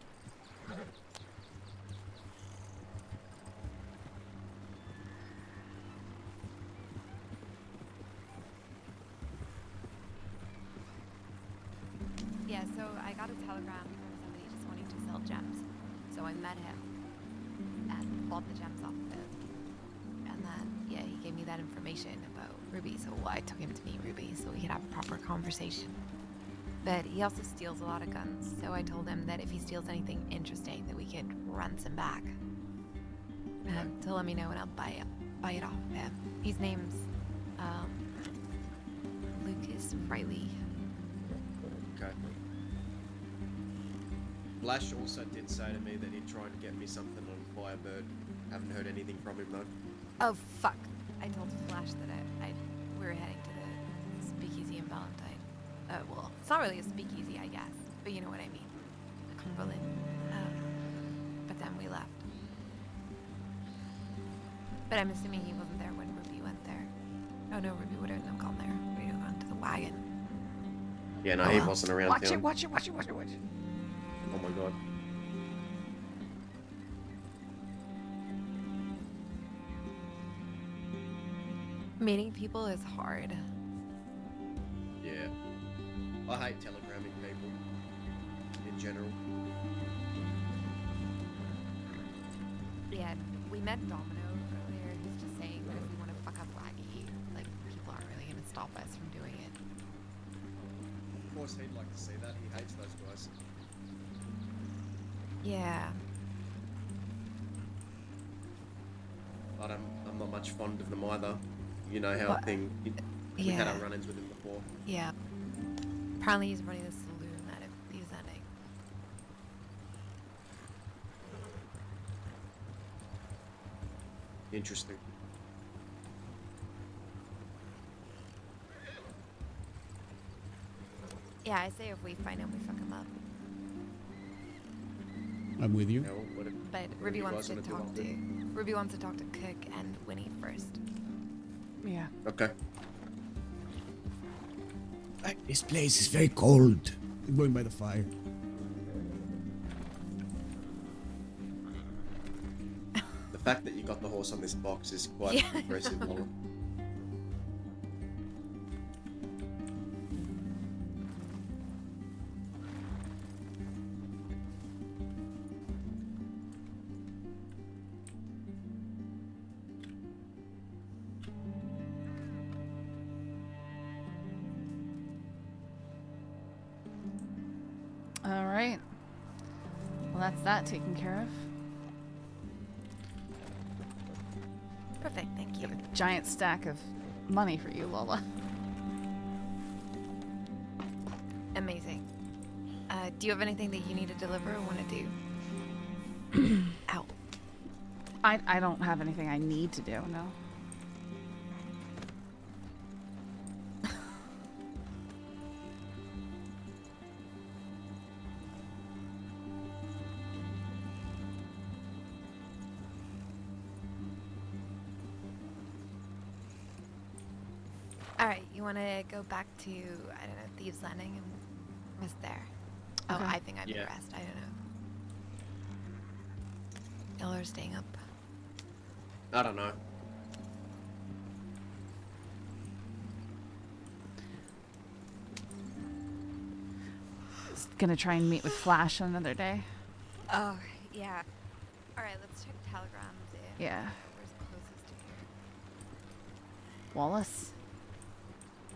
Yeah, so I got a telegram from somebody just wanting to sell gems. So I met him and bought the gems off of him. And then, yeah, he gave me that information about Ruby, so I took him to meet Ruby so we could have a proper conversation. But he also steals a lot of guns, so I told him that if he steals anything interesting, that we could run some back. To let me know and I'll buy it off of him. His name's Lucas Riley. Okay. Flash also did say to me that he'd try to get me something on Firebird. Haven't heard anything from him though. Oh fuck! I told Flash that we were heading to the speakeasy in Valentine. Well, it's not really a speakeasy, I guess, but you know what I mean. Cumberland. But then we left. But I'm assuming he wasn't there when Ruby went there. Oh no, Ruby wouldn't have gone there. We'd have gone to the wagon. Yeah, no, he wasn't around Watch town. it, watch it, watch it, watch it, watch it. Oh my god. Meeting people is hard. Yeah. I hate telegramming people. In general. Yeah, we met Domino earlier. He's just saying that if we want to fuck up Waggy, like, people aren't really going to stop us from doing it. Of course he'd like to see that. He hates those guys. Yeah. But I'm not much fond of them either. You know how What? we had our run-ins with him before. Yeah. Apparently he's running the saloon that he's ending. Interesting. Yeah, I say if we find him, we fuck him up. I'm with you. Now, what if, But what Ruby you wants guys to wanna do? talk to Ruby wants to talk to Cook and Winnie first. Yeah. Okay. This place is very cold. I'm going by the fire. The fact that you got the horse on this box is quite Yeah, impressive, Laura. right. Well, that's that taken care of. Perfect, thank you. Got a giant stack of money for you, Lola. Amazing. Do you have anything that you need to deliver or want to do? Ow. I don't have anything I need to do, no. Alright, you want to go back to, I don't know, Thieves Landing and rest there? Oh, Okay. I think I'd Yeah. rest. I don't know. Y'all are staying up. I don't know. Just gonna try and meet with Flash another day. Oh, yeah. Alright, let's check telegrams. Yeah. Where's closest to here? Wallace?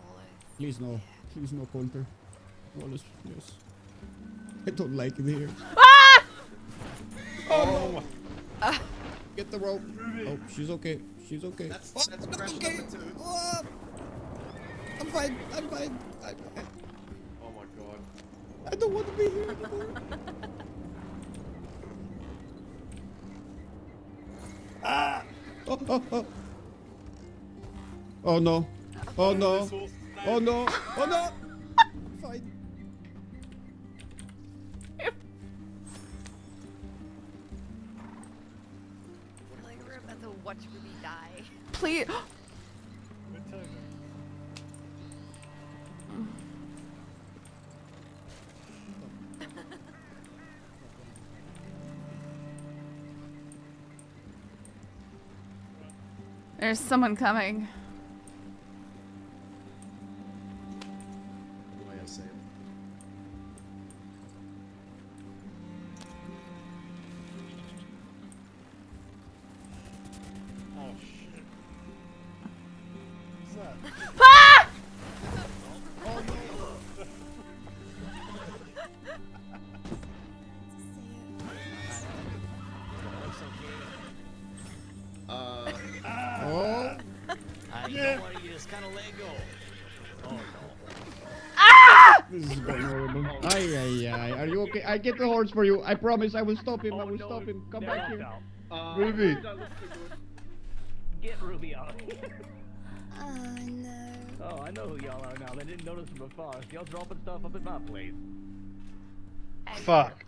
Wallace. Please no. Yeah. Please no, Coulter. Wallace, yes. I don't like it here. Ah! Oh, Get the rope. Oh, she's okay. She's okay. That's oh, crash okay. number 2. Oh, I'm fine. I'm fine. Oh my god. I don't want to be here anymore. Ah! Oh. Oh no. Oh no. Oh no. Oh no. I'm fine. Like we're about to watch Ruby die. Please. There's someone coming. The way I see it. oh shit. What's that? Ah! Uh, Oh. Don't worry, you just kind of let go. Oh no. This is going horrible. Ay. Are you okay? I get the horse for you. I promise I will stop him. I will stop him. Come back here. Ruby. Get Ruby out of here. Oh no. Oh, I know who y'all are now. They didn't notice from afar. Y'all dropping stuff up at my place. Fuck.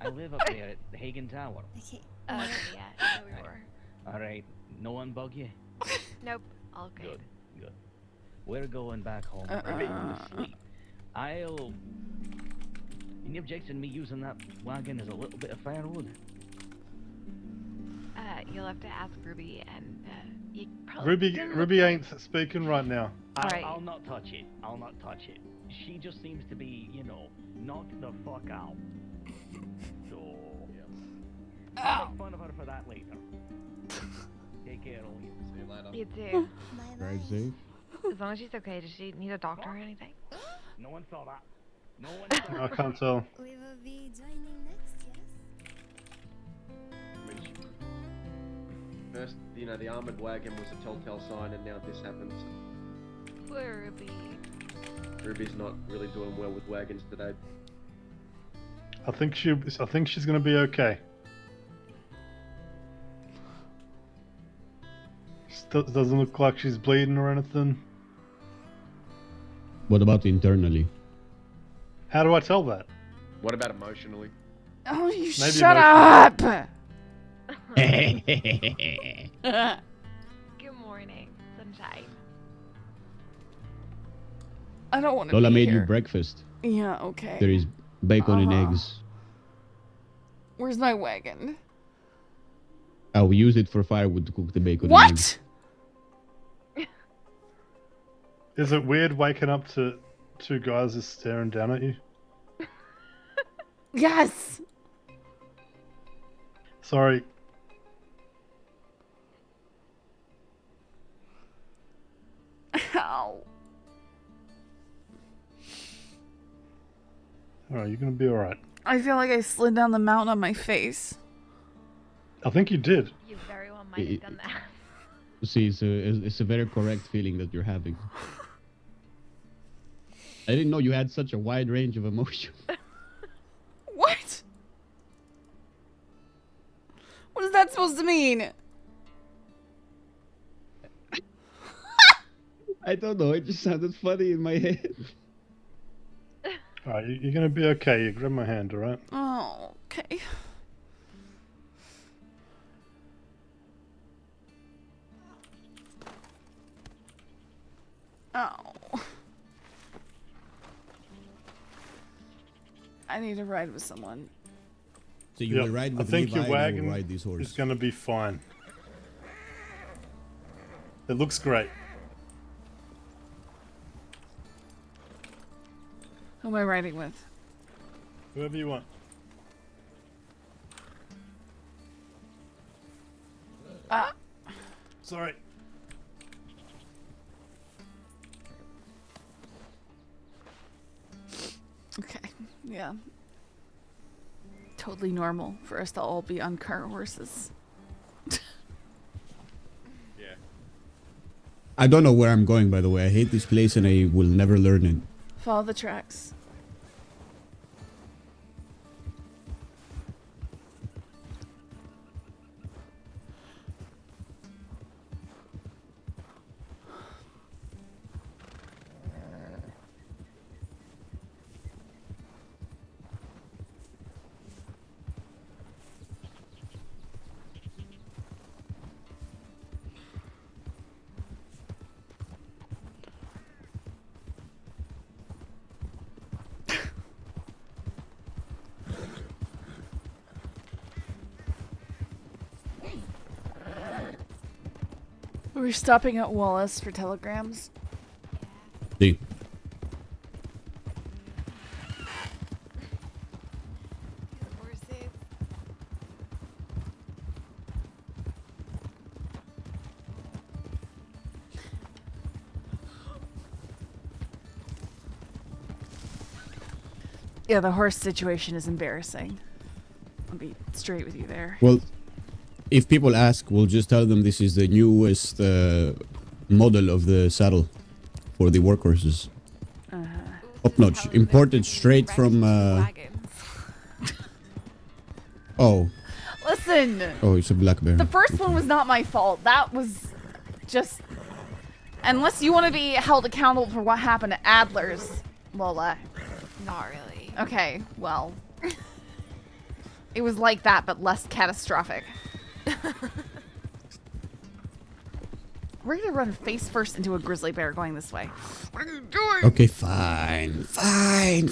I live up there at the Hagen Tower. Okay. Yeah, yeah, we were. Alright, no one bug you? Nope. All good. Good. We're going back home. Ruby, sleep. I'll... Any objection to me using that wagon as a little bit of firewood? You'll have to ask Ruby, and you probably. Ruby ain't speaking right now. Alright. I'll not touch it. I'll not touch it. She just seems to be, you know, knocked the fuck out. So... I'll make fun of her for that later. Take care, all you. see you later. You too. Drive safe. As long as she's okay, does she need a doctor or anything? No one saw that. No one saw I that. can't tell. We will be joining next, yes? First, you know, the armored wagon was a telltale sign, and now this happens. Poor Ruby. Ruby's not really doing well with wagons today. I think she's gonna be okay. Doesn't look like she's bleeding or anything. What about internally? How do I tell that? What about emotionally? Oh, you Maybe shut up! Good morning, sunshine. I don't want to Lola be made here. you breakfast. Yeah, okay. There is bacon and Uh-huh. eggs. Where's my wagon? We used it for firewood to cook the bacon and eggs. What? Is it weird waking up to two guys just staring down at you? Yes! Sorry. Ow. Alright, you're gonna be alright. I feel like I slid down the mountain on my face. I think you did. You very well might have done that. See, it's a very correct feeling that you're having. I didn't know you had such a wide range of emotion. What? What is that supposed to mean? I don't know, it just sounded funny in my head. Alright, you're gonna be okay. You grab my hand, alright? Oh, okay. Oh. I need to ride with someone. So you will ride with I think Levi your and I wagon will ride this horse. is gonna be fine. It looks great. Who am I riding with? Whoever you want. Ah. Sorry. Okay, yeah. Totally normal for us to all be on cart horses. I don't know where I'm going, by the way. I hate this place and I will never learn it. Follow the tracks. We're stopping at Wallace for telegrams. See. Horses. Yeah, the horse situation is embarrassing. I'll be straight with you there. Well, if people ask, we'll just tell them this is the newest model of the saddle for the workhorses. Top notch. Imported straight from... Oh. Listen! Oh, it's a black bear. The first one was not my fault. That was just... Unless you want to be held accountable for what happened to Adler's, Lola. Not really. Okay, well. It was like that, but less catastrophic. We're gonna run face first into a grizzly bear going this way. What are you doing? Okay, fine. Fine.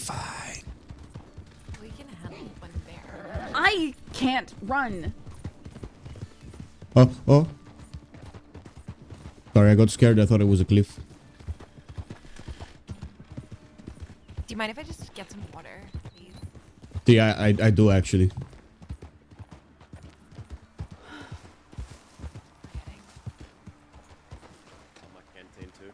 We can handle one bear. I can't run. Oh. Sorry, I got scared. I thought it was a cliff. Do you mind if I just get some water, please? See, I do actually. My canteen too.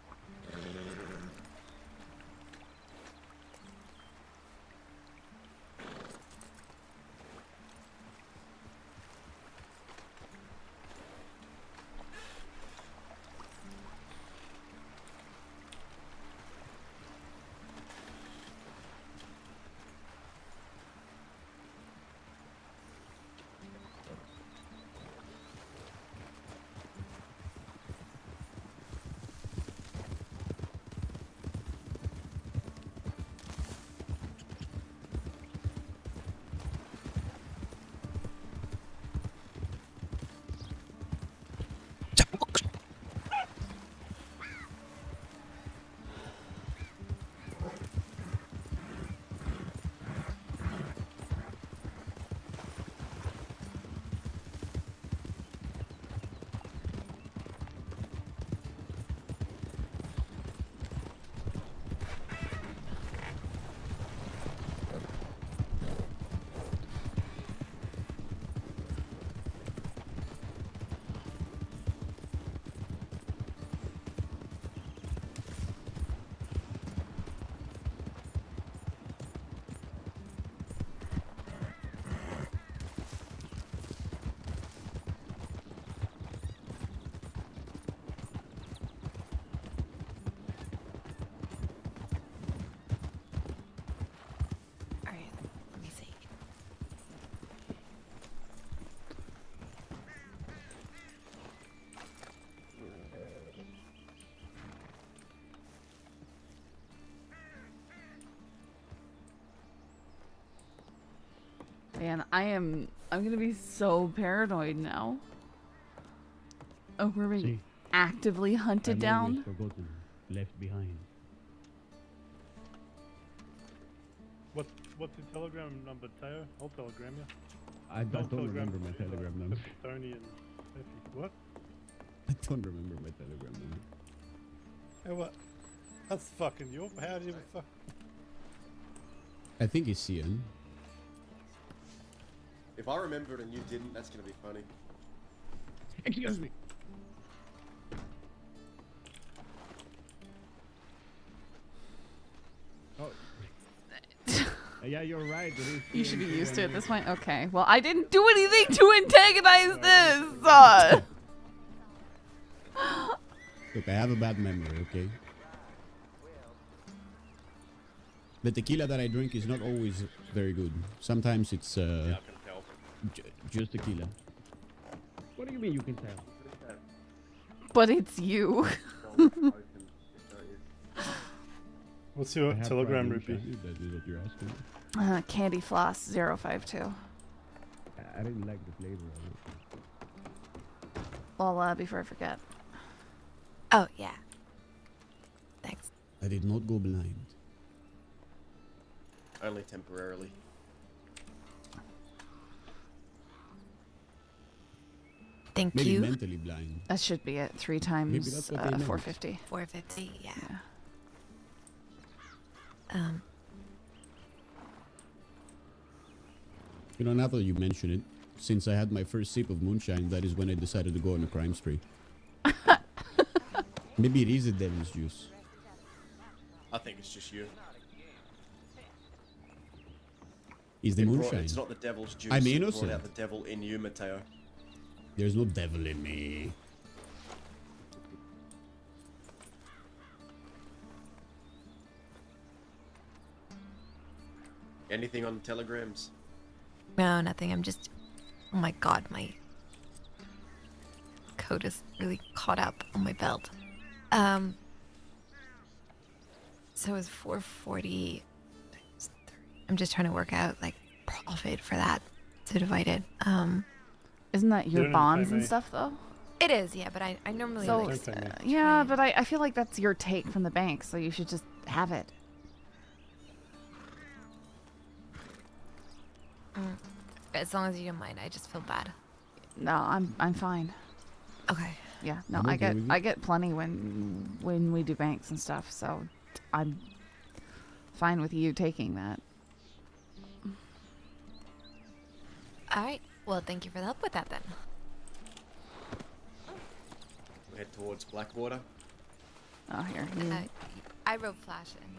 Man, I'm gonna be so paranoid now. Oh, we're being See, actively hunted I'm always down. forgotten, left behind. What's your telegram number, Teo? I'll telegram you. I don't remember my telegram number. Tony and Effie. What? I don't remember my telegram number. Hey, what? That's fucking your. How do you fuck? I think it's Cian. If I remember it and you didn't, that's gonna be funny. Excuse me. Oh. Yeah, you're right. It is You should be Cian used to it at too, this point. Okay. Well, I didn't do anything to antagonize this. Look, I have a bad memory, okay? The tequila that I drink is not always very good. Sometimes it's Yeah, I can tell. just tequila. What do you mean you can tell? But it's you. What's your I have telegram, private Rupee? moonshine, That is what you're asking. Candy Floss 052. I didn't like the flavor of it. Well, before I forget. Oh, yeah. Thanks. I did not go blind. Only temporarily. Thank Maybe you. mentally blind. That should be it. 3 Maybe times that's what they meant. 450. 450, yeah. Yeah. You know, now that you mention it, since I had my first sip of moonshine, that is when I decided to go on a crime spree. Maybe it is the devil's juice. I think it's just you. Is the moonshine? It's not the devil's juice. I'm It innocent. brought out the devil in you, Mateo. There's no devil in me. Anything on telegrams? No, nothing. I'm just. Oh my god, my coat is really caught up on my belt. So it's 440. I'm just trying to work out like profit for that to divide it. Isn't that You your don't have to bonds pay and me. stuff, though? It is, yeah, but I normally So, like. Don't pay me. yeah, but I feel like that's your take from the bank, so you should just have it. As long as you don't mind, I just feel bad. No, I'm fine. Okay. Yeah, no, I'm I okay get with you. I get plenty when we do banks and stuff, so I'm fine with you taking that. All right. Well, thank you for the help with that then. We head towards Blackwater. Oh, here. You, I wrote Flash and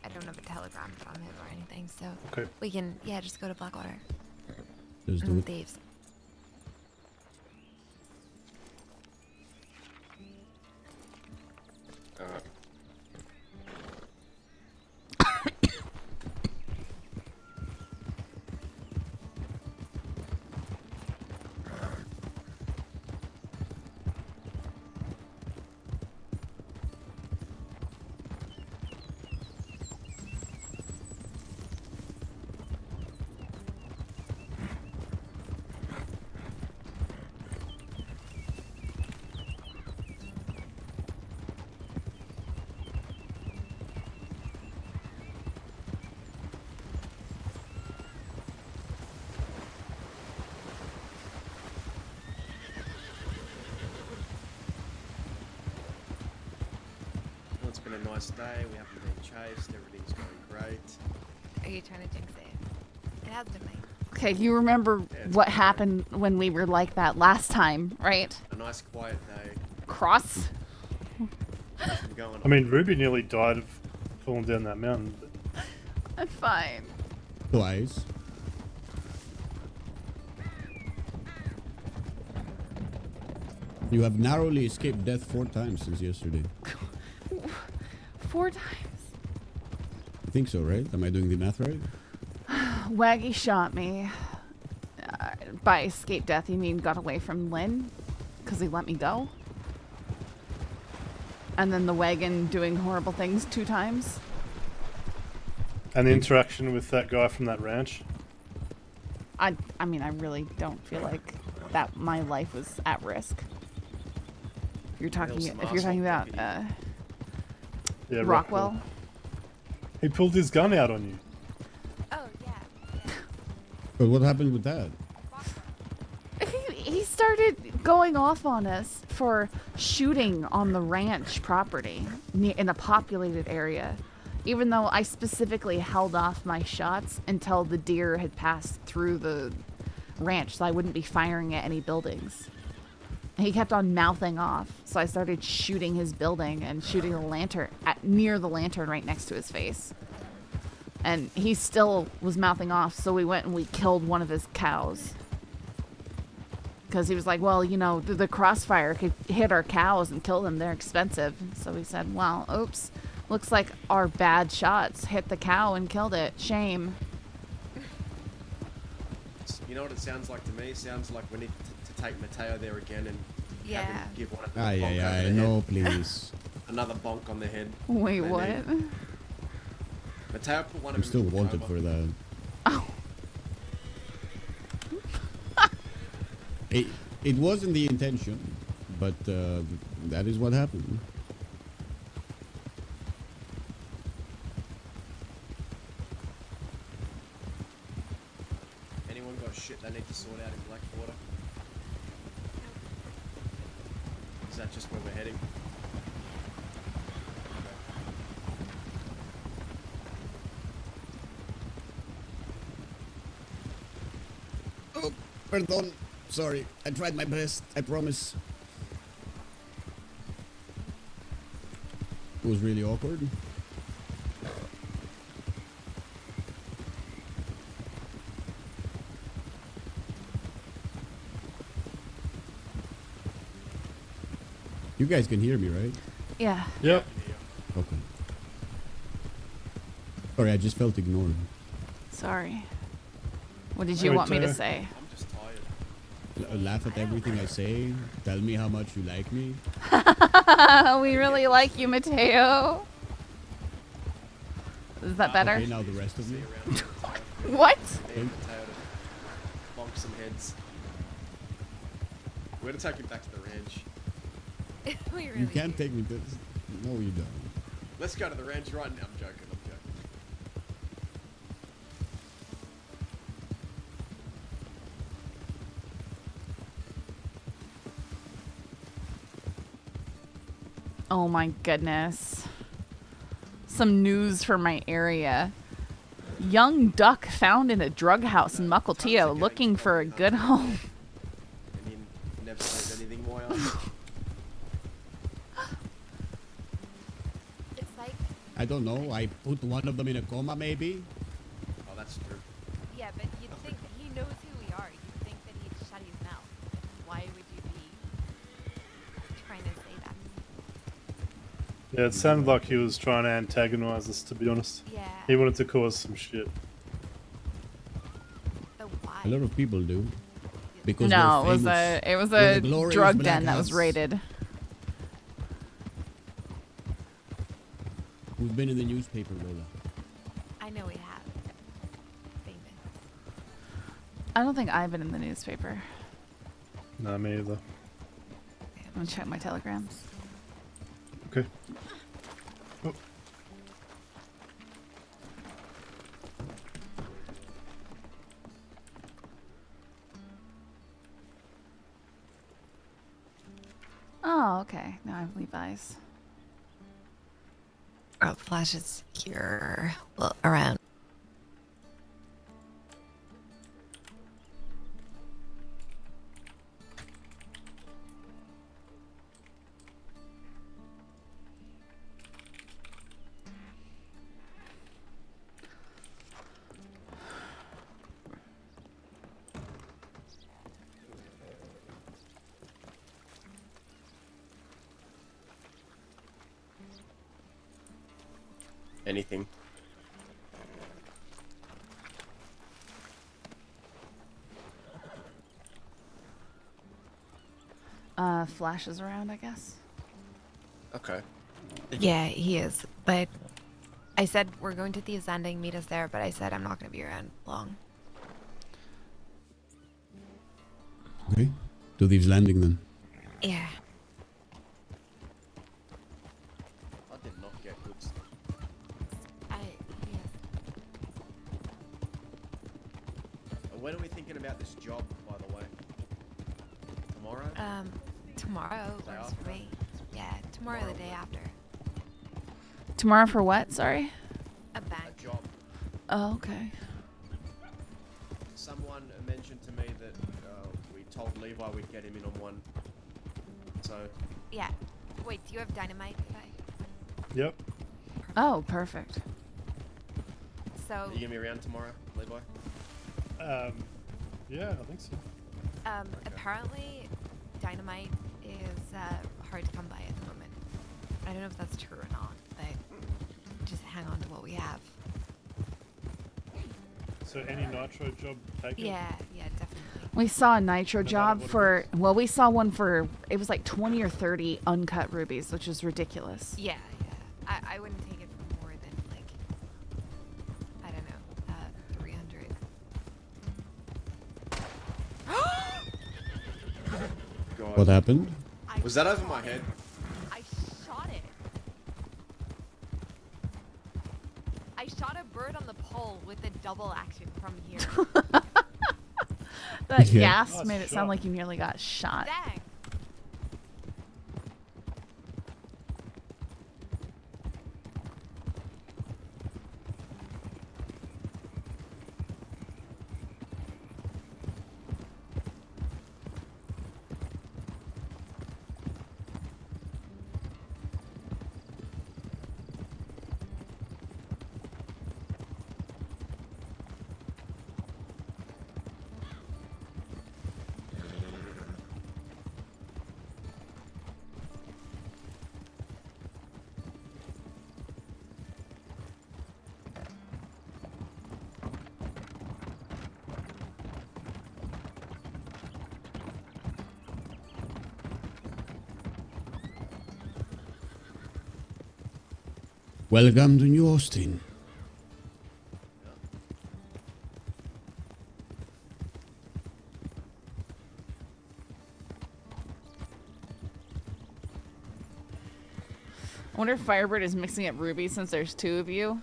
I don't have a telegram from him or anything, so Okay. we can, just go to Blackwater. Let's do it. Thieves. Alright. Well, it's been a nice day. We haven't been chased. Everything's going great. Are you trying to jinx it? It has been nice. okay, you remember it's what fine. happened when we were like that last time, right? A nice quiet day. Cross. Nothing going on. I mean, Ruby nearly died of falling down that mountain. But I'm fine. Twice. You have narrowly escaped death 4 times since yesterday. 4 times. I think so, right? Am I doing the math right? Waggy shot me. By escape death, you mean got away from Lynn? Because he let me go? And then the wagon doing horrible things 2 times? and the interaction with that guy from that ranch. I mean, I really don't feel like that my life was at risk. If you're talking about Yeah, Rockwell. He pulled his gun out on you. Oh, yeah. But what happened with that? He started going off on us for shooting on the ranch property in a populated area, even though I specifically held off my shots until the deer had passed through the ranch, so I wouldn't be firing at any buildings. He kept on mouthing off, so I started shooting his building and shooting the lantern near the lantern right next to his face. And he still was mouthing off, so we went and we killed one of his cows. Because he was like, well, you know, the crossfire could hit our cows and kill them. They're expensive. So we said, well, oops. Looks like our bad shots hit the cow and killed it. Shame. You know what it sounds like to me? It sounds like we need to take Mateo there again and have him give one of them a bonk over the no, head. please. Another bonk on the head. Wait, They what? need- Mateo put one of I'm them still into a wanted coma. for that. Oh. It wasn't the intention, but that is what happened. Anyone got shit they need to sort out in Blackwater? Is that just where we're heading? Oh, pardon. Sorry, I tried my best, I promise. It was really awkward. You guys can hear me, right? Yeah. Yep. Okay. Sorry, I just felt ignored. Sorry. What did you want me to say? I'm just tired. Laugh at everything I say. Tell me how much you like me. We really like you, Mateo. Is that better? Okay, now the rest of me. What? Me and Mateo to bonk some heads. We're gonna take him back to the ranch. We really You can't do. take me to... No, you don't. Let's go to the ranch right now. I'm joking. Oh my goodness. Some news from my area. Young duck found in a drug house in Mukilteo looking for a good home. And he never says anything more. It's like, I don't know. I put one of them in a coma, maybe. Oh, that's true. yeah, but you'd think that he knows who we are. You'd think that he'd shut his mouth. Why would you be trying to say that? Yeah, it sounded like he was trying to antagonize us, to be honest. Yeah. He wanted to cause some shit. But why? A lot of people do. Because No, we're it was famous. a We're the glorious drug den that was BlackHats. raided. We've been in the newspaper, Lola. I know we have. Famous. I don't think I've been in the newspaper. Nah, me either. I'm gonna check my telegrams. Okay. Oh. Oh, okay. Now I have Levi's. Oh, Flash is here. Well, around. Anything. Flash is around, I guess. Okay. Yeah, he is. But I said we're going to the Ascending, meet us there, but I said I'm not going to be around long. Okay. To Thieves Landing then. Yeah. I did not get good stuff. Yes. When are we thinking about this job, by the way? Tomorrow? Tomorrow Day works after? for me. Yeah, tomorrow or the day after. Tomorrow for what? Sorry. A bank. A job. Oh, okay. Someone mentioned to me that we told Levi we'd get him in on one. So, Yeah. Wait, do you have dynamite? Yep. Oh, perfect. So, are you gonna be around tomorrow, Levi? Yeah, I think so. apparently dynamite is hard to come by at the moment. I don't know if that's true or not, but just hang on to what we have. So any nitro job taken? Yeah, definitely. We saw a nitro job what it for, well, we saw one for, it was like 20 or 30 uncut rubies, which is ridiculous. Yeah. I wouldn't take it for more than, like, I don't know, 300. God. What happened? Was that over my head? I shot it. I shot a bird on the pole with a double action from here. That Yeah. gas made it sound like you nearly got shot. Dang. Welcome to New Austin. I wonder if Firebird is mixing up Ruby since there's two of you.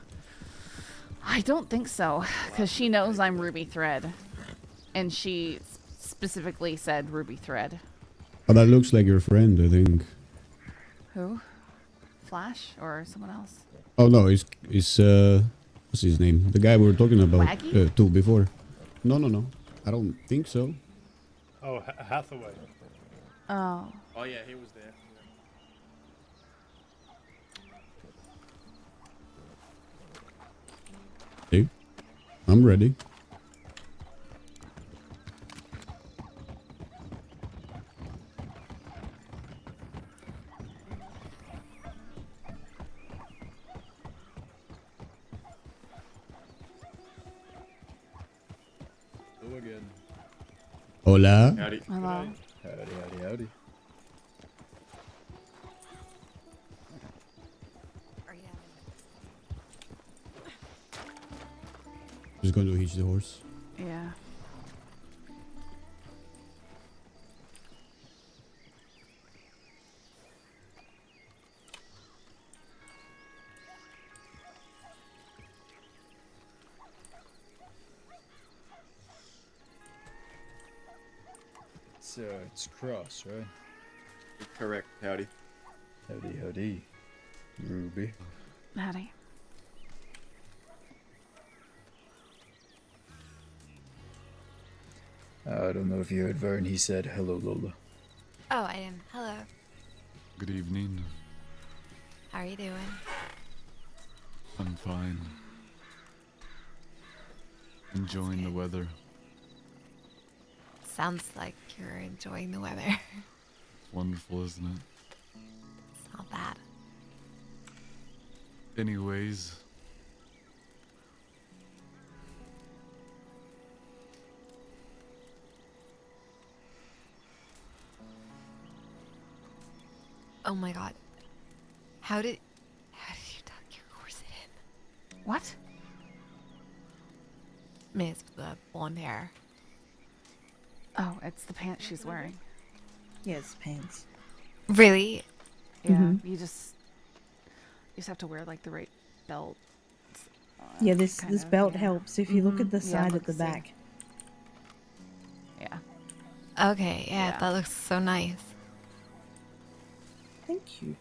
I don't think so, because she knows I'm Ruby Thread. And she specifically said Ruby Thread. Oh, that looks like your friend, I think. Who? Flash or someone else? Oh no, it's what's his name? The guy we were talking about Waggy? too before. No. I don't think so. Oh, Hathaway. Oh. Oh yeah, he was there. Hey, I'm ready. Hello again. Hola. Howdy. Hello. Howdy. Are you Just going to hitch the horse. Yeah. It's Cross, right? Correct. Howdy. Howdy. Ruby. Howdy. I don't know if you heard Vern, he said hello, Lola. Oh, I didn't. Hello. Good evening. How are you doing? I'm fine. Enjoying the weather. Sounds like you're enjoying the weather. It's wonderful, isn't it? It's not bad. Anyways. Oh my god. How did you tuck your corset in? What? Miss with the blonde hair. Oh, it's the pants she's wearing. Yes, pants. Really? Yeah, you just have to wear like the right belt. Yeah, this kind of, belt yeah. helps if you look at the Yeah, side look, at the see. back. Yeah. Okay, yeah, that looks so nice. Thank you.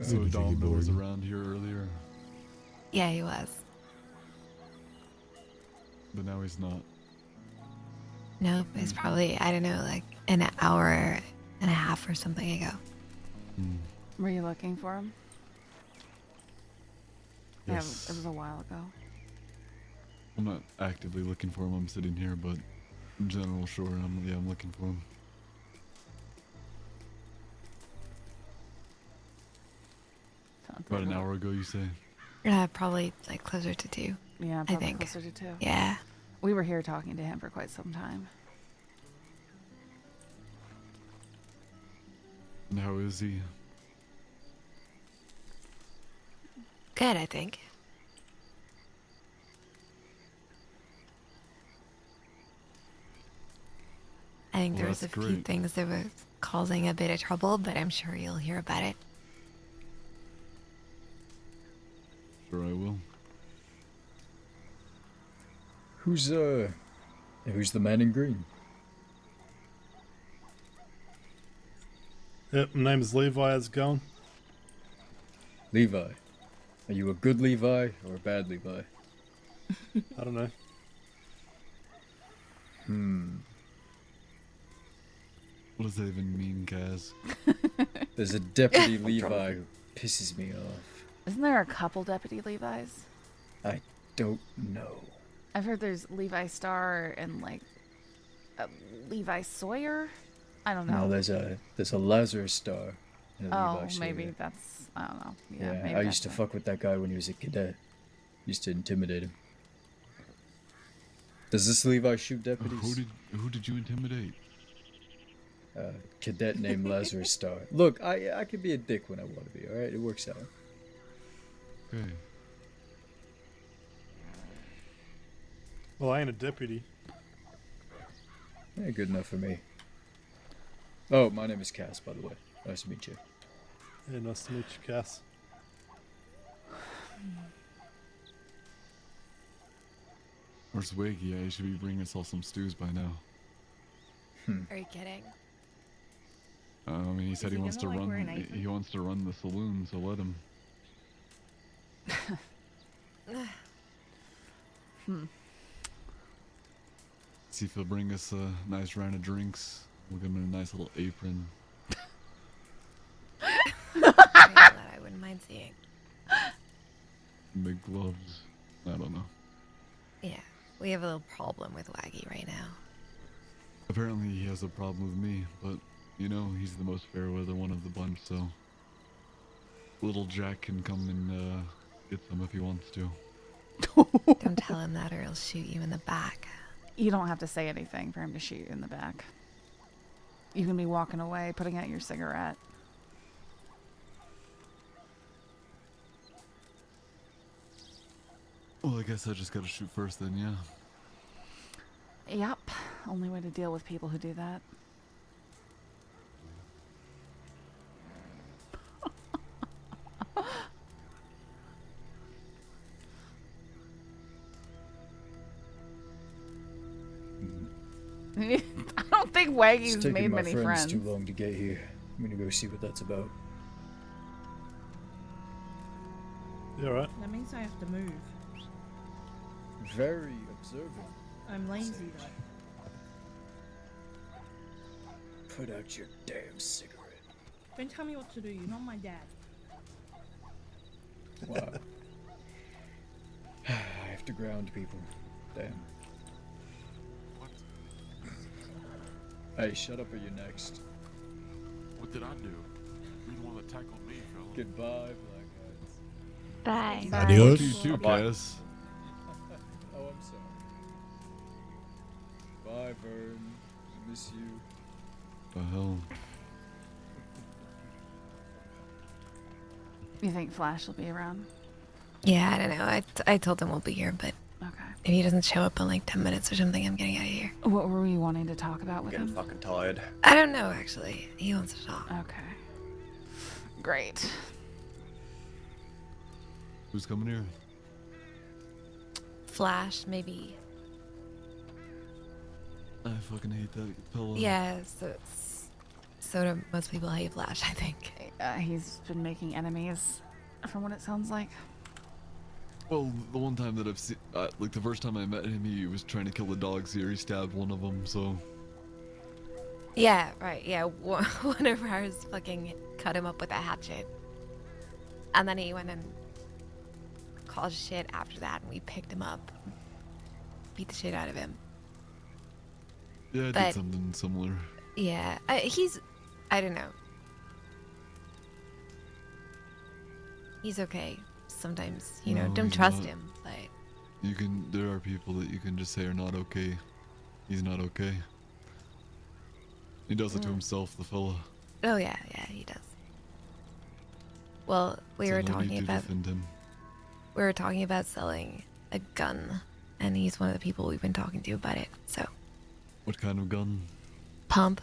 So Dom was around here earlier, Yeah, he was. but now he's not. Nope, it's probably, I don't know, like an hour and a half or something ago. Were you looking for him? Yes. Yeah, it was a while ago. I'm not actively looking for him. I'm sitting here, but in general, sure. I'm looking for him. About an hour ago, you say? Probably like closer to 2. Yeah, I probably think. closer to 2. Yeah. We were here talking to him for quite some time. And how is he? Good, I think. I think there was a few things that were causing a bit of trouble, but I'm sure you'll hear about it. Sure, I will. Who's the man in green? Yep, my name is Levi. How's it going? Levi. Are you a good Levi or a bad Levi? I don't know. What does that even mean, Kaz? There's a deputy Levi who pisses me off. Isn't there a couple Deputy Levi's? I don't know. I've heard there's Levi Starr and like Levi Sawyer. I don't know. No, there's a Lazarus Star. And a Oh, Levi Sawyer. maybe that's, I don't know. Yeah, maybe I that's used to fuck with that guy when he was a cadet. Used to intimidate him. Does this Levi shoot deputies? Who did you intimidate? Cadet named Lazarus Star. Look, I can be a dick when I want to be, alright? It works out. Okay. Well, I ain't a deputy. Yeah, good enough for me. Oh, my name is Cass, by the way. Nice to meet you. Yeah, nice to meet you, Cass. Where's Wiggy? Yeah, he should be bringing us all some stews by now. Are you kidding? I mean, he said he wants to gonna, like, wear run. an apron? He wants to run the saloon, so let him. See if he'll bring us a nice round of drinks. We'll give him a nice little apron. That I wouldn't mind seeing. Big gloves. I don't know. Yeah, we have a little problem with Waggy right now. Apparently he has a problem with me, but you know, he's the most fair weather one of the bunch, so little Jack can come and get some if he wants to. Don't tell him that or he'll shoot you in the back. You don't have to say anything for him to shoot you in the back. You can be walking away, putting out your cigarette. Well, I guess I just gotta shoot first then, yeah. Yep. Only way to deal with people who do that. I don't think It's Waggy's taking made my many friends friends. too long to get here. I'm gonna go see what that's about. You alright? That means I have to move. Very observant. I'm lazy though. Put out your damn cigarette. Don't tell me what to do. You're not my dad. Wow. I have to ground people. Damn. Hey, shut up or you're next. What did I do? You're the one that tackled me, fella. Goodbye, BlackHats. Bye. Adios. You too, Cass. Oh, I'm sorry. Bye, Vern. I miss you. The hell? You think Flash will be around? Yeah, I don't know. I told him we'll be here, but Okay. if he doesn't show up in like 10 minutes or something, I'm getting out of here. What were we wanting to talk about I'm with getting him? fucking tired. I don't know, actually. He wants to talk. Okay. Great. Who's coming here? Flash, maybe. I fucking hate that fellow. Yeah, so do most people hate Flash, I think. He's been making enemies, from what it sounds like. Well, the one time that I've seen, like the first time I met him, he was trying to kill the dogs here. He stabbed one of them, so. Yeah, right, yeah. One of ours fucking cut him up with a hatchet. And then he went and caused shit after that, and we picked him up. Beat the shit out of him. Yeah, I But- did something similar. Yeah, I don't know. He's okay. Sometimes, you know, No, don't he's trust not. him, but There are people that you can just say are not okay. He's not okay. He does it to himself, the fella. oh yeah, he does. Well, we were So no need talking to about defend him. selling a gun, and he's one of the people we've been talking to about it. So, What kind of gun? pump.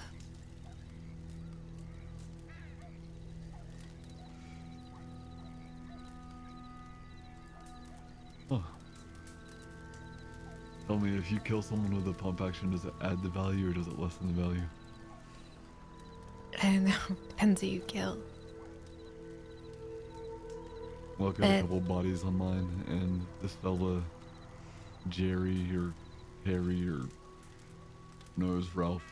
Oh. Tell me, if you kill someone with a pump action, does it add the value or does it lessen the value? I don't know. Depends who you kill. Well, I've got a couple bodies on mine, and this fella, Jerry or Harry or no, it was Ralph,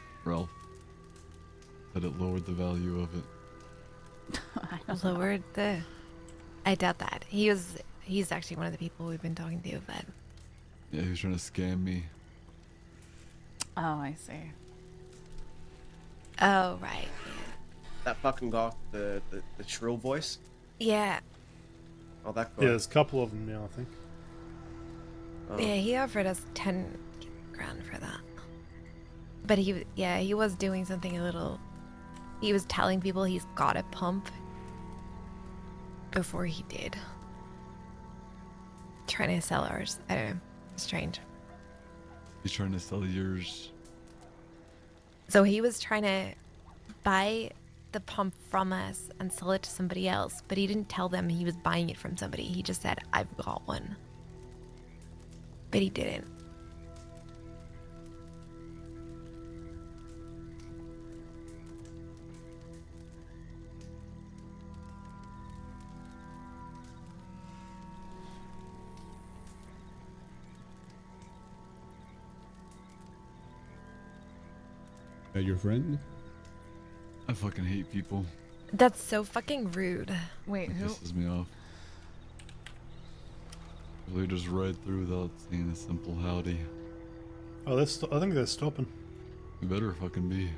said it lowered the value of it. Lowered the. I doubt that. He's actually one of the people we've been talking to, but Yeah, he was trying to scam me. Oh, I see. oh right, That fucking guy, the shrill voice. yeah, Oh, that guy. Yeah, there's a couple of them now, I think. Oh. yeah. He offered us 10 grand for that, but he was doing something a little. He was telling people he's got a pump before he did. Trying to sell ours. I don't know. Strange. He's trying to sell yours. So he was trying to buy the pump from us and sell it to somebody else, but he didn't tell them he was buying it from somebody. He just said, I've got one. But he didn't. Your friend? I fucking hate people. That's so fucking rude. Wait, It who? pisses me off. They just ride through without saying a simple howdy. Oh, I think they're stopping. They better fucking be.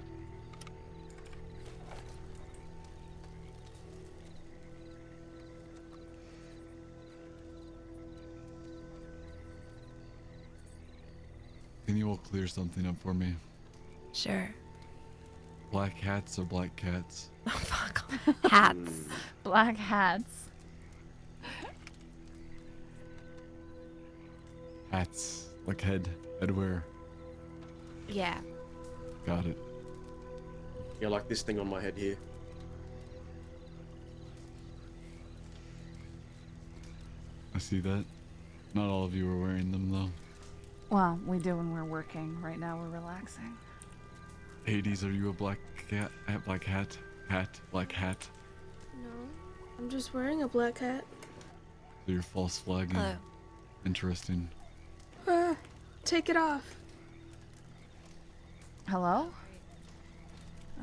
Can you all clear something up for me? Sure. Black hats or black cats? Oh, fuck. Hats. Black hats. Hats. Like headwear. Yeah. Got it. Yeah, like this thing on my head here. I see that. Not all of you are wearing them though. Well, we do when we're working. Right now, we're relaxing. Hades, are you a black cat? Black hat? Black hat? No, I'm just wearing a black hat. So you're false flagging. Hello. Interesting. Take it off. Hello?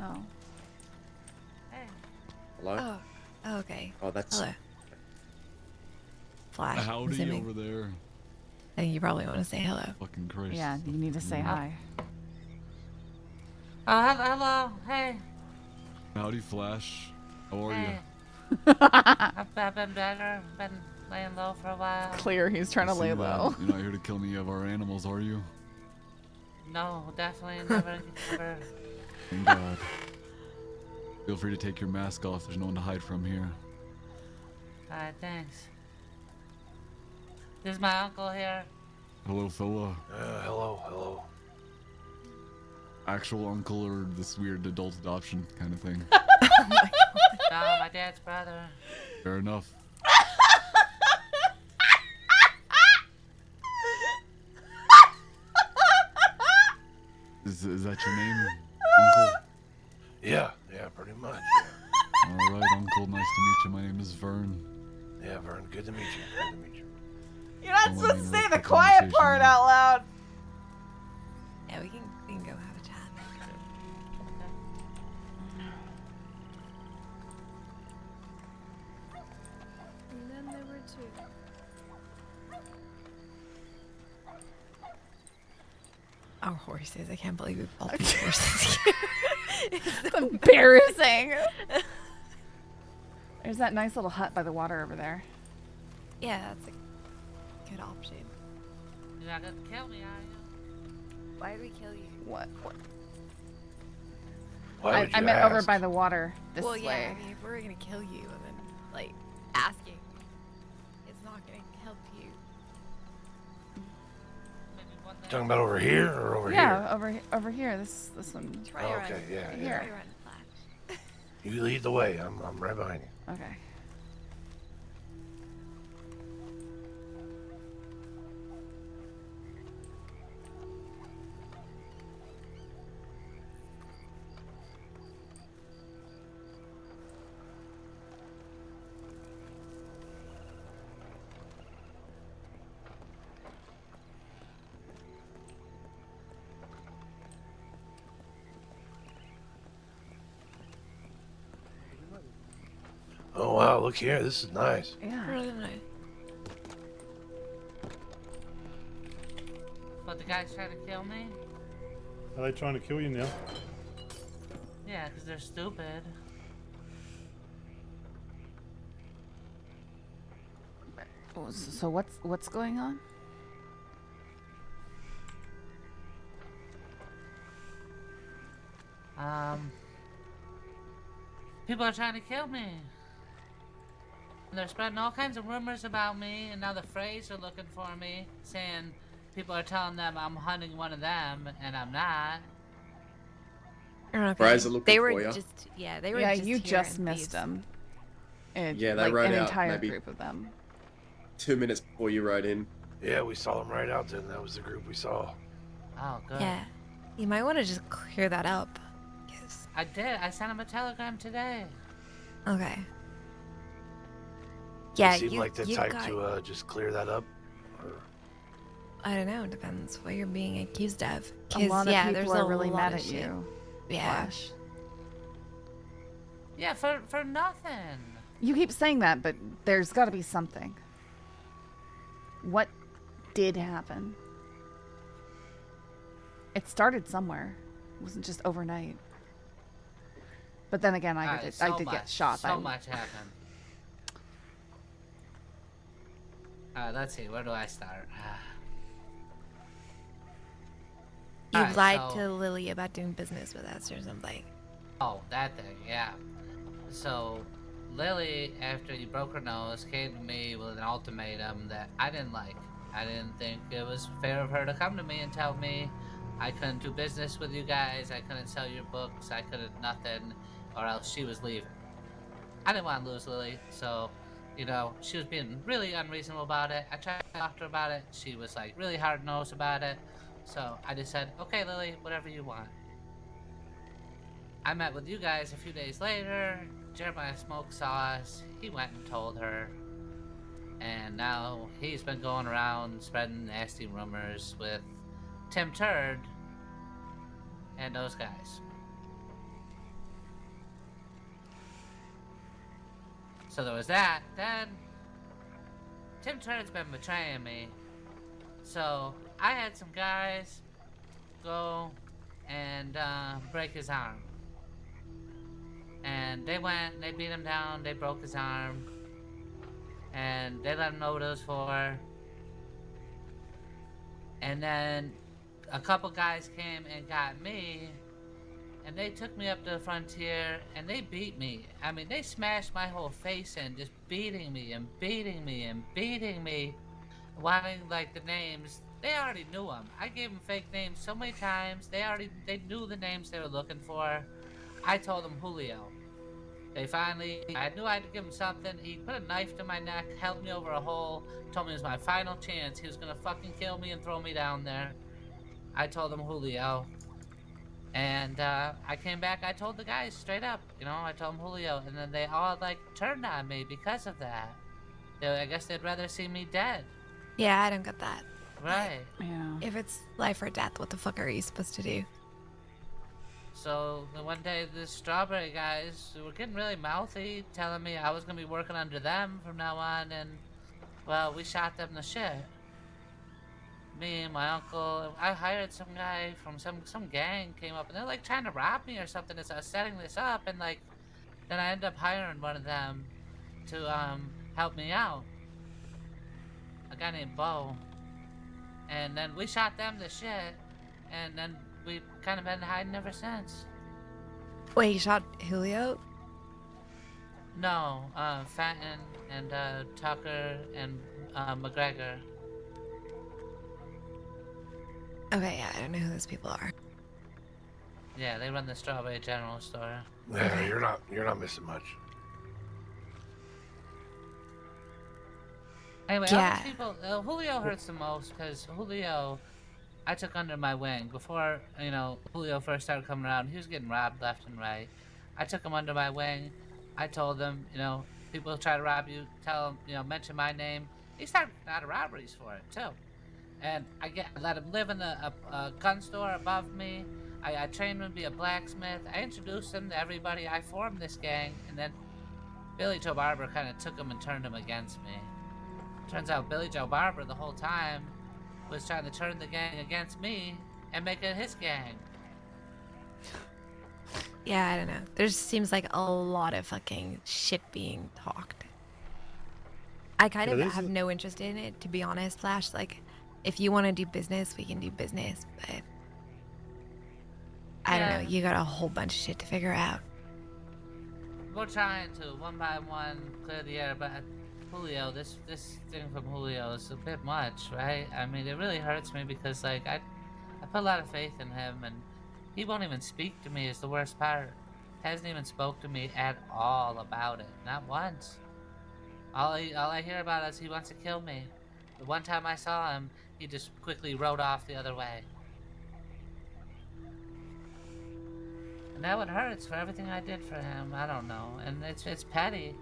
Oh. Hello? Oh, okay. Oh, that's. Hello. Flash. I'm Howdy assuming. over there. I think you probably want to say hello. Fucking Christ. Yeah, you need to say hi. Hello. Hey. Howdy, Flash. How are Hey. you? I've been better. Been laying low for a while. Clear, he's trying to lay low. You're not here to kill any of our animals, are you? No, definitely never. Thank God. Feel free to take your mask off. There's no one to hide from here. Alright, thanks. Is my uncle here? Hello, fella. Hello. Actual uncle or this weird adult adoption kind of thing? No, my dad's brother. Fair enough. Is that your name, Uncle? Yeah, pretty much. All right, Uncle. Nice to meet you. My name is Vern. Yeah, Vern. Good to meet you. You're not Don't let supposed me to say interrupt the the quiet conversation part now. out loud. Yeah, we can go have a chat. And then there were two. Our horses. I can't believe we bought these horses here. It's embarrassing. There's that nice little hut by the water over there. Yeah, that's a good option. You're not gonna kill me, are you? Why did we kill you? What? Why would I you meant over ask? by the water this well, way. yeah, I mean, if we're gonna kill you and then, like, asking, it's not gonna help you. Talking about over here or over Yeah, here? over here. This one. Try Oh, your okay, run. yeah, Try yeah. your run, Flash. You lead the way. I'm right behind you. Okay. Oh wow, look here. This is nice. Yeah. Really nice. But the guy's trying to kill me? Are they trying to kill you now? Yeah, because they're stupid. So what's going on? People are trying to kill me. And they're spreading all kinds of rumors about me, and now the Freys are looking for me, saying people are telling them I'm hunting one of them, and I'm not. Okay. Freys are looking They were for ya. just, yeah, they were Yeah, just you here just in missed these- them. And, Yeah, they like, rode an out entire maybe group of them. 2 minutes before you rode in. Yeah, we saw them right out then. That was the group we saw. Oh, good. Yeah. You might want to just clear that up. I did. I sent him a telegram today. Okay. Yeah, They seem you, like the you type got, to just clear that up. Or... I don't know. Depends what you're being accused of. A 'Cause, lot of yeah, people there's are a really lot mad of at shit. you. Yeah. Flash. Yeah, for nothing. You keep saying that, but there's got to be something. What did happen? It started somewhere. It wasn't just overnight. But then again, I did get shot. So much happened. Let's see. Where do I start? You Alright, lied so- to Lily about doing business with us or something. Oh, that thing, yeah. So, Lily, after you broke her nose, came to me with an ultimatum that I didn't like. I didn't think it was fair of her to come to me and tell me I couldn't do business with you guys, I couldn't sell your books, I couldn't nothing, or else she was leaving. I didn't want to lose Lily, so, you know, she was being really unreasonable about it. I tried to talk to her about it. She was, like, really hard-nosed about it. So I just said, okay, Lily, whatever you want. I met with you guys a few days later. Jeremiah Smoke saw us. He went and told her. And now he's been going around spreading nasty rumors with Tim Turd and those guys. So there was that. Then Tim Turd's been betraying me. So I had some guys go and break his arm. And they went and they beat him down, they broke his arm. And they let him know what it was for. And then a couple guys came and got me. And they took me up to the frontier and they beat me. I mean, they smashed my whole face in, just beating me and beating me and beating me. wanting like the names. They already knew them. I gave them fake names so many times. They knew the names they were looking for. I told them Julio. They finally, I knew I had to give him something. He put a knife to my neck, held me over a hole, told me it was my final chance. He was gonna fucking kill me and throw me down there. I told him Julio. And I came back, I told the guys straight up, you know, I told them Julio. And then they all like turned on me because of that. I guess they'd rather see me dead. Yeah, I don't get that. Right. Yeah. If it's life or death, what the fuck are you supposed to do? So the one day, the strawberry guys were getting really mouthy, telling me I was gonna be working under them from now on, and well, we shot them to shit. Me and my uncle, I hired some guy from some gang came up, and they're like trying to rob me or something as I was setting this up, and like, then I ended up hiring one of them to help me out. A guy named Bo. And then we shot them to shit, and then we've kind of been hiding ever since. Wait, you shot Julio? No, Fenton and Tucker and McGregor. Okay, yeah, I don't know who those people are. Yeah, they run the Strawberry General Store. Yeah, you're not missing much. Anyway, Yeah. all these people, Julio hurts the most because Julio, I took under my wing before, you know, Julio first started coming around. He was getting robbed left and right. I took him under my wing. I told him, you know, people try to rob you, tell him, you know, mention my name. He started out of robberies for it too. And I let him live in a gun store above me. I trained him to be a blacksmith. I introduced him to everybody. I formed this gang, and then Billy Joe Barber kind of took him and turned him against me. Turns out Billy Joe Barber the whole time was trying to turn the gang against me and make it his gang. Yeah, I don't know. There seems like a lot of fucking shit being talked. I kind of have no interest in it, to be honest, Flash. Like, if you want to do business, we can do business, but I don't know. You got a whole bunch of shit to figure out. We're trying to, one by one, clear the air, but Julio, this thing from Julio is a bit much, right? I mean, it really hurts me because, like, I put a lot of faith in him, and he won't even speak to me is the worst part. Hasn't even spoke to me at all about it, not once. All I hear about is he wants to kill me. The one time I saw him, he just quickly rode off the other way. And now it hurts for everything I did for him. I don't know, and it's petty.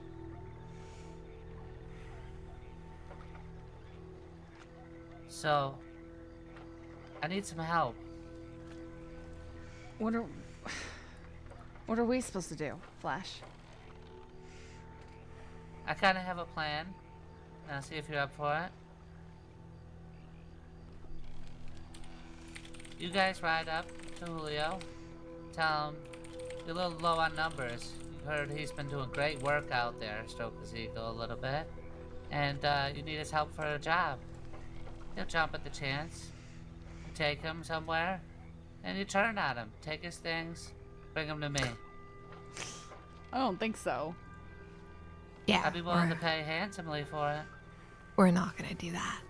So, I need some help. What are we supposed to do, Flash? I kind of have a plan. Now, see if you're up for it. You guys ride up to Julio. Tell him you're a little low on numbers. You've heard he's been doing great work out there. Stroke his ego a little bit. And you need his help for a job. He'll jump at the chance. You take him somewhere, and you turn on him. Take his things, bring him to me. I don't think so. Yeah, I'd be willing to pay handsomely for it. We're not gonna do that.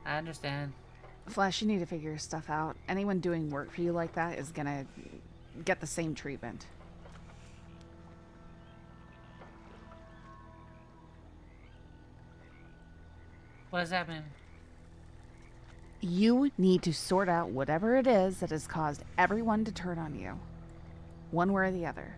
I understand. Flash, you need to figure your stuff out. Anyone doing work for you like that is gonna get the same treatment. What does that mean? You need to sort out whatever it is that has caused everyone to turn on you, one way or the other.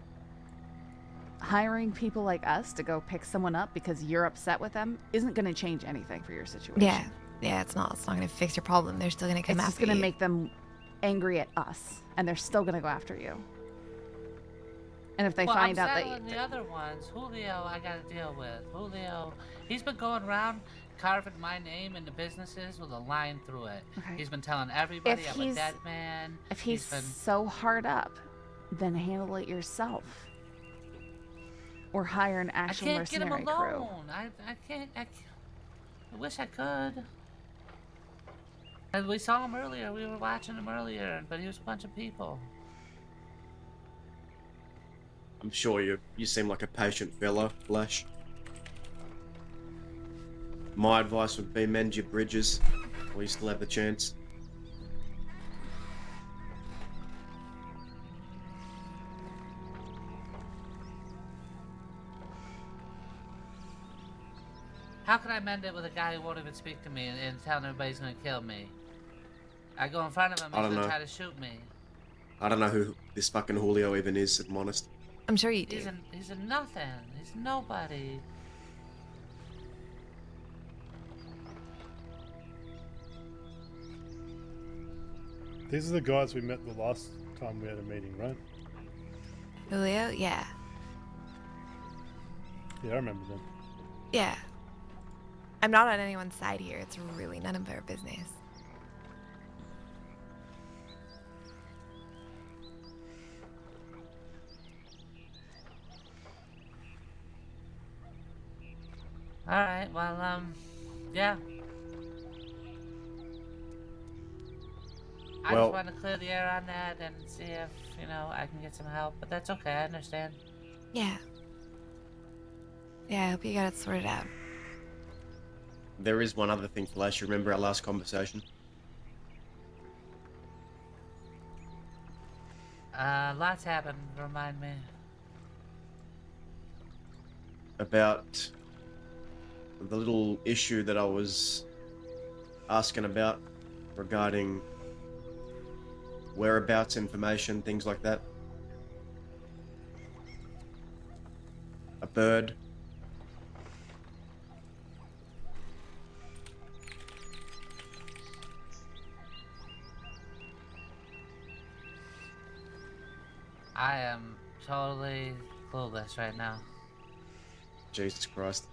Hiring people like us to go pick someone up because you're upset with them isn't going to change anything for your situation. Yeah, it's not gonna fix your problem. They're still gonna come It's after just going to you. make them angry at us, and they're still going to go after you. And if they find out I'm that settling the other ones. Julio, I gotta deal with. Julio, he's been going around carving my name into businesses with a line through it. Okay. He's been telling everybody If I'm a he's- dead man. if he's been... so hard up, then handle it yourself. Or hire an actual I can't get him mercenary crew. alone. I can't. I wish I could. And we saw him earlier. We were watching him earlier, but he was a bunch of people. I'm sure you seem like a patient fella, Flash. My advice would be mend your bridges while you still have the chance. How can I mend it with a guy who won't even speak to me and telling everybody he's gonna kill me? I go in front of him, I he's don't gonna know. try to shoot me. I don't know who this fucking Julio even is, if I'm honest. I'm sure you do. He's a nothing. He's nobody. These are the guys we met the last time we had a meeting, right? Julio? Yeah. Yeah, I remember them. Yeah. I'm not on anyone's side here. It's really none of our business. Alright, well, yeah. I Well- just want to clear the air on that and see if, you know, I can get some help, but that's okay, I understand. Yeah. Yeah, I hope you got it sorted out. There is one other thing, Flash. You remember our last conversation? Lots happened, remind me. About the little issue that I was asking about regarding whereabouts information, things like that. A bird. I am totally clueless right now. Jesus Christ.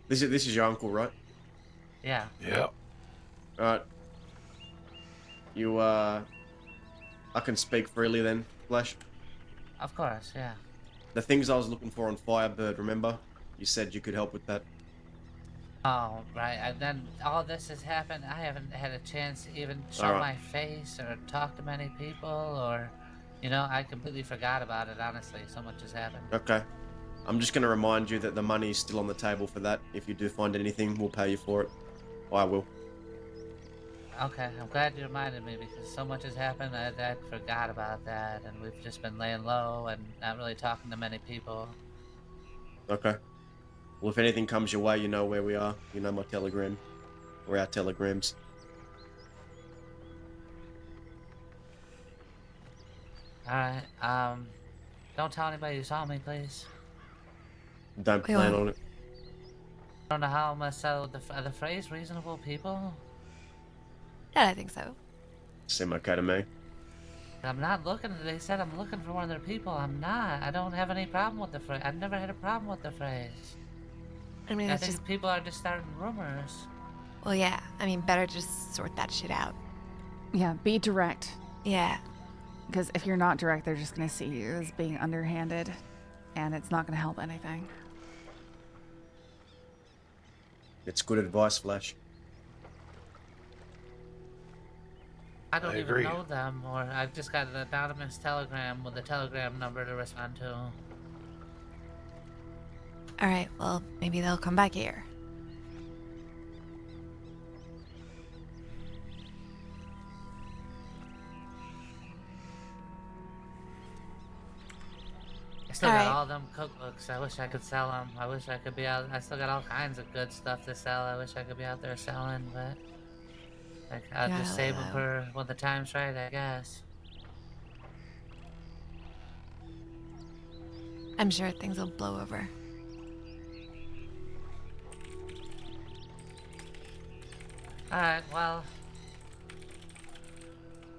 This is your uncle, right? Yeah. Yep. Alright. You, I can speak freely then, Flash. Of course, yeah. The things I was looking for on Firebird, remember? You said you could help with that. Oh, right. And then all this has happened. I haven't had a chance to even show Alright. my face or talk to many people or, you know, I completely forgot about it, honestly. So much has happened. Okay. I'm just gonna remind you that the money is still on the table for that. If you do find anything, we'll pay you for it. I will. Okay, I'm glad you reminded me because so much has happened. I forgot about that, and we've just been laying low and not really talking to many people. Okay. Well, if anything comes your way, you know where we are. You know my telegram. Or our telegrams. Alright, don't tell anybody you saw me, please. Don't We plan won't. on it. I don't know how I'm gonna settle the phrase reasonable people. Yeah, I think so. Seem okay to me. I'm not looking, they said I'm looking for one of their people. I'm not. I don't have any problem with the phrase. I've never had a problem with the phrase. I mean, I it's think just, people are just starting rumors. well, yeah. I mean, better just sort that shit out. Yeah, be direct. Yeah. Because if you're not direct, they're just going to see you as being underhanded, and it's not going to help anything. It's good advice, Flash. I don't I even agree. know them, or I've just got an anonymous telegram with a telegram number to respond to. All right. Well, maybe they'll come back here. I still Alright. got all them cookbooks. I wish I could sell them. I wish I could be out. I still got all kinds of good stuff to sell. I wish I could be out there selling, but like, I'll Yeah, just save them well. for when the time's right, I guess. I'm sure things will blow over. Alright, well.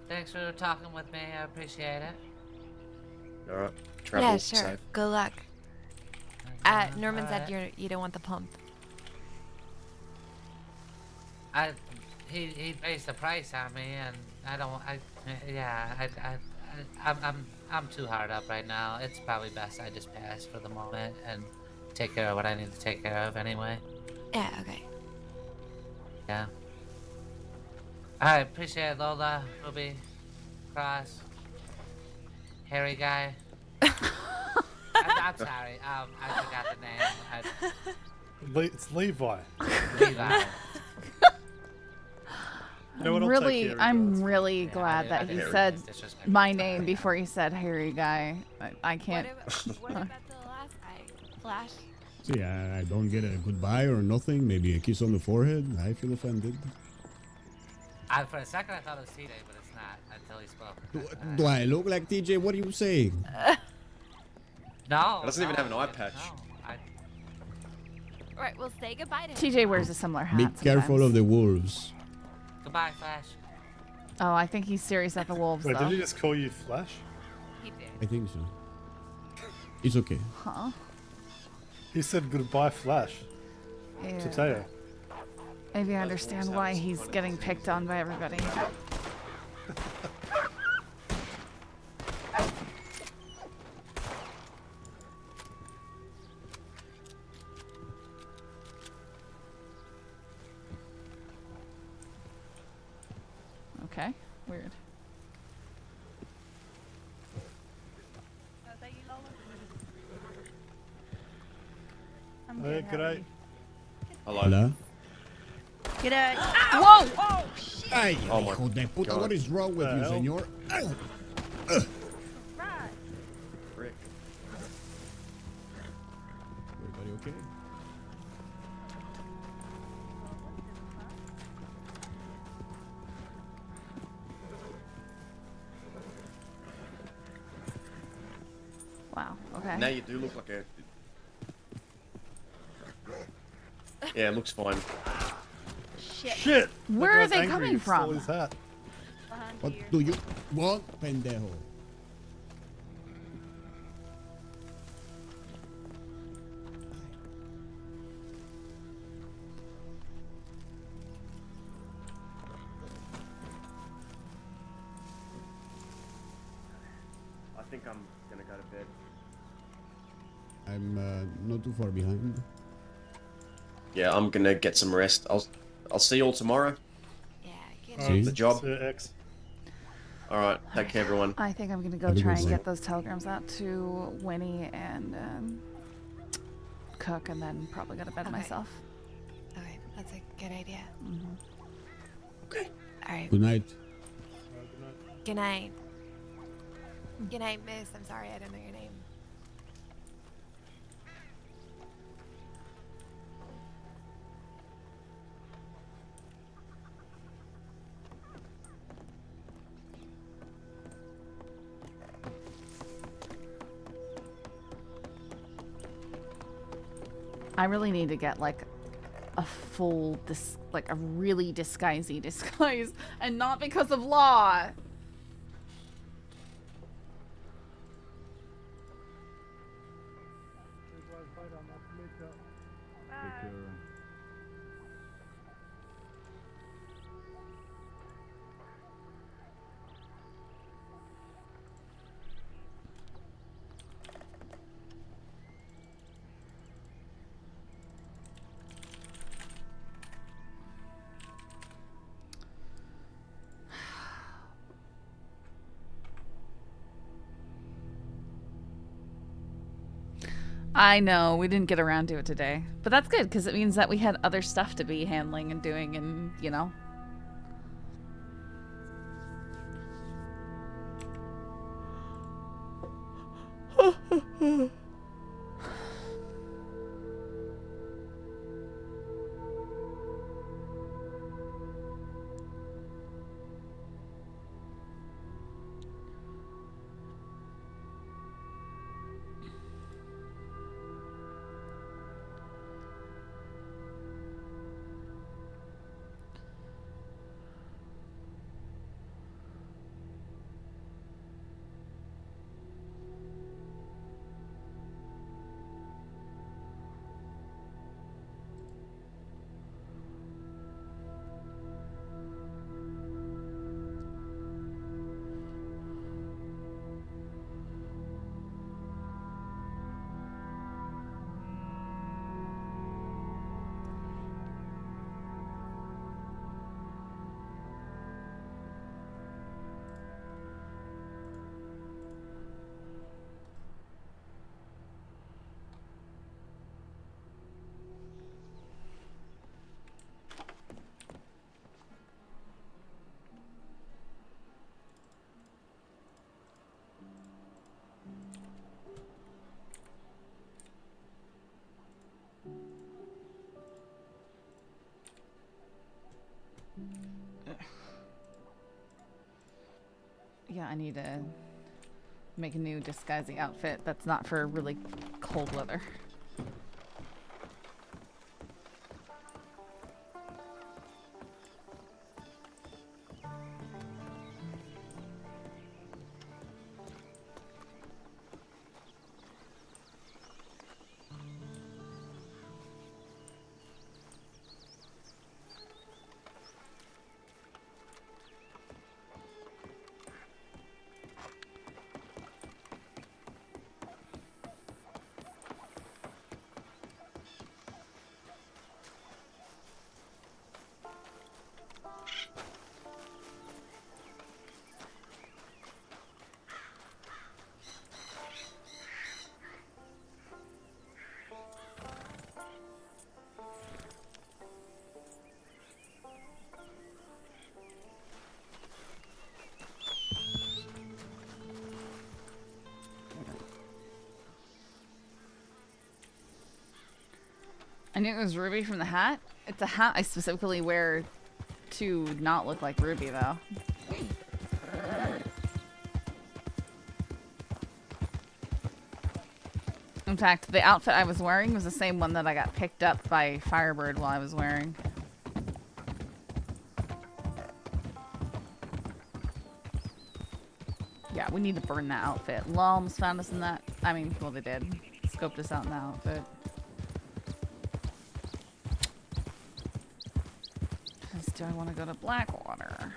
Thanks for talking with me. I appreciate it. Alright. Travel Yeah, sure. safe. Good luck. Norman said Alright. you don't want the pump. He raised the price on me, and I'm too hard up right now. It's probably best I just pass for the moment and take care of what I need to take care of anyway. Yeah. Okay. Yeah. Alright, appreciate it, Lola, Ruby, Cross, hairy guy. I'm sorry. I forgot the name. It's Levi. Levi. You know what, I'll take Harry I'm guy. really glad I that he didn't said realize this was gonna my name before he said hairy guy. I can't. What about the last guy? Flash? See, I don't get a goodbye or nothing. Maybe a kiss on the forehead. I feel offended. For a second, I thought it was TJ, but it's not until he spoke. Do I look like TJ? What are you saying? No. It doesn't even have an eye patch. Alright, we'll say goodbye to him. TJ wears a similar hat. Be careful sometimes. of the wolves. Goodbye, Flash. Oh, I think he's serious at the wolves, Wait, though. did he just call you Flash? He did. I think so. It's okay. Huh? He said goodbye, Flash. Yeah. To Teo. Maybe I understand why he's getting picked on by everybody. Okay, weird. Hey, g'day. Hello. G'day. Whoa! Oh, shit. Ay, Oh my hijo de puta, God. what is wrong with you, hell? senor? Right. Frick. Everybody okay? Wow, okay. Now you do look like a... Yeah, it looks fine. Shit. Shit! Where That are guy's they angry. coming He stole from? his hat. Behind What here. do you want, pendejo? I think I'm gonna go to bed. I'm not too far behind. Yeah, I'm gonna get some rest. I'll see you all tomorrow. Yeah, get See? The job. See you, X. Alright, take care everyone. I think I'm gonna go Have a try good and night. get those telegrams out to Winnie and Cook, and then probably go to bed Okay. myself. Okay, that's a good idea. Okay. Alright, Good night. good night. Good night, miss. I'm sorry I didn't know your name. I really need to get like a full, like a really disguisey disguise, and not because of law. I know, we didn't get around to it today. But that's good, because it means that we had other stuff to be handling and doing and, you know. Yeah, I need to make a new disguising outfit that's not for really cold weather. I knew it was Ruby from the hat. It's a hat I specifically wear to not look like Ruby, though. In fact, the outfit I was wearing was the same one that I got picked up by Firebird while I was wearing. Yeah, we need to burn that outfit. Lums found us in that. I mean, well, they did. Scoped us out in that outfit. Do I want to go to Blackwater?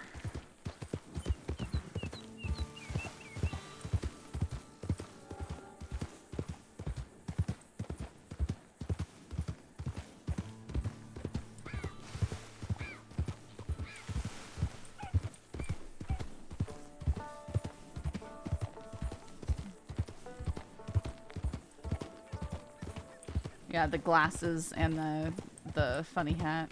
Yeah, the glasses and the funny hat.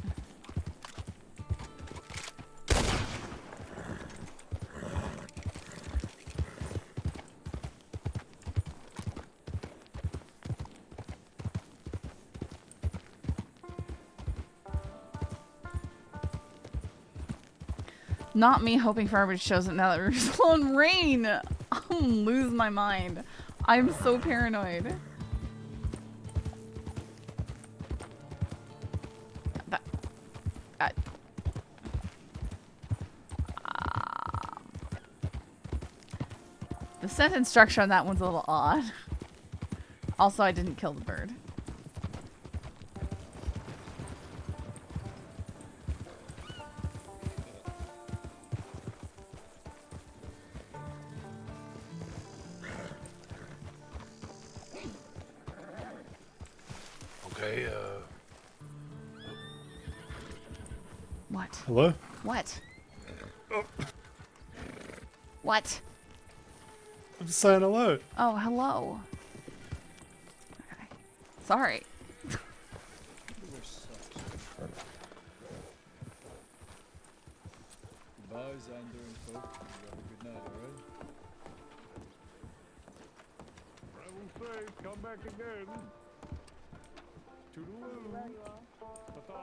Not me hoping for everybody shows it now that we're still in rain. I'll lose my mind. I'm so paranoid. The sentence structure on that one's a little odd. Also, I didn't kill the bird. Okay, What? Hello? What? Oh. What? I'm just saying hello. Oh, hello. Okay. Sorry. Goodbye, Xander and folk. You have a good night, alright? Travel safe, come back again. Toodaloo. Ta-ta.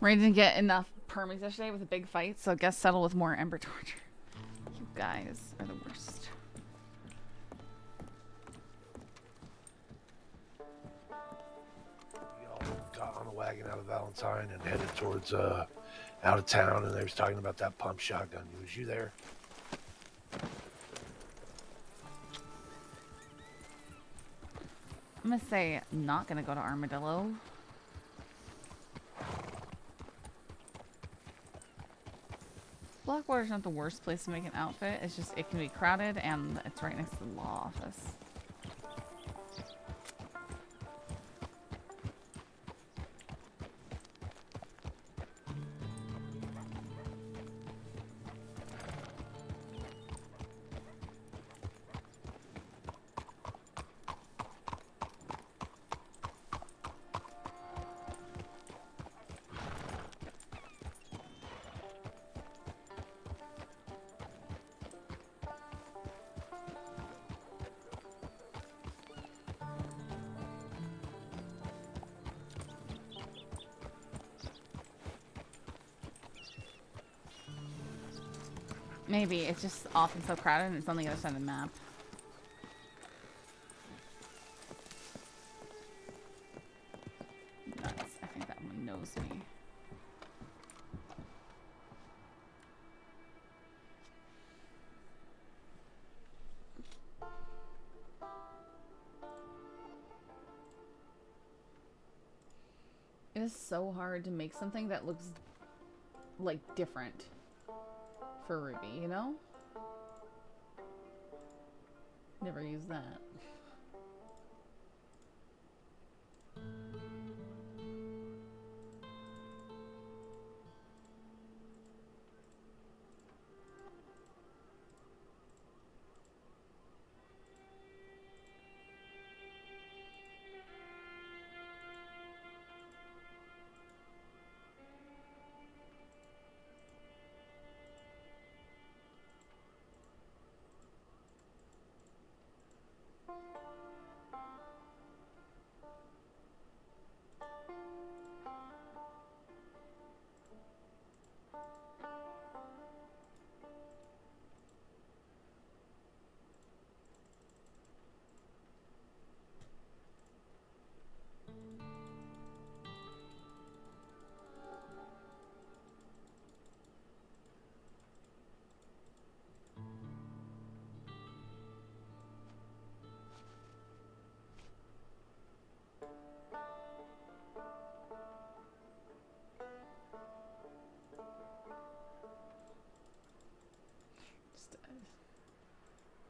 Ray didn't get enough permies yesterday with a big fight, so I guess settle with more Ember Torture. You guys are the worst. Got on a wagon out of Valentine and headed towards out of town, and they was talking about that pump shotgun. Was you there? I'm gonna say not gonna go to Armadillo. Blackwater's not the worst place to make an outfit. It's just it can be crowded and it's right next to the law office. Maybe it's just often so crowded and it's on the other side of the map. Nuts. I think that one knows me. It is so hard to make something that looks like different for Ruby, you know? Never use that.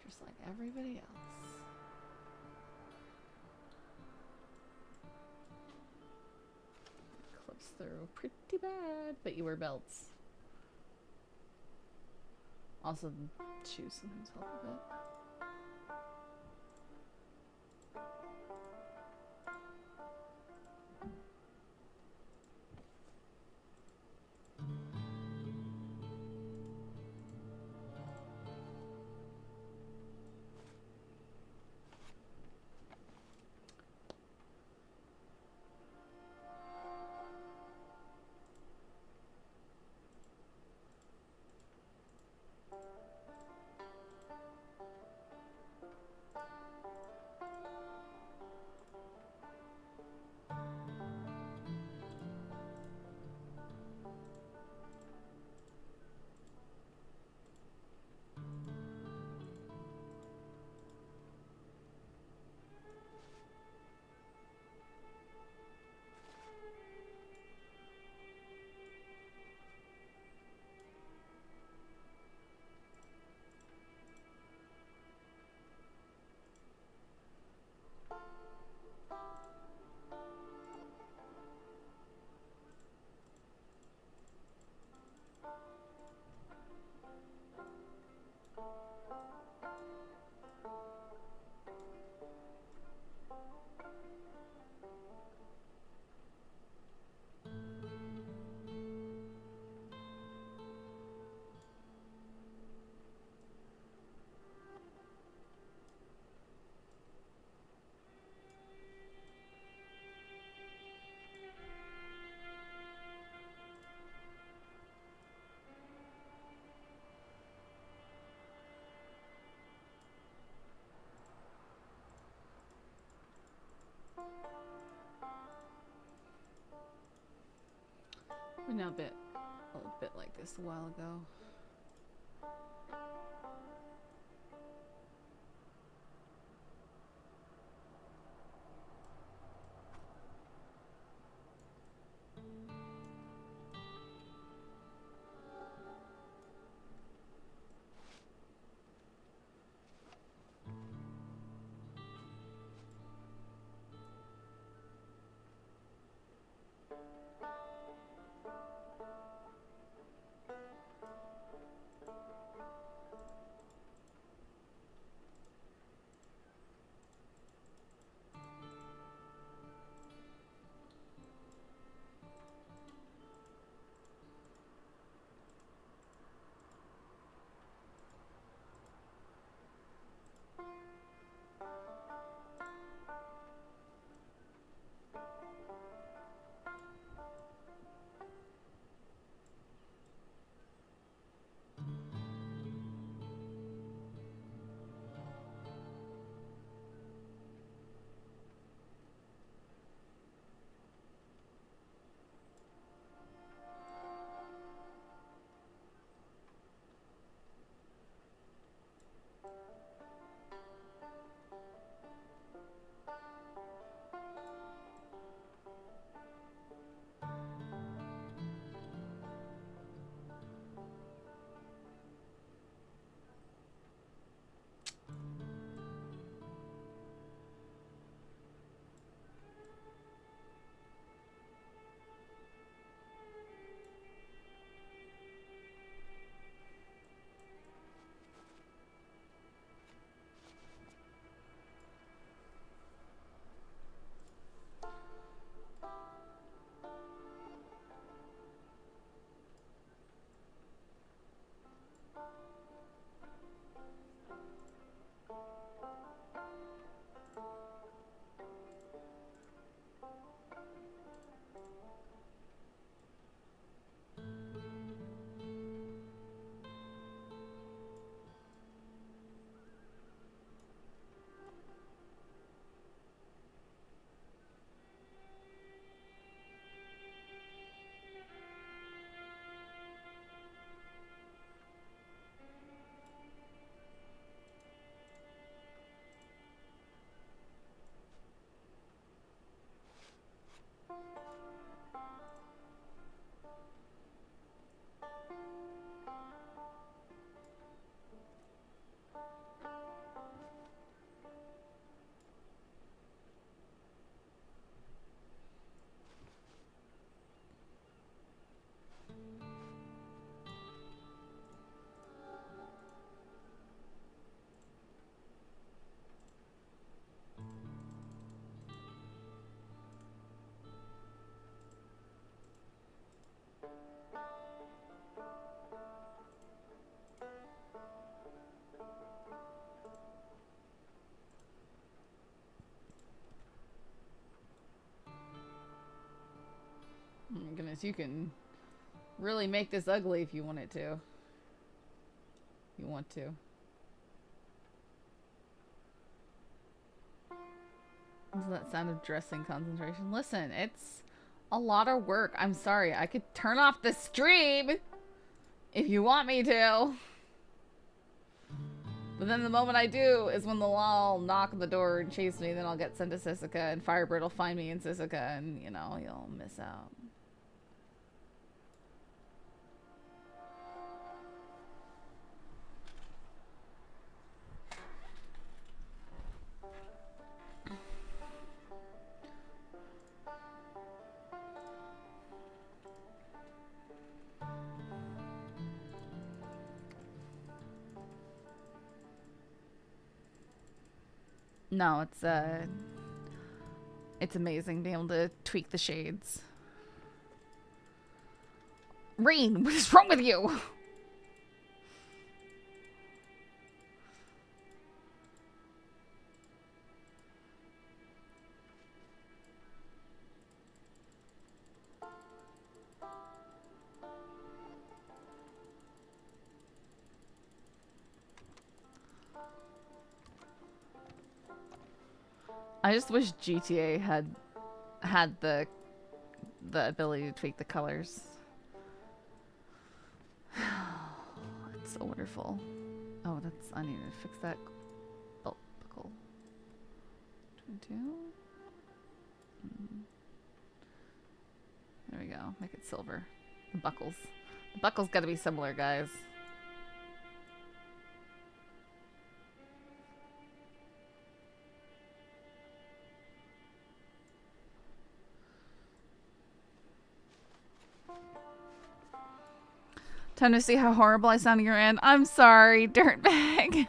Just like everybody else. Clips through pretty bad, but you wear belts. Also, shoes sometimes help a bit. We know a bit like this a while ago. goodness, you can really make this ugly if you want it to. You want to. Is that sound of dressing concentration? Listen, it's a lot of work. I'm sorry. I could turn off the stream if you want me to. But then the moment I do is when the law will knock on the door and chase me. Then I'll get sent to Sisika, and Firebird will find me in Sisika, and, you know, you'll miss out. No, it's amazing being able to tweak the shades. Rain, what is wrong with you? I just wish GTA had the ability to tweak the colors. It's so wonderful. Oh, I need to fix that belt buckle. 22. There we go. Make it silver. The buckles. The buckles got to be similar, guys. Time to see how horrible I sound at your end. I'm sorry, dirtbag.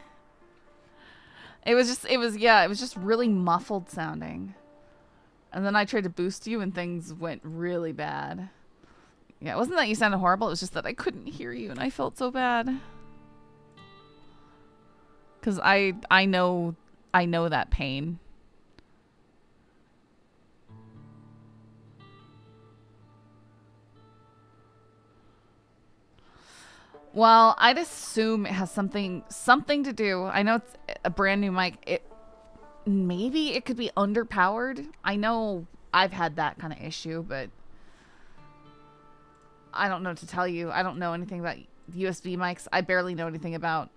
It was just really muffled sounding. And then I tried to boost you and things went really bad. Yeah, it wasn't that you sounded horrible, it was just that I couldn't hear you and I felt so bad. 'Cause I know that pain. Well, I'd assume it has something to do. I know it's a brand new mic. Maybe it could be underpowered. I know I've had that kind of issue, but I don't know what to tell you. I don't know anything about USB mics. I barely know anything about,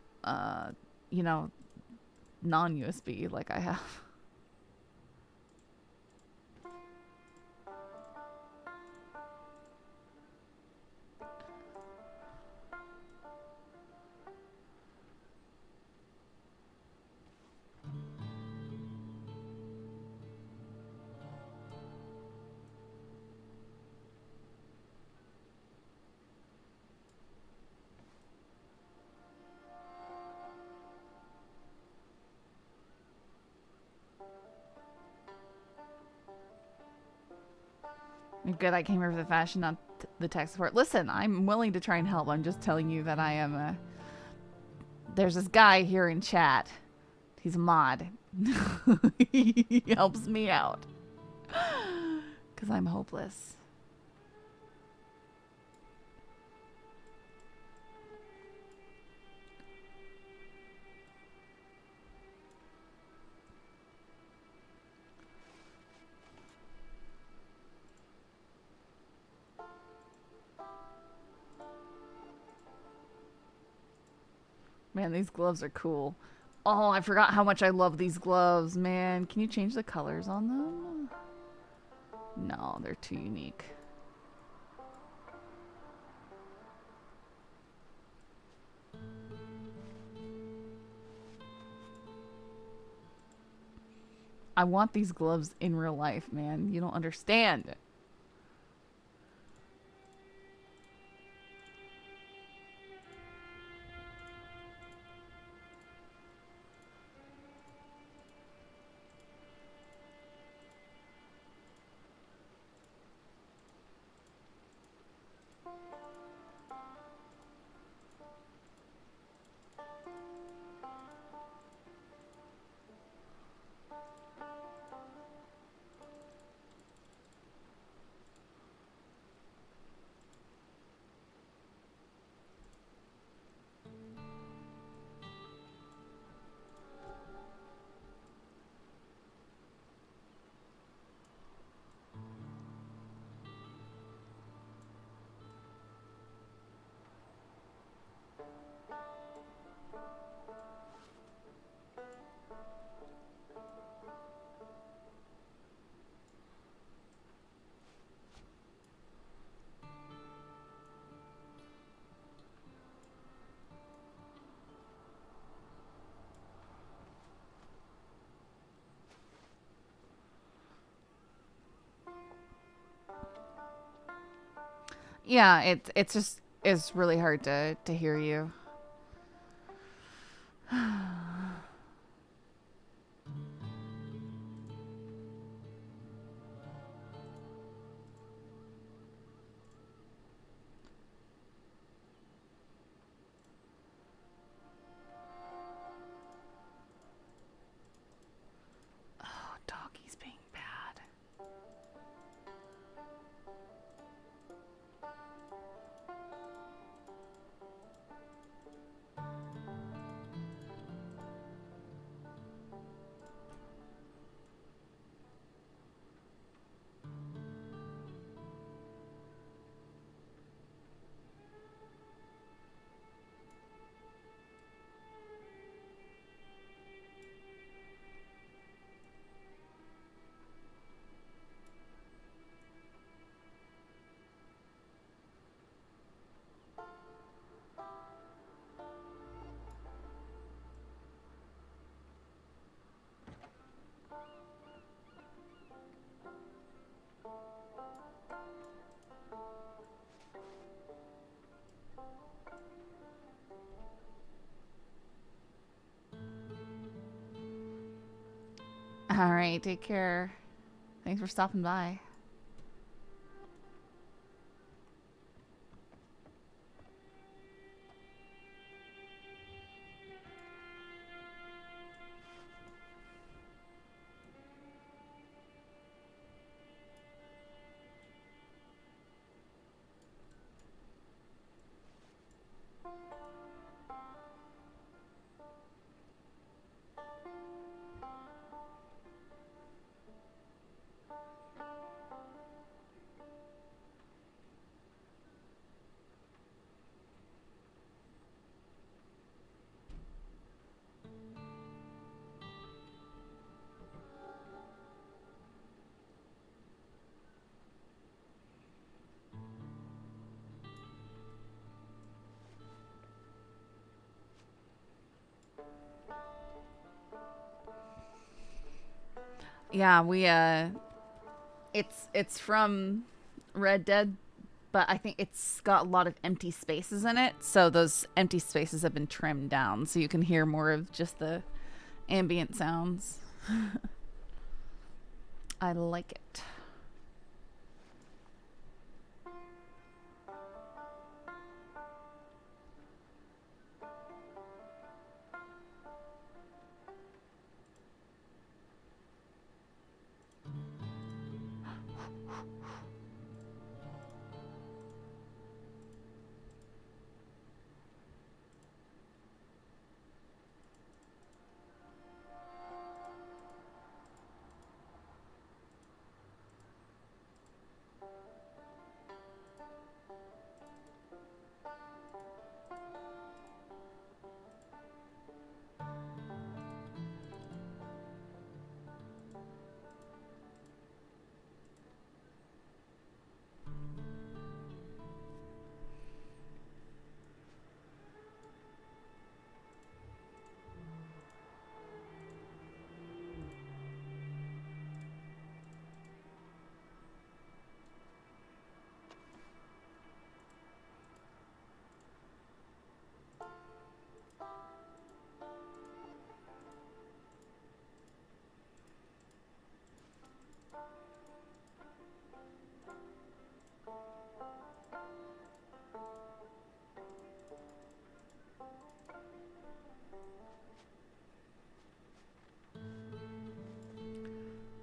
you know, non-USB like I have. Good, I came here for the fashion, not the tech support. Listen, I'm willing to try and help. I'm just telling you that I am there's this guy here in chat. He's a mod. He helps me out. 'Cause I'm hopeless. Man, these gloves are cool. Oh, I forgot how much I love these gloves, man. Can you change the colors on them? No, they're too unique. I want these gloves in real life, man. You don't understand. Yeah, it's just it's really hard to hear you. Oh, doggy's being bad. All right, take care. Thanks for stopping by. Yeah, we it's from Red Dead, but I think it's got a lot of empty spaces in it, so those empty spaces have been trimmed down so you can hear more of just the ambient sounds. I like it.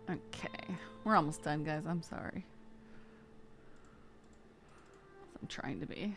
Okay, we're almost done, guys. I'm sorry. I'm trying to be.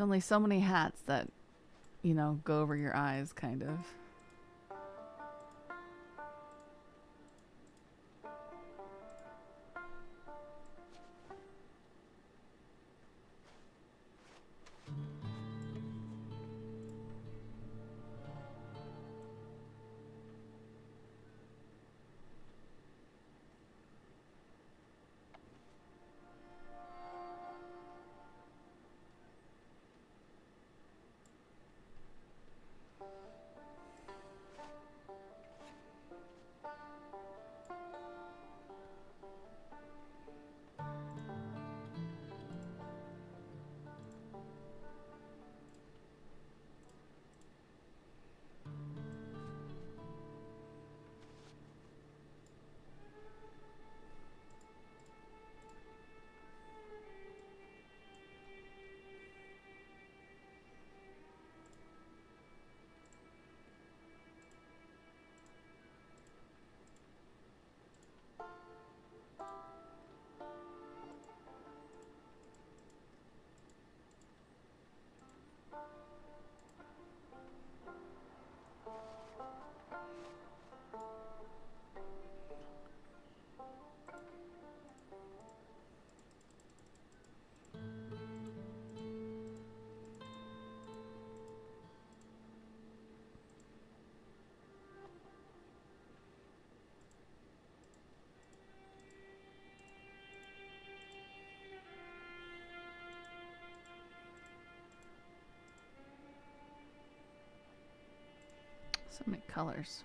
There's only so many hats that, you know, go over your eyes, kind of. So many colors.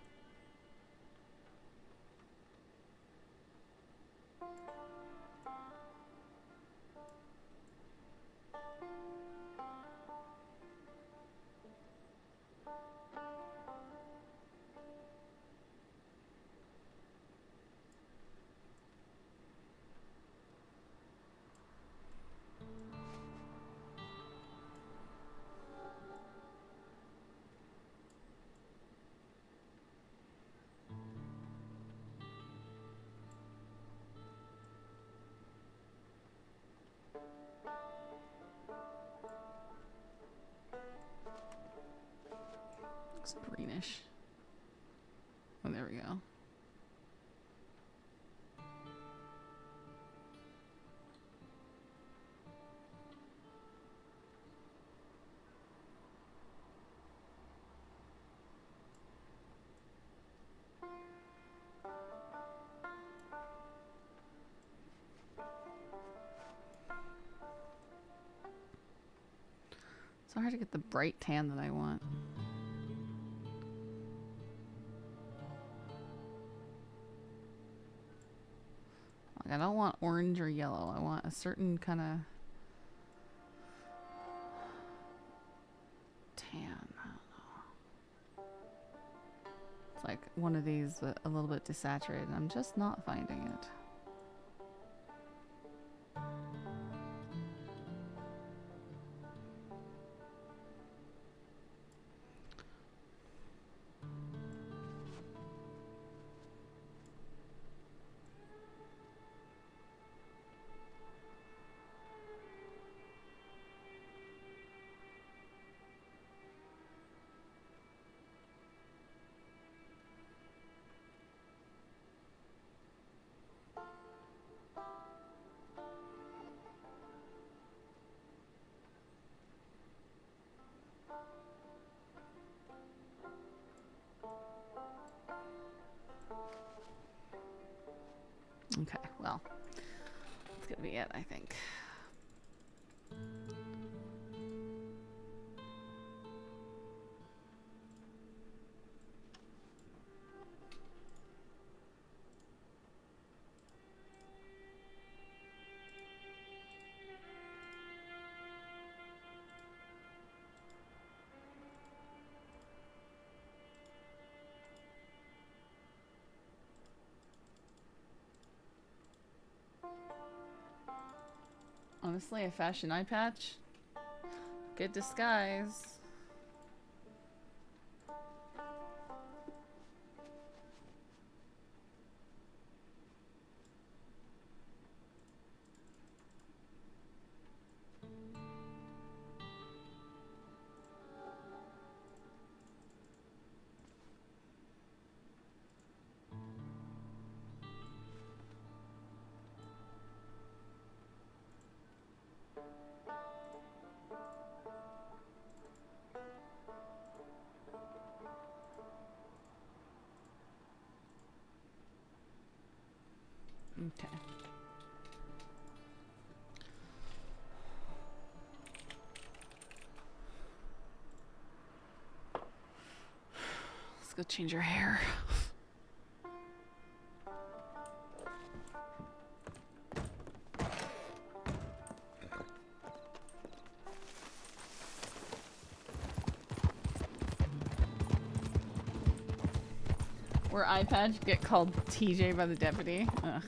Looks greenish. Oh, there we go. So hard to get the bright tan that I want. Like, I don't want orange or yellow. I want a certain kind of tan. I don't know. It's like one of these, but a little bit desaturated. I'm just not finding it. Okay, well, that's gonna be it, I think. Honestly, a fashion eye patch? Good disguise. Okay. Let's go change your hair. Where iPads get called TJ by the deputy. Ugh.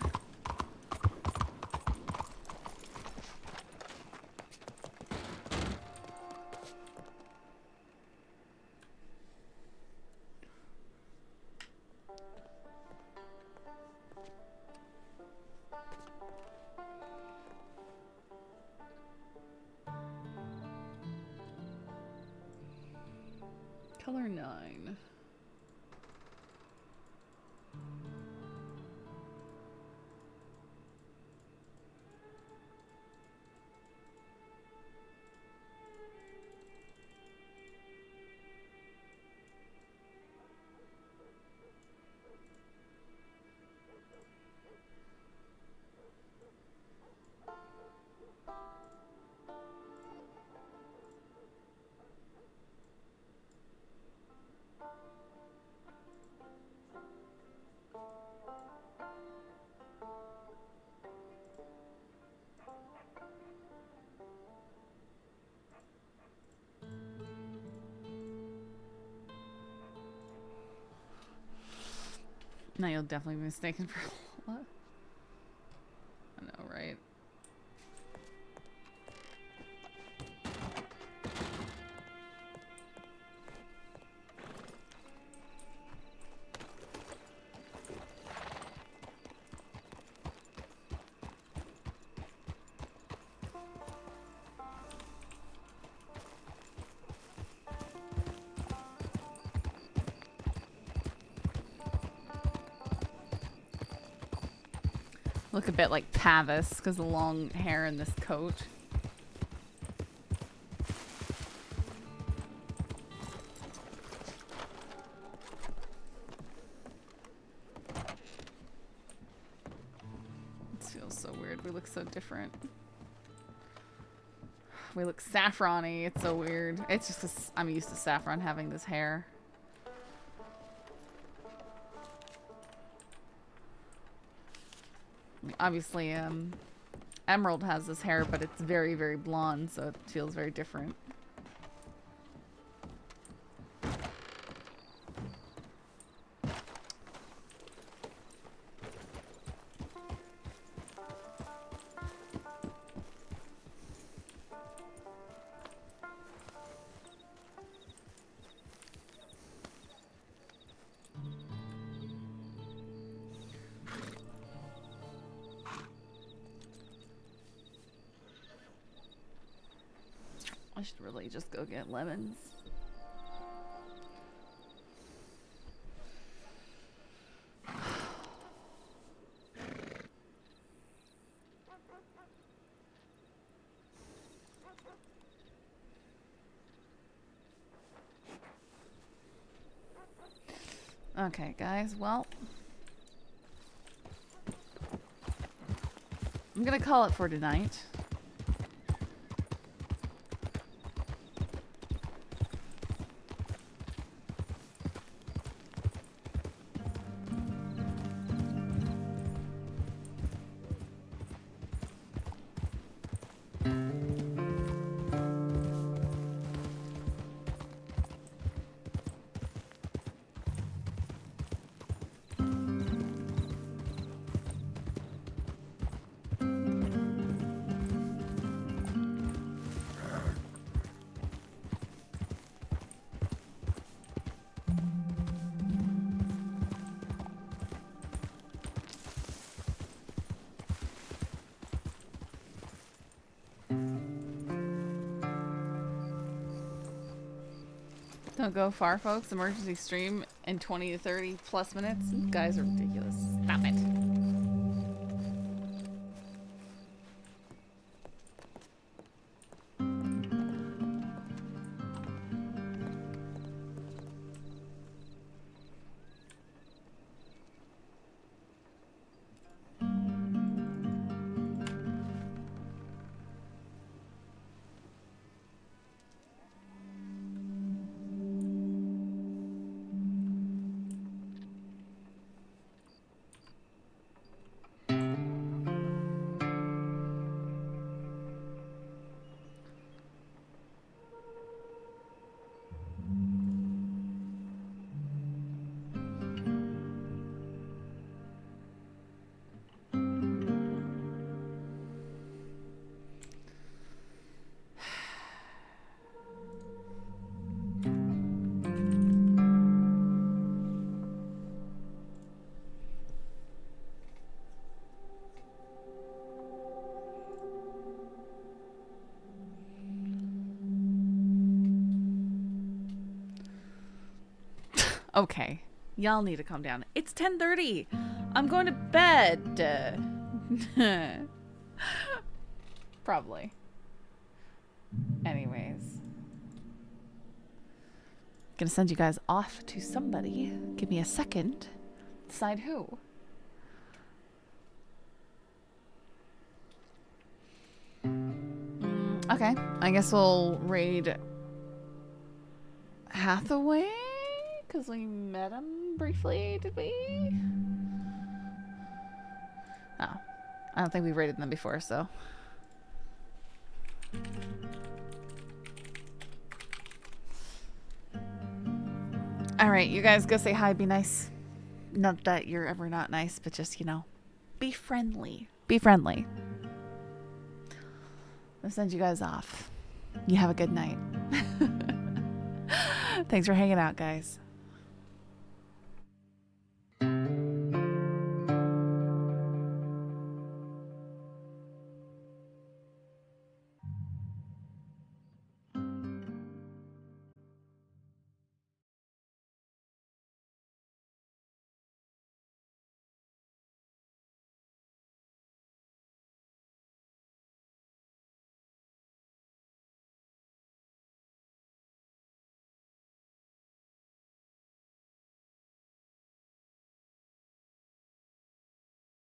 Color 9. Now you'll definitely be mistaken for what? I know, right? Look a bit like Pavis because the long hair in this coat. This feels so weird. We look so different. We look saffron-y. It's so weird. It's just 'cause I'm used to Saffron having this hair. Obviously, Emerald has this hair, but it's very, very blonde, so it feels very different. I should really just go get lemons. Okay, guys, well, I'm gonna call it for tonight. Don't go far, folks. Emergency stream in 20 to 30 plus minutes. You guys are ridiculous. Stop it. Okay. Y'all need to calm down. It's 10:30. I'm going to bed. Probably. Anyways. Gonna send you guys off to somebody. Give me a second. Decide who. Okay. I guess we'll raid Hathaway? Because we met him briefly, did we? Oh. I don't think we raided them before, so. Alright, you guys go say hi, be nice. Not that you're ever not nice, but just, you know, be friendly. Be friendly. I'll send you guys off. You have a good night. Thanks for hanging out, guys.